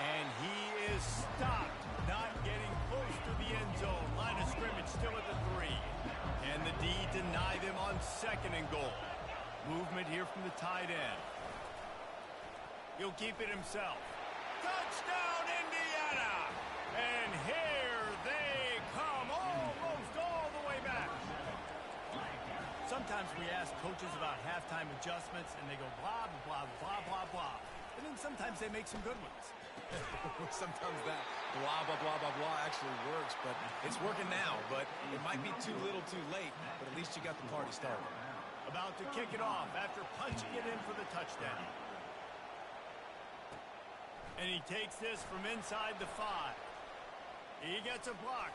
And he is stopped, not getting close to the end zone. Line of scrimmage still at the 3. And the D deny them on 2nd and goal. Movement here from the tight end. He'll keep it himself. Touchdown, Indiana! And here they come, almost all the way back. Sometimes we ask coaches about halftime adjustments, and they go blah, blah, blah, blah, blah. And then sometimes they make some good ones. Sometimes that blah, blah, blah, blah, blah actually works, but it's working now. But it might be too little too late, but at least you got the party started. About to kick it off after punching it in for the touchdown. And he takes this from inside the 5. He gets a block.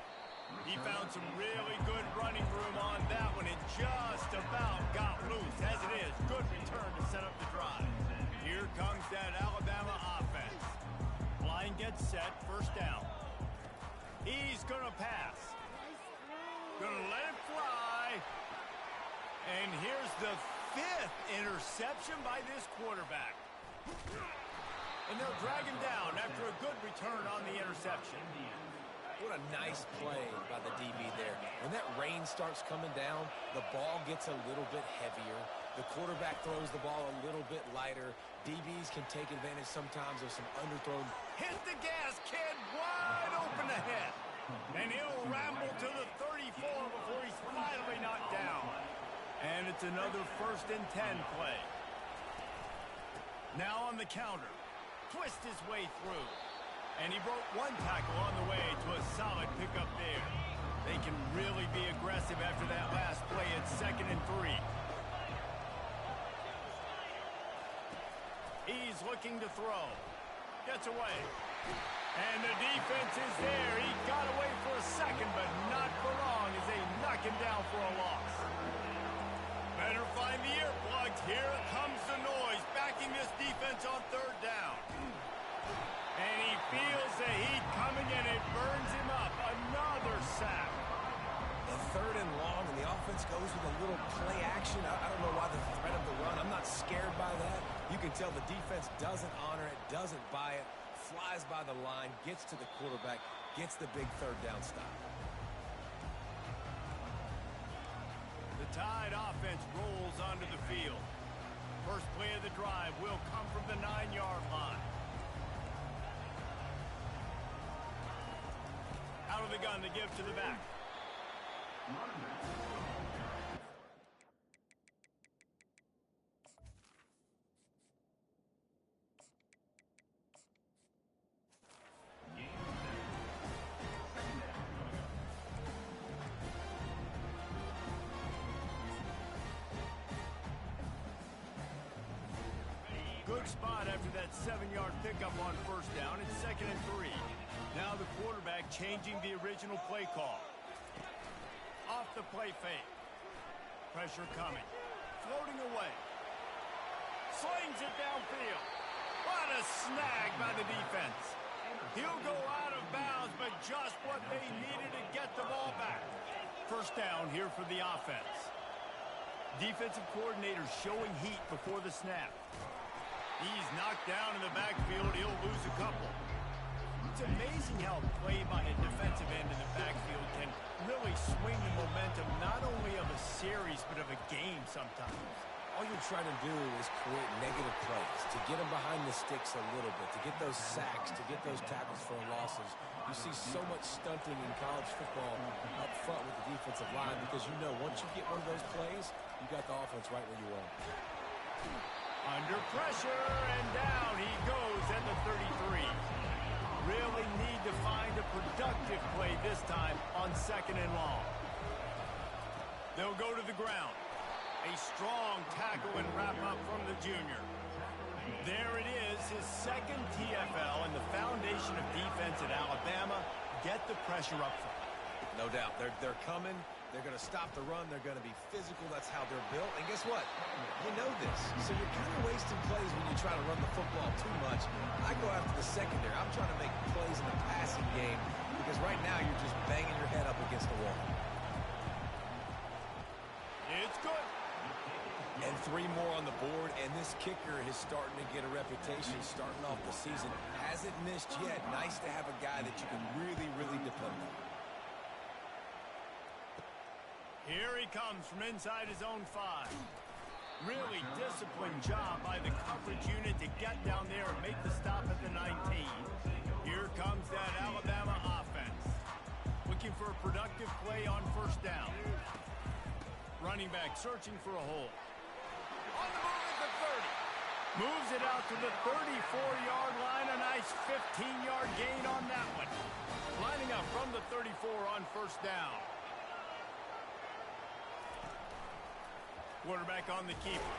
He found some really good running room on that one and just about got loose. As it is, good return to set up the drive. Here comes that Alabama offense. Line gets set, first down. He's going to pass. Going to let it fly. And here's the 5th interception by this quarterback. And they'll drag him down after a good return on the interception. What a nice play by the DB there. When that rain starts coming down, the ball gets a little bit heavier. The quarterback throws the ball a little bit lighter. DBs can take advantage sometimes of some underthrown. Hit the gas, kid, wide open ahead. And he'll ramble to the 34 before he's finally knocked down. And it's another 1st and 10 play. Now on the counter. Twist his way through. And he broke one tackle on the way to a solid pickup there. They can really be aggressive after that last play at 2nd and 3. He's looking to throw. Gets away. And the defense is there. He got away for a second, but not for long as they knock him down for a loss. Better find the earplugs. Here comes the noise, backing this defense on 3rd down. And he feels the heat coming, and it burns him up. Another sack. And 3rd and long, and the offense goes with a little play action. I don't know why the threat of the run. I'm not scared by that. You can tell the defense doesn't honor it, doesn't buy it, flies by the line, gets to the quarterback, gets the big 3rd down stop. The Tide offense rolls onto the field. First play of the drive will come from the 9-yard line. Out of the gun to give to the back. Good spot after that 7-yard pickup on 1st down. It's 2nd and 3. Now the quarterback changing the original play call. Off the play fake. Pressure coming. Floating away. Slings it downfield. What a snag by the defense. He'll go out of bounds, but just what they needed to get the ball back. First down here for the offense. Defensive coordinator showing heat before the snap. He's knocked down in the backfield. He'll lose a couple. It's amazing how play by a defensive end in the backfield can really swing the momentum not only of a series but of a game sometimes. All you're trying to do is create negative plays, to get them behind the sticks a little bit, to get those sacks, to get those tackles for losses. You see so much stunting in college football up front with the defensive line because you know once you get one of those plays, you got the offense right where you want. Under pressure, and down he goes at the 33. Really need to find a productive play this time on 2nd and long. They'll go to the ground. A strong tackle and wrap-up from the junior. There it is, his 2nd TFL and the foundation of defense at Alabama. Get the pressure up front. No doubt. They're coming. They're going to stop the run. They're going to be physical. That's how they're built. And guess what? You know this. So you're kind of wasting plays when you try to run the football too much. I go after the secondary. I'm trying to make plays in the passing game because right now you're just banging your head up against the wall. It's good. And 3 more on the board, and this kicker is starting to get a reputation starting off the season. Hasn't missed yet. Nice to have a guy that you can really, really depend on. Here he comes from inside his own 5. Really disciplined job by the coverage unit to get down there and make the stop at the 19. Here comes that Alabama offense. Looking for a productive play on 1st down. Running back searching for a hole. On the move at the 30. Moves it out to the 34-yard line. A nice 15-yard gain on that one. Lining up from the 34 on first down. Quarterback on the keeper.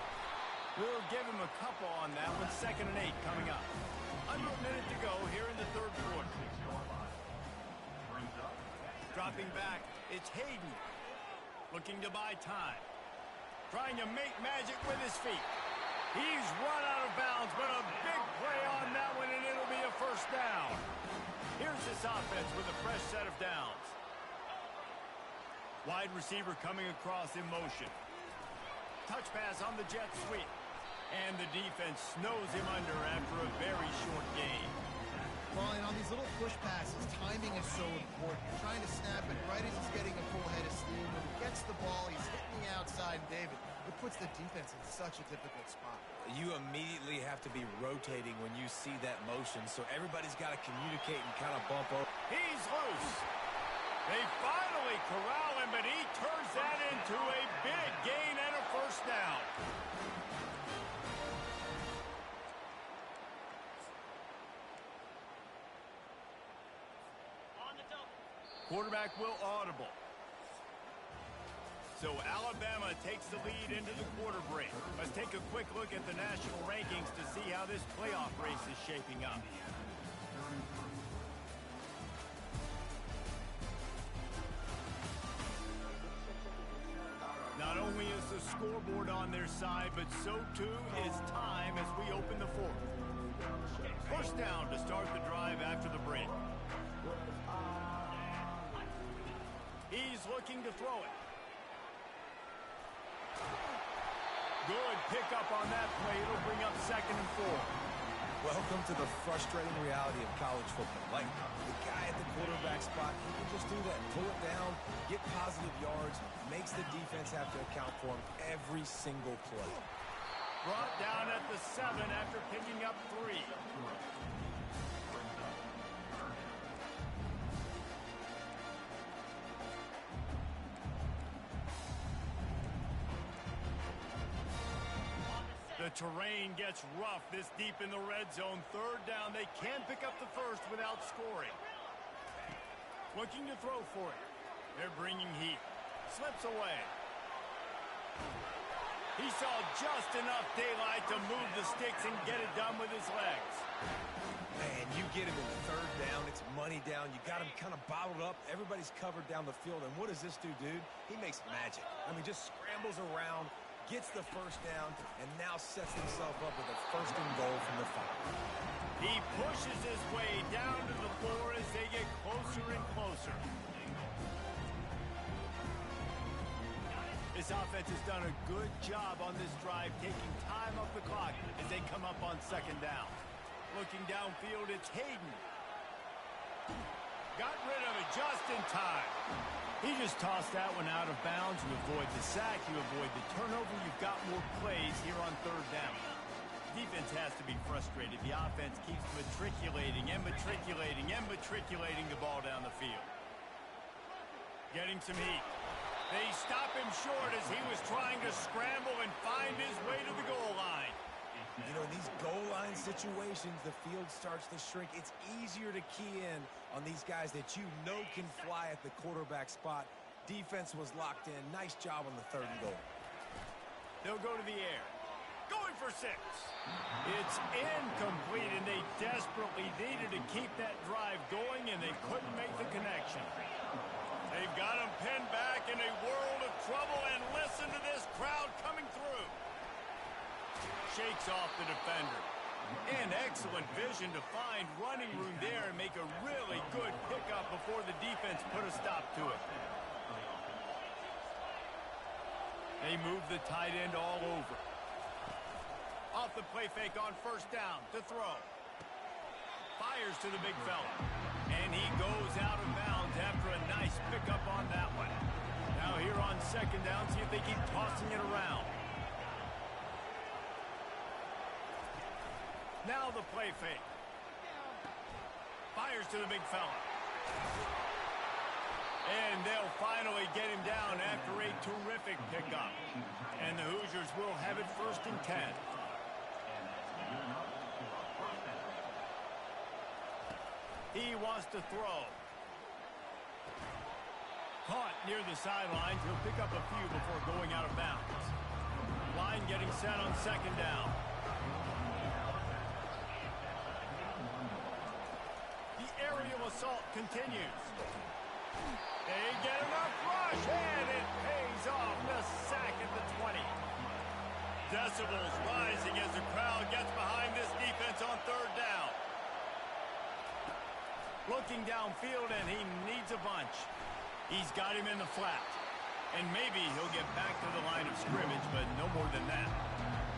We'll give him a couple on that one. 2nd and 8 coming up. Under a minute to go here in the third quarter. Dropping back, it's Hayden. Looking to buy time. Trying to make magic with his feet. He's run out of bounds, but a big play on that one, and it'll be a first down. Here's this offense with a fresh set of downs. Wide receiver coming across in motion. Touch pass on the jet sweep. And the defense snows him under after a very short gain. Well, and on these little push passes, timing is so important. You're trying to snap it right as he's getting a full head of steam. When he gets the ball, he's hitting the outside. David, it puts the defense in such a difficult spot. You immediately have to be rotating when you see that motion, so everybody's got to communicate and kind of bump over. He's loose. They finally corral him, but he turns that into a big gain and a first down. Quarterback will audible. So Alabama takes the lead into the quarter break. Let's take a quick look at the national rankings to see how this playoff race is shaping up. Not only is the scoreboard on their side, but so too is time as we open the fourth. First down to start the drive after the break. He's looking to throw it. Good pickup on that play. It'll bring up 2nd and 4. Welcome to the frustrating reality of college football. Like, the guy at the quarterback spot, he can just do that. Pull it down, get positive yards, makes the defense have to account for him every single play. Brought down at the 7 after picking up 3. The terrain gets rough this deep in the red zone. 3rd down. They can pick up the first without scoring. Looking to throw for it. They're bringing heat. Slips away. He saw just enough daylight to move the sticks and get it done with his legs. Man, you get him in 3rd down. It's money down. You got him kind of bottled up. Everybody's covered down the field. And what does this do, dude? He makes magic. I mean, just scrambles around, gets the first down, and now sets himself up with a 1st and goal from the 5. He pushes his way down to the floor as they get closer and closer. This offense has done a good job on this drive, taking time off the clock as they come up on 2nd down. Looking downfield, it's Hayden. Got rid of it just in time. He just tossed that one out of bounds. You avoid the sack, you avoid the turnover. You've got more plays here on 3rd down. Defense has to be frustrated. The offense keeps matriculating and matriculating and matriculating the ball down the field. Getting some heat. They stop him short as he was trying to scramble and find his way to the goal line. You know, in these goal line situations, the field starts to shrink. It's easier to key in on these guys that you know can fly at the quarterback spot. Defense was locked in. Nice job on the 3rd and goal. They'll go to the air. Going for 6. It's incomplete, and they desperately needed to keep that drive going, and they couldn't make the connection. They've got him pinned back in a world of trouble, and listen to this crowd coming through. Shakes off the defender. And excellent vision to find running room there and make a really good pickup before the defense put a stop to it. They move the tight end all over. Off the play fake on 1st down to throw. Fires to the big fella. And he goes out of bounds after a nice pickup on that one. Now here on 2nd down, see if they keep tossing it around. Now the play fake. Fires to the big fella. And they'll finally get him down after a terrific pickup. And the Hoosiers will have it 1st and 10. giving up for a first down. He wants to throw. Caught near the sidelines. He'll pick up a few before going out of bounds. Line getting set on second down. The aerial assault continues. They get enough rush, and it pays off. The sack at the 20. Decibels rising as the crowd gets behind this defense on third down. Looking downfield, and he needs a bunch. He's got him in the flat. And maybe he'll get back to the line of scrimmage, but no more than that.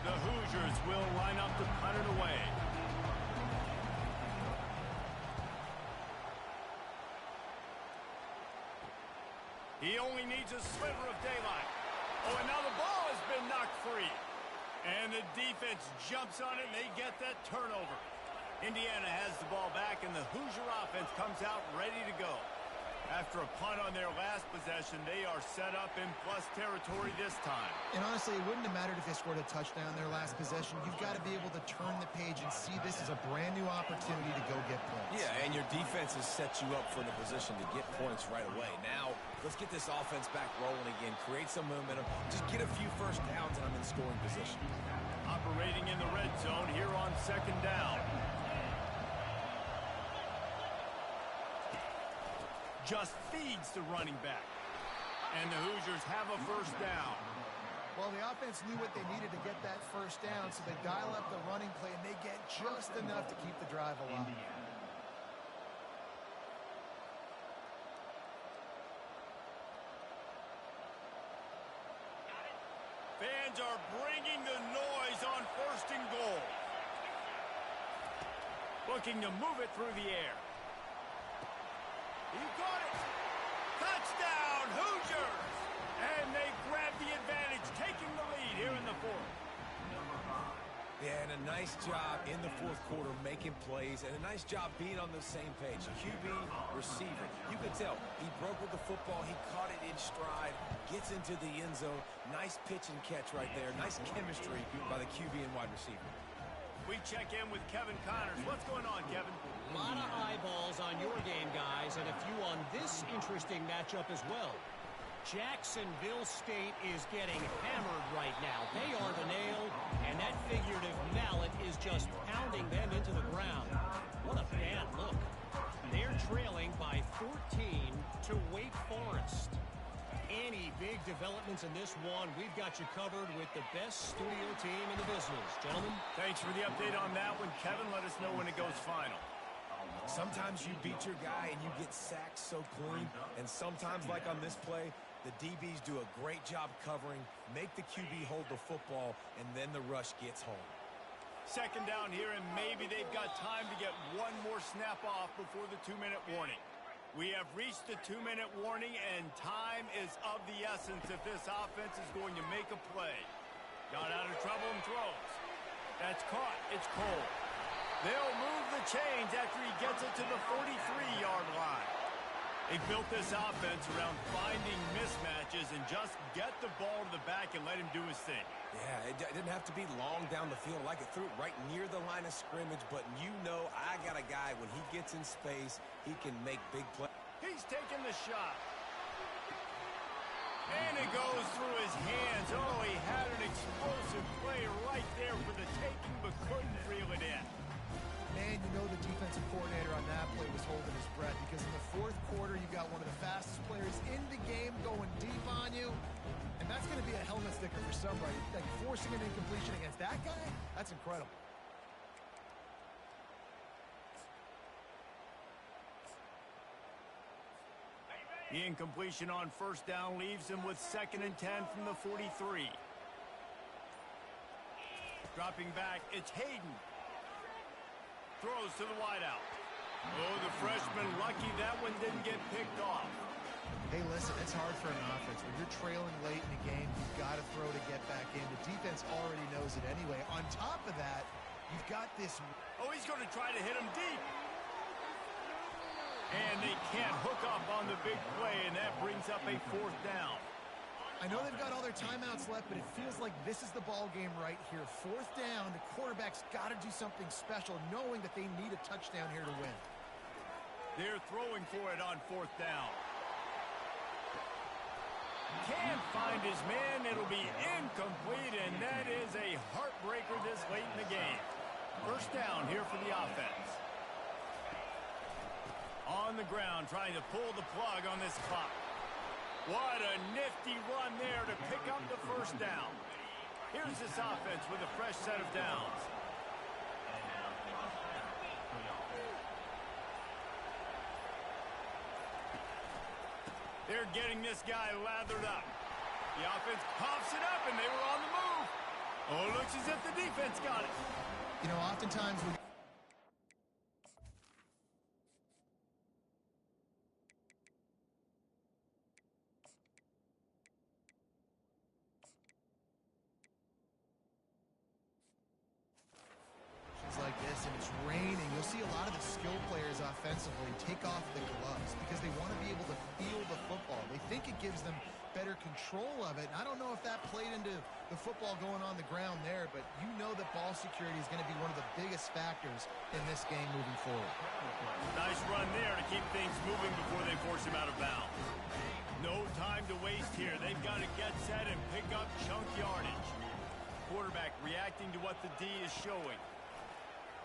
The Hoosiers will line up to punt it away. He only needs a sliver of daylight. Oh, and now the ball has been knocked free. And the defense jumps on it, and they get that turnover. Indiana has the ball back, and the Hoosier offense comes out ready to go. After a punt on their last possession, they are set up in plus territory this time. And honestly, it wouldn't have mattered if they scored a touchdown their last possession. You've got to be able to turn the page and see this as a brand new opportunity to go get points. Yeah, and your defense has set you up for the position to get points right away. Now, let's get this offense back rolling again, create some momentum, just get a few first downs, and I'm in scoring position. Operating in the red zone here on second down. Just feeds the running back. And the Hoosiers have a first down. Well, the offense knew what they needed to get that first down, so they dial up the running play, and they get just enough to keep the drive alive. Fans are bringing the noise on first and goal. Looking to move it through the air. He got it. Touchdown, Hoosiers! And they grab the advantage, taking the lead here in the fourth. Yeah, and a nice job in the fourth quarter making plays, and a nice job being on the same page. QB, receiver. You can tell he broke with the football. He caught it in stride, gets into the end zone. Nice pitch and catch right there. Nice chemistry by the QB and wide receiver. We check in with Kevin Connors. What's going on, Kevin? A lot of eyeballs on your game, guys, and a few on this interesting matchup as well. Jacksonville State is getting hammered right now. They are the nail, and that figurative mallet is just pounding them into the ground. What a bad look. They're trailing by 14 to Wake Forest. Any big developments in this one, we've got you covered with the best studio team in the business. Gentlemen. Thanks for the update on that one, Kevin. Let us know when it goes final. Sometimes you beat your guy and you get sacked so clean, and sometimes, like on this play, the DBs do a great job covering, make the QB hold the football, and then the rush gets home. Second down here, and maybe they've got time to get one more snap off before the 2-minute warning. We have reached the 2-minute warning, and time is of the essence if this offense is going to make a play. Got out of trouble and throws. That's caught. It's Cole. They'll move the chains after he gets it to the 43-yard line. They built this offense around finding mismatches and just get the ball to the back and let him do his thing. Yeah, it didn't have to be long down the field. Like it threw it right near the line of scrimmage, but you know I got a guy, when he gets in space, he can make big plays. He's taking the shot. And it goes through his hands. Oh, he had an explosive play right there for the taking, but couldn't reel it in. Man, you know the defensive coordinator on that play was holding his breath, because in the fourth quarter, you got one of the fastest players in the game going deep on you, and that's going to be a helmet sticker for somebody. Like, forcing an incompletion against that guy, that's incredible. The incompletion on first down leaves him with 2nd and 10 from the 43. Dropping back, it's Hayden. Throws to the wideout. Oh, the freshman lucky that one didn't get picked off. Hey, listen, it's hard for an offense. When you're trailing late in the game, you've got to throw to get back in. The defense already knows it anyway. On top of that, you've got this. Oh, he's going to try to hit him deep. And they can't hook up on the big play, and that brings up a 4th down. I know they've got all their timeouts left, but it feels like this is the ball game right here. 4th down, the quarterback's got to do something special, knowing that they need a touchdown here to win. They're throwing for it on 4th down. Can't find his man. It'll be incomplete, and that is a heartbreaker this late in the game. 1st down here for the offense. On the ground, trying to pull the plug on this clock. What a nifty run there to pick up the 1st down. Here's this offense with a fresh set of downs. They're getting this guy lathered up. The offense pops it up, and they were on the move. Oh, it looks as if the defense got it. You know, oftentimes when like this and it's raining, you'll see a lot of the skill players offensively take off the gloves because they want to be able to feel the football. They think it gives them better control of it. I don't know if that played into the football going on the ground there, but you know that ball security is going to be one of the biggest factors in this game moving forward. Nice run there to keep things moving before they force him out of bounds. No time to waste here. They've got to get set and pick up chunk yardage. Quarterback reacting to what the D is showing.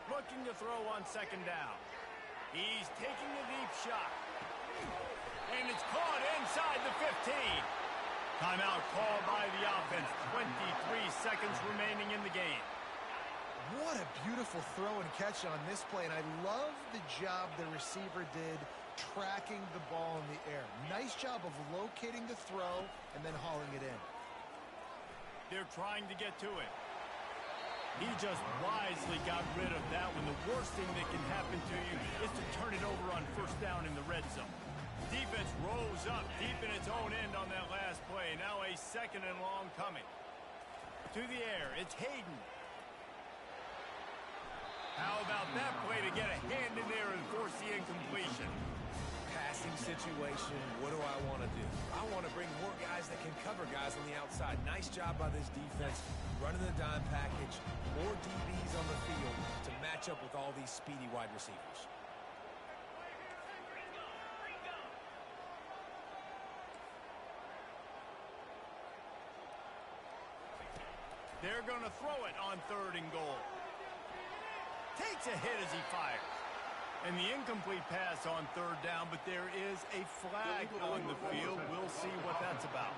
Looking to throw on 2nd down. He's taking the deep shot. And it's caught inside the 15. Timeout called by the offense. 23 seconds remaining in the game. What a beautiful throw and catch on this play, and I love the job the receiver did tracking the ball in the air. Nice job of locating the throw and then hauling it in. They're trying to get to it. He just wisely got rid of that one. The worst thing that can happen to you is to turn it over on 1st down in the red zone. Defense rolls up deep in its own end on that last play. Now a 2nd and long coming. To the air, it's Hayden. How about that play to get a hand in there and force the incompletion? Passing situation, what do I want to do? I want to bring more guys that can cover guys on the outside. Nice job by this defense, running the dime package, more DBs on the field to match up with all these speedy wide receivers. They're going to throw it on 3rd and goal. Takes a hit as he fires. And the incomplete pass on 3rd down, but there is a flag on the field. We'll see what that's about.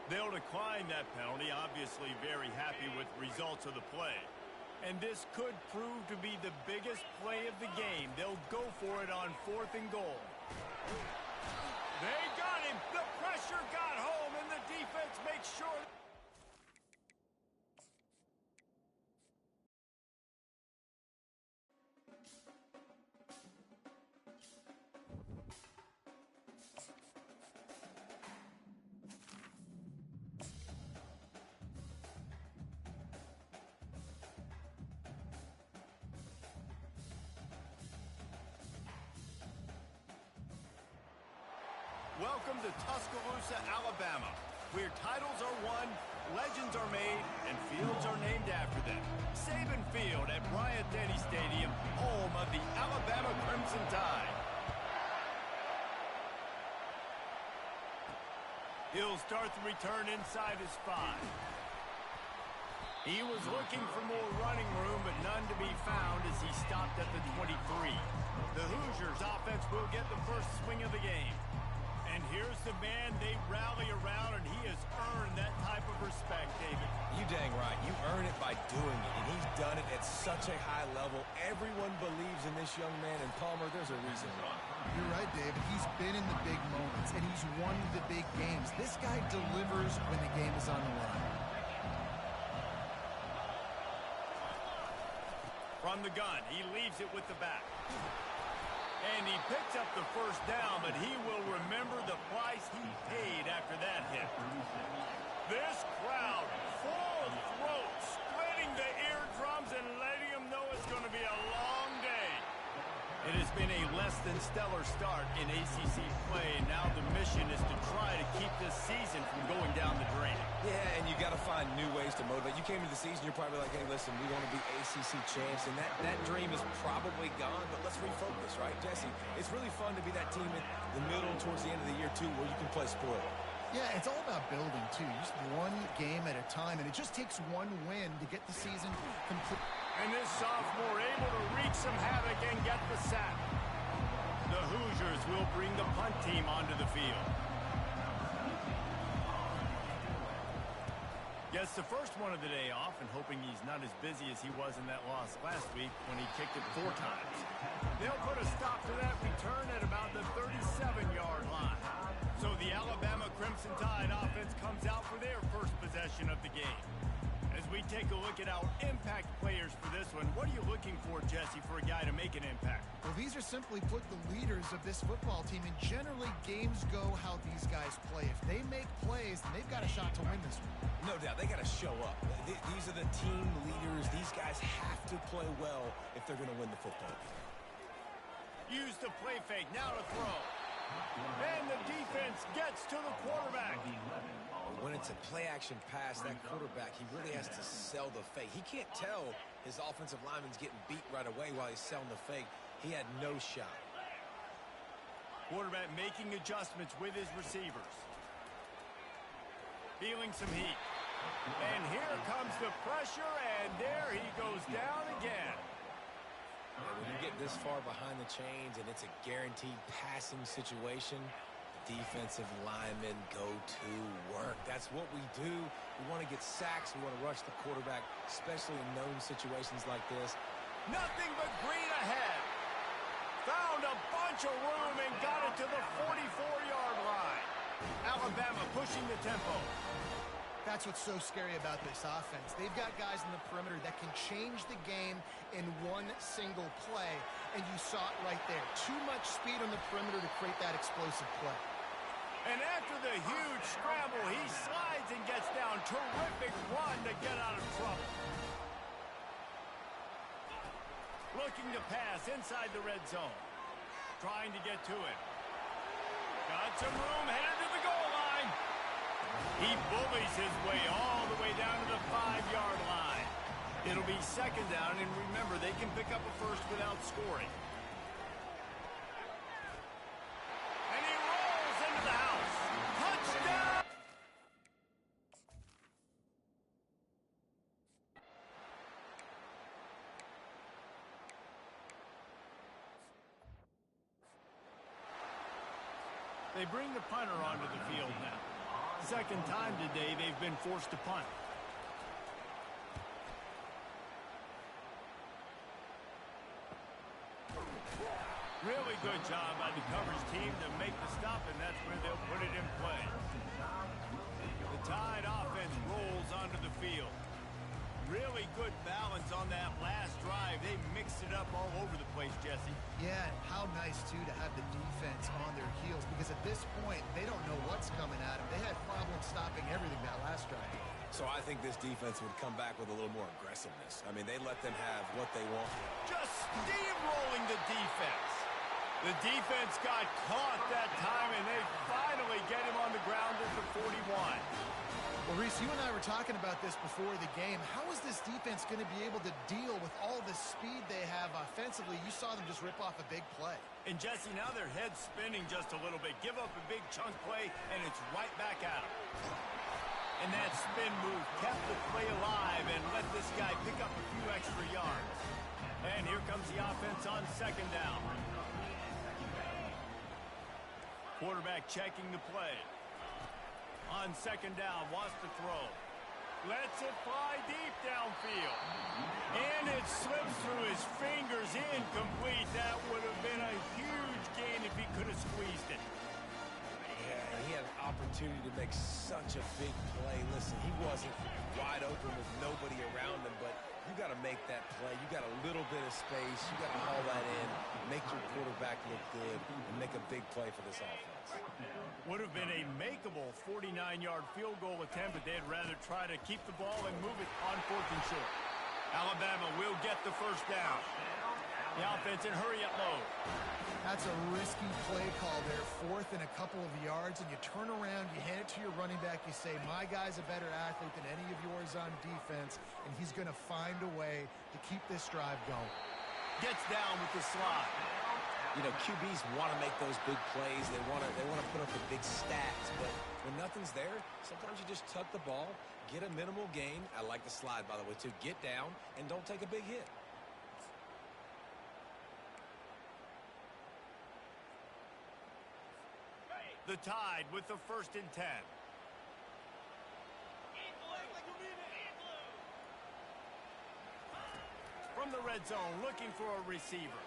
They'll decline that penalty, obviously very happy with results of the play. And this could prove to be the biggest play of the game. They'll go for it on 4th and goal. They got him. The pressure got home, and the defense makes sure. Welcome to Tuscaloosa, Alabama, where titles are won, legends are made, and fields are named after them. Saban Field at Bryant-Denny Stadium, home of the Alabama Crimson Tide. He'll start the return inside his 5. He was looking for more running room, but none to be found as he stopped at the 23. The Hoosiers offense will get the first swing of the game. And here's the man they rally around, and he has earned that type of respect, David. You dang right. You earn it by doing it, and he's done it at such a high level. Everyone believes in this young man, and Palmer, there's a reason why. You're right, David. He's been in the big moments, and he's won the big games. This guy delivers when the game is on the line. From the gun, he leaves it with the back. And he picks up the first down, but he will remember the price he paid after that hit. This crowd, full throat, splitting the eardrums and letting them know it's going to be a long day. It has been a less than stellar start in ACC play, and now the mission is to try to keep this season from going down the drain. Yeah, and you got to find new ways to motivate. You came into the season, you're probably like, hey, listen, we want to be ACC champs, and that dream is probably gone, but let's refocus, right, Jesse? It's really fun to be that team in the middle towards the end of the year, too, where you can play spoiler. Yeah, it's all about building, too. Just one game at a time, and it just takes one win to get the season complete. And this sophomore able to wreak some havoc and get the sack. The Hoosiers will bring the punt team onto the field. Gets the first one of the day off and hoping he's not as busy as he was in that loss last week when he kicked it 4 times. They'll put a stop to that return at about the 37-yard line. So the Alabama Crimson Tide offense comes out for their first possession of the game. As we take a look at our impact players for this one, what are you looking for, Jesse, for a guy to make an impact? Well, these are simply put the leaders of this football team, and generally games go how these guys play. If they make plays, then they've got a shot to win this one. No doubt, they got to show up. These are the team leaders. These guys have to play well if they're going to win the football game. Use the play fake, now to throw. And the defense gets to the quarterback. When it's a play-action pass, that quarterback, he really has to sell the fake. He can't tell his offensive lineman's getting beat right away while he's selling the fake. He had no shot. Quarterback making adjustments with his receivers. Feeling some heat. And here comes the pressure, and there he goes down again. When you get this far behind the chains and it's a guaranteed passing situation, defensive linemen go to work. That's what we do. We want to get sacks. We want to rush the quarterback, especially in known situations like this. Nothing but green ahead. Found a bunch of room and got it to the 44-yard line. Alabama pushing the tempo. That's what's so scary about this offense. They've got guys in the perimeter that can change the game in one single play, and you saw it right there. Too much speed on the perimeter to create that explosive play. And after the huge scramble, he slides and gets down. Terrific run to get out of trouble. Looking to pass inside the red zone. Trying to get to it. Got some room, headed to the goal line. He bullies his way all the way down to the 5-yard line. It'll be second down, and remember, they can pick up a first without scoring. And he rolls into the house. Touchdown! They bring the punter onto the field now. Second time today they've been forced to punt. Really good job by the coverage team to make the stop, and that's where they'll put it in play. The Tide offense rolls onto the field. Really good balance on that last drive. They mixed it up all over the place, Jesse. Yeah, and how nice, too, to have the defense on their heels, because at this point, they don't know what's coming at them. They had problems stopping everything that last drive. So I think this defense would come back with a little more aggressiveness. I mean, they let them have what they want. Just steamrolling the defense. The defense got caught that time, and they finally get him on the ground at the 41. Well, Reese, you and I were talking about this before the game. How is this defense going to be able to deal with all the speed they have offensively? You saw them just rip off a big play. And, Jesse, now their head's spinning just a little bit. Give up a big chunk play, and it's right back at them. And that spin move kept the play alive and let this guy pick up a few extra yards. And here comes the offense on second down. Quarterback checking the play. On second down, wants to throw. Lets it fly deep downfield. And it slips through his fingers, incomplete. That would have been a huge gain if he could have squeezed it. Yeah, he had an opportunity to make such a big play. Listen, he wasn't wide open with nobody around him, but you got to make that play. You got a little bit of space. You got to haul that in, make your quarterback look good, and make a big play for this offense. Would have been a makeable 49-yard field goal attempt, but they'd rather try to keep the ball and move it on 4th and short. Alabama will get the first down. The offense in hurry-up mode. That's a risky play call there, 4th and a couple of yards, and you turn around, you hand it to your running back, you say, my guy's a better athlete than any of yours on defense, and he's going to find a way to keep this drive going. Gets down with the slide. You know, QBs want to make those big plays. They want to put up the big stats, but when nothing's there, sometimes you just tuck the ball, get a minimal gain. I like the slide, by the way, too. Get down and don't take a big hit. The Tide with the 1st and 10. From the red zone, looking for a receiver.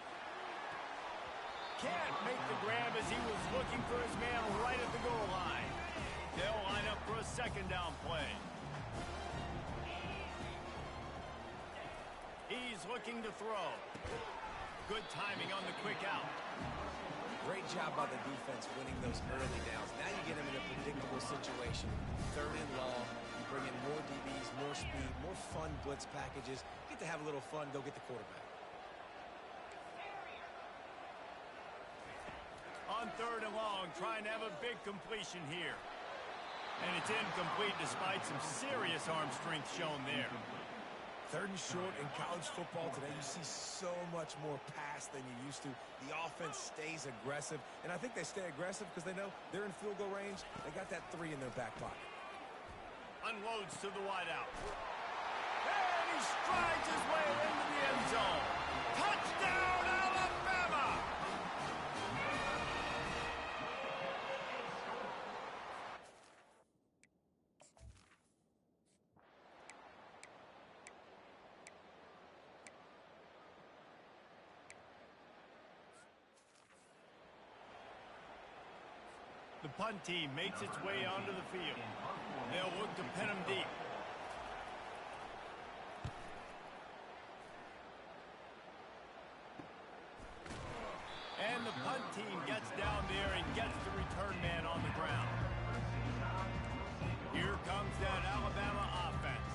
Can't make the grab as he was looking for his man right at the goal line. They'll line up for a 2nd down play. He's looking to throw. Good timing on the quick out. Great job by the defense winning those early downs. Now you get him in a predictable situation. 3rd and long. You bring in more DBs, more speed, more fun blitz packages. Get to have a little fun. Go get the quarterback. On 3rd and long, trying to have a big completion here. And it's incomplete despite some serious arm strength shown there. 3rd and short in college football today, you see so much more pass than you used to. The offense stays aggressive, and I think they stay aggressive because they know they're in field goal range. They got that 3 in their back pocket. Unloads to the wideout. And he strides his way into the end zone. Touchdown, Alabama! The punt team makes its way onto the field. They'll look to pin him deep. And the punt team gets down there and gets the return man on the ground. Here comes that Alabama offense.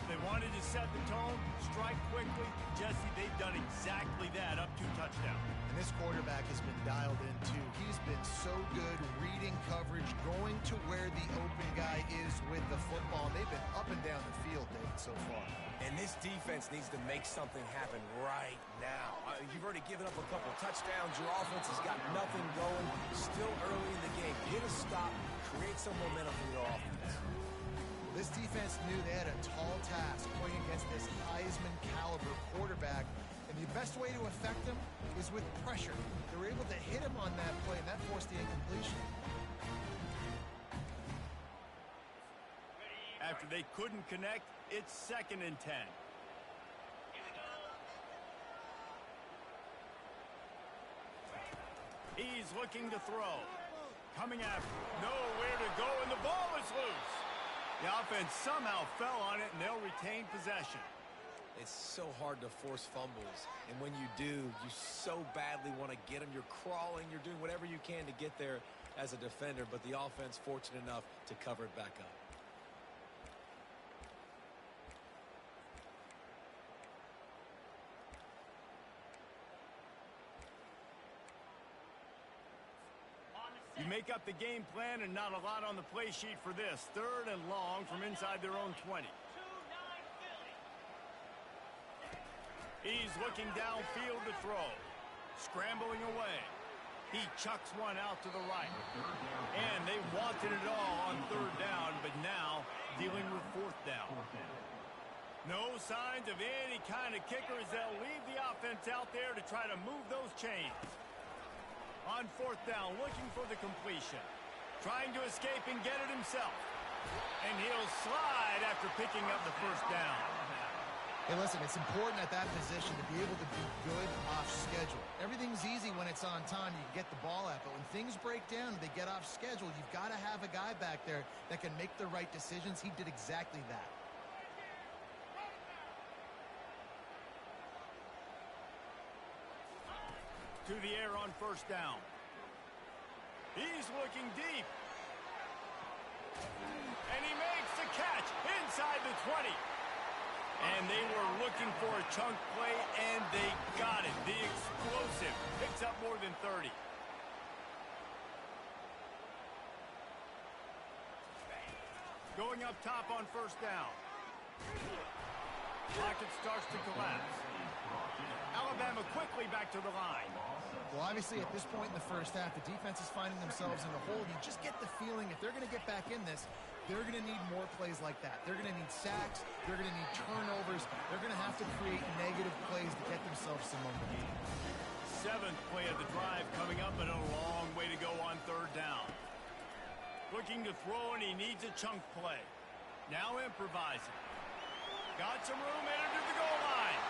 They wanted to set the tone, strike quickly. Jesse, they've done exactly that up to touchdown. And this quarterback has been dialed in, too. He's been so good reading coverage, going to where the open guy is with the football. They've been up and down the field, David, so far. And this defense needs to make something happen right now. You've already given up a couple touchdowns. Your offense has got nothing going. Still early in the game. Get a stop. Create some momentum for your offense. This defense knew they had a tall task playing against this Heisman-caliber quarterback, and the best way to affect him is with pressure. They were able to hit him on that play, and that forced the incompletion. After they couldn't connect, it's 2nd and 10. He's looking to throw. Coming after. Nowhere to go, and the ball is loose. The offense somehow fell on it, and they'll retain possession. It's so hard to force fumbles, and when you do, you so badly want to get them. You're crawling, you're doing whatever you can to get there as a defender, but the offense fortunate enough to cover it back up. You make up the game plan and not a lot on the play sheet for this. 3rd and long from inside their own 20. He's looking downfield to throw. Scrambling away. He chucks one out to the right. And they wanted it all on 3rd down, but now dealing with 4th down. No signs of any kind of kicker as they'll leave the offense out there to try to move those chains. On 4th down, looking for the completion. Trying to escape and get it himself. And he'll slide after picking up the 1st down. Hey, listen, it's important at that position to be able to be good off schedule. Everything's easy when it's on time. You can get the ball out. But when things break down and they get off schedule, you've got to have a guy back there that can make the right decisions. He did exactly that. To the air on 1st down. He's looking deep. And he makes the catch inside the 20. And they were looking for a chunk play, and they got it. The explosive picks up more than 30. Going up top on first down. Pocket starts to collapse. Alabama quickly back to the line. Well, obviously, at this point in the first half, the defense is finding themselves in a hole. You just get the feeling if they're going to get back in this, they're going to need more plays like that. They're going to need sacks. They're going to need turnovers. They're going to have to create negative plays to get themselves some momentum. 7th play of the drive coming up, but a long way to go on third down. Looking to throw, and he needs a chunk play. Now improvising. Got some room, headed to the goal line.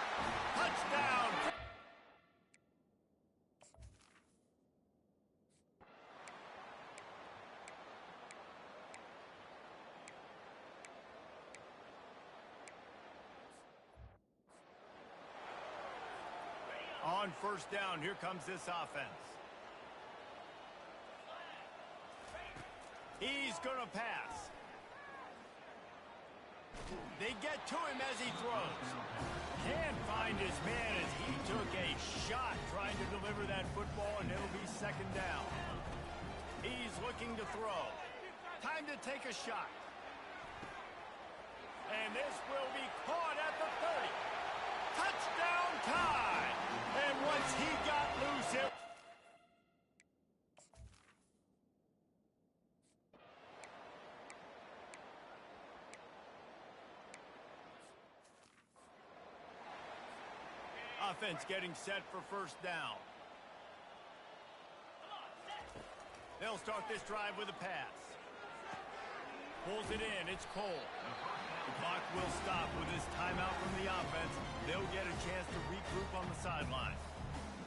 Touchdown! On first down, here comes this offense. He's going to pass. They get to him as he throws. Can't find his man as he took a shot trying to deliver that football, and it'll be second down. He's looking to throw. Time to take a shot. And this will be caught at the 30. Touchdown time! And once he got loose, it... Offense getting set for first down. They'll start this drive with a pass. Pulls it in. It's Cole. The clock will stop with this timeout from the offense. They'll get a chance to regroup on the sideline.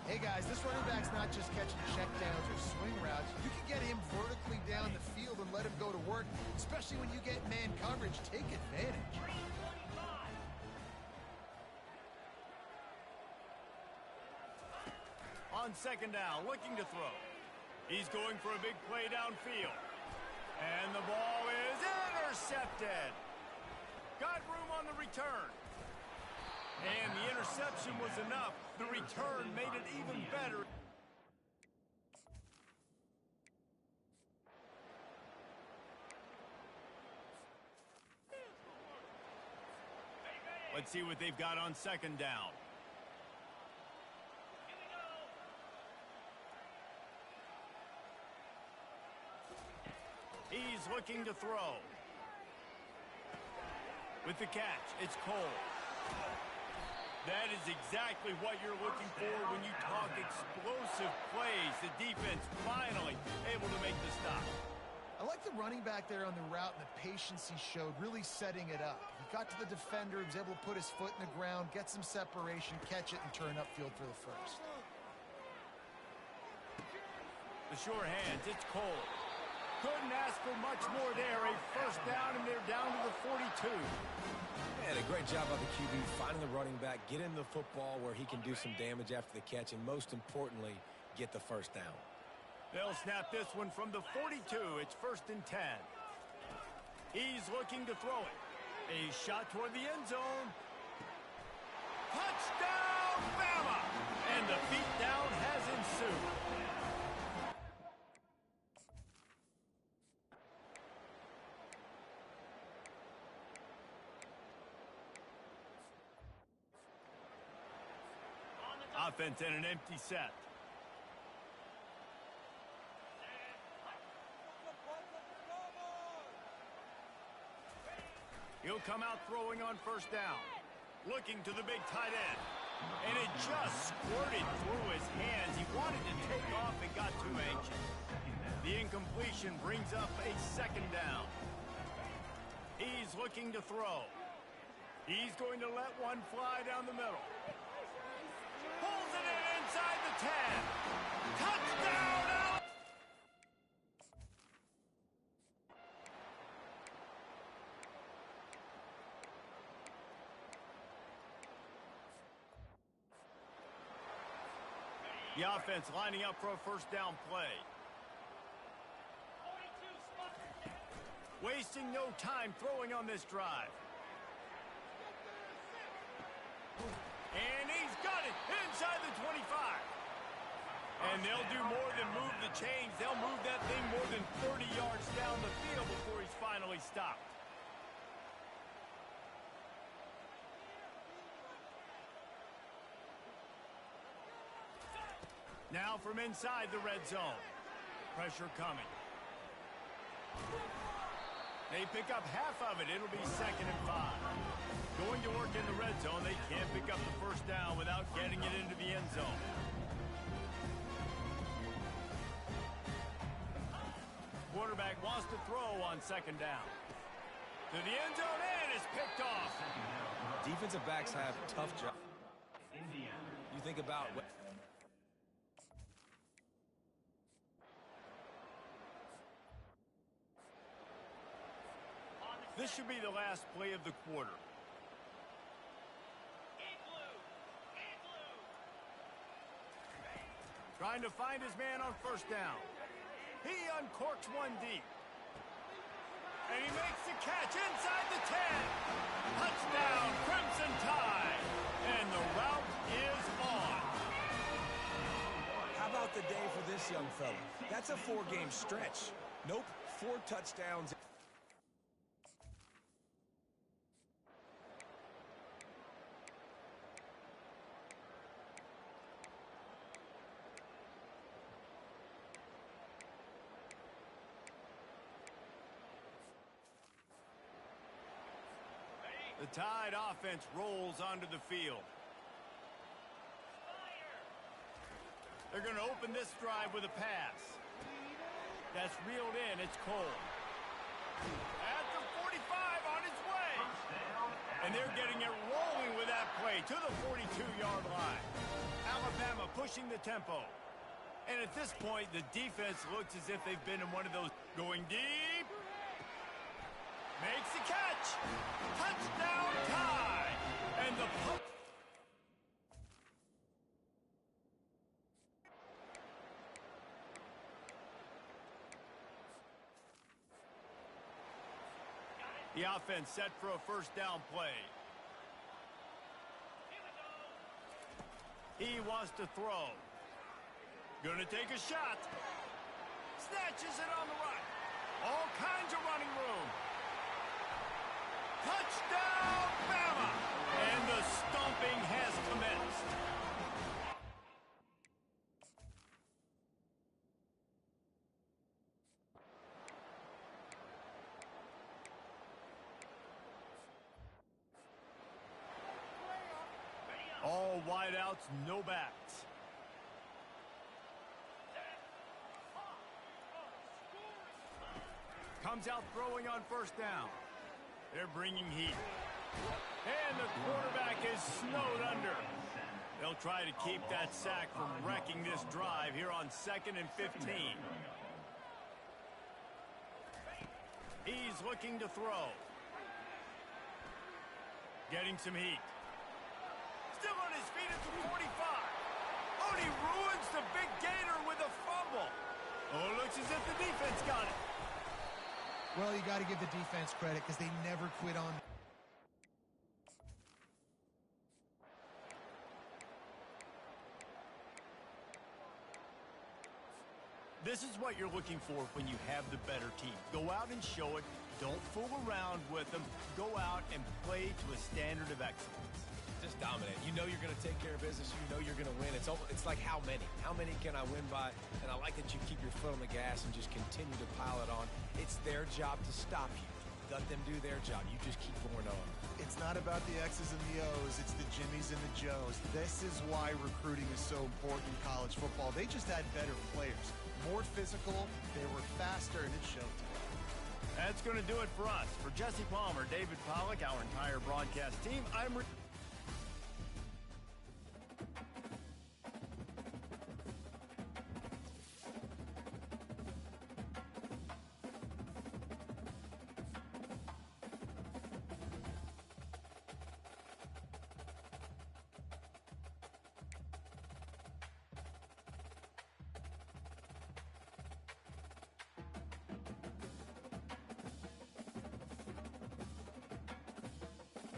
Hey, guys, this running back's not just catching checkdowns or swing routes. You can get him vertically down the field and let him go to work, especially when you get man coverage. Take advantage. On second down, looking to throw. He's going for a big play downfield. And the ball is intercepted. Got room on the return. And the interception was enough. The return made it even better. Let's see what they've got on second down. He's looking to throw. With the catch, it's Cole. That is exactly what you're looking for when you talk explosive plays. The defense finally able to make the stop. I like the running back there on the route and the patience he showed, really setting it up. He got to the defender, he was able to put his foot in the ground, get some separation, catch it, and turn upfield for the first. The sure hands, it's Cole. Couldn't ask for much more there. A first down, and they're down to the 42. And a great job by the QB finding the running back, get him the football where he can do some damage after the catch, and most importantly, get the first down. They'll snap this one from the 42. It's first and 10. He's looking to throw it. A shot toward the end zone. Touchdown, Bama! And the beatdown has ensued. Offense in an empty set. He'll come out throwing on first down. Looking to the big tight end. And it just squirted through his hands. He wanted to take off and got too anxious. The incompletion brings up a second down. He's looking to throw. He's going to let one fly down the middle. Pulls it in inside the 10. Touchdown, Alabama! The offense lining up for a first down play. Wasting no time throwing on this drive. inside the 25. And they'll do more than move the chains. They'll move that thing more than 30 yards down the field before he's finally stopped. Now from inside the red zone. Pressure coming. They pick up half of it. It'll be 2nd and 5. Going to work in the red zone. They can't pick up the first down without getting it into the end zone. Quarterback wants to throw on 2nd down. To the end zone and is picked off. Defensive backs have tough job. You think about what... This should be the last play of the quarter. Trying to find his man on first down. He uncorks one deep. And he makes the catch inside the 10. Touchdown, Crimson Tide. And the route is on. How about the day for this young fella? That's a 4-game stretch. Nope, 4 touchdowns. The Tide offense rolls onto the field. They're going to open this drive with a pass. That's reeled in. It's Cole. At the 45 on his way. And they're getting it rolling with that play to the 42-yard line. Alabama pushing the tempo. And at this point, the defense looks as if they've been in one of those going deep. Makes the catch. Touchdown Tide. And the puck. The offense set for a first down play. He wants to throw. Gonna take a shot. Snatches it on the right. All kinds of running room. Touchdown, Bama! And the stomping has commenced. All wideouts, no backs. Comes out throwing on first down. They're bringing heat. And the quarterback is snowed under. They'll try to keep that sack from wrecking this drive here on 2nd and 15. He's looking to throw. Getting some heat. Still on his feet at the 45. Oh, and he ruins the big gator with a fumble. Oh, it looks as if the defense got it. Well, you got to give the defense credit because they never quit on. This is what you're looking for when you have the better team. Go out and show it. Don't fool around with them. Go out and play to a standard of excellence. Just dominate. You know you're going to take care of business. You know you're going to win. It's like how many? How many can I win by? And I like that you keep your foot on the gas and just continue to pile it on. It's their job to stop you. Let them do their job. You just keep going on. It's not about the X's and the O's. It's the Jimmies and the Joes. This is why recruiting is so important in college football. They just had better players. More physical. They were faster, and it showed today. That's going to do it for us. For Jesse Palmer, David Pollack, our entire broadcast team, I'm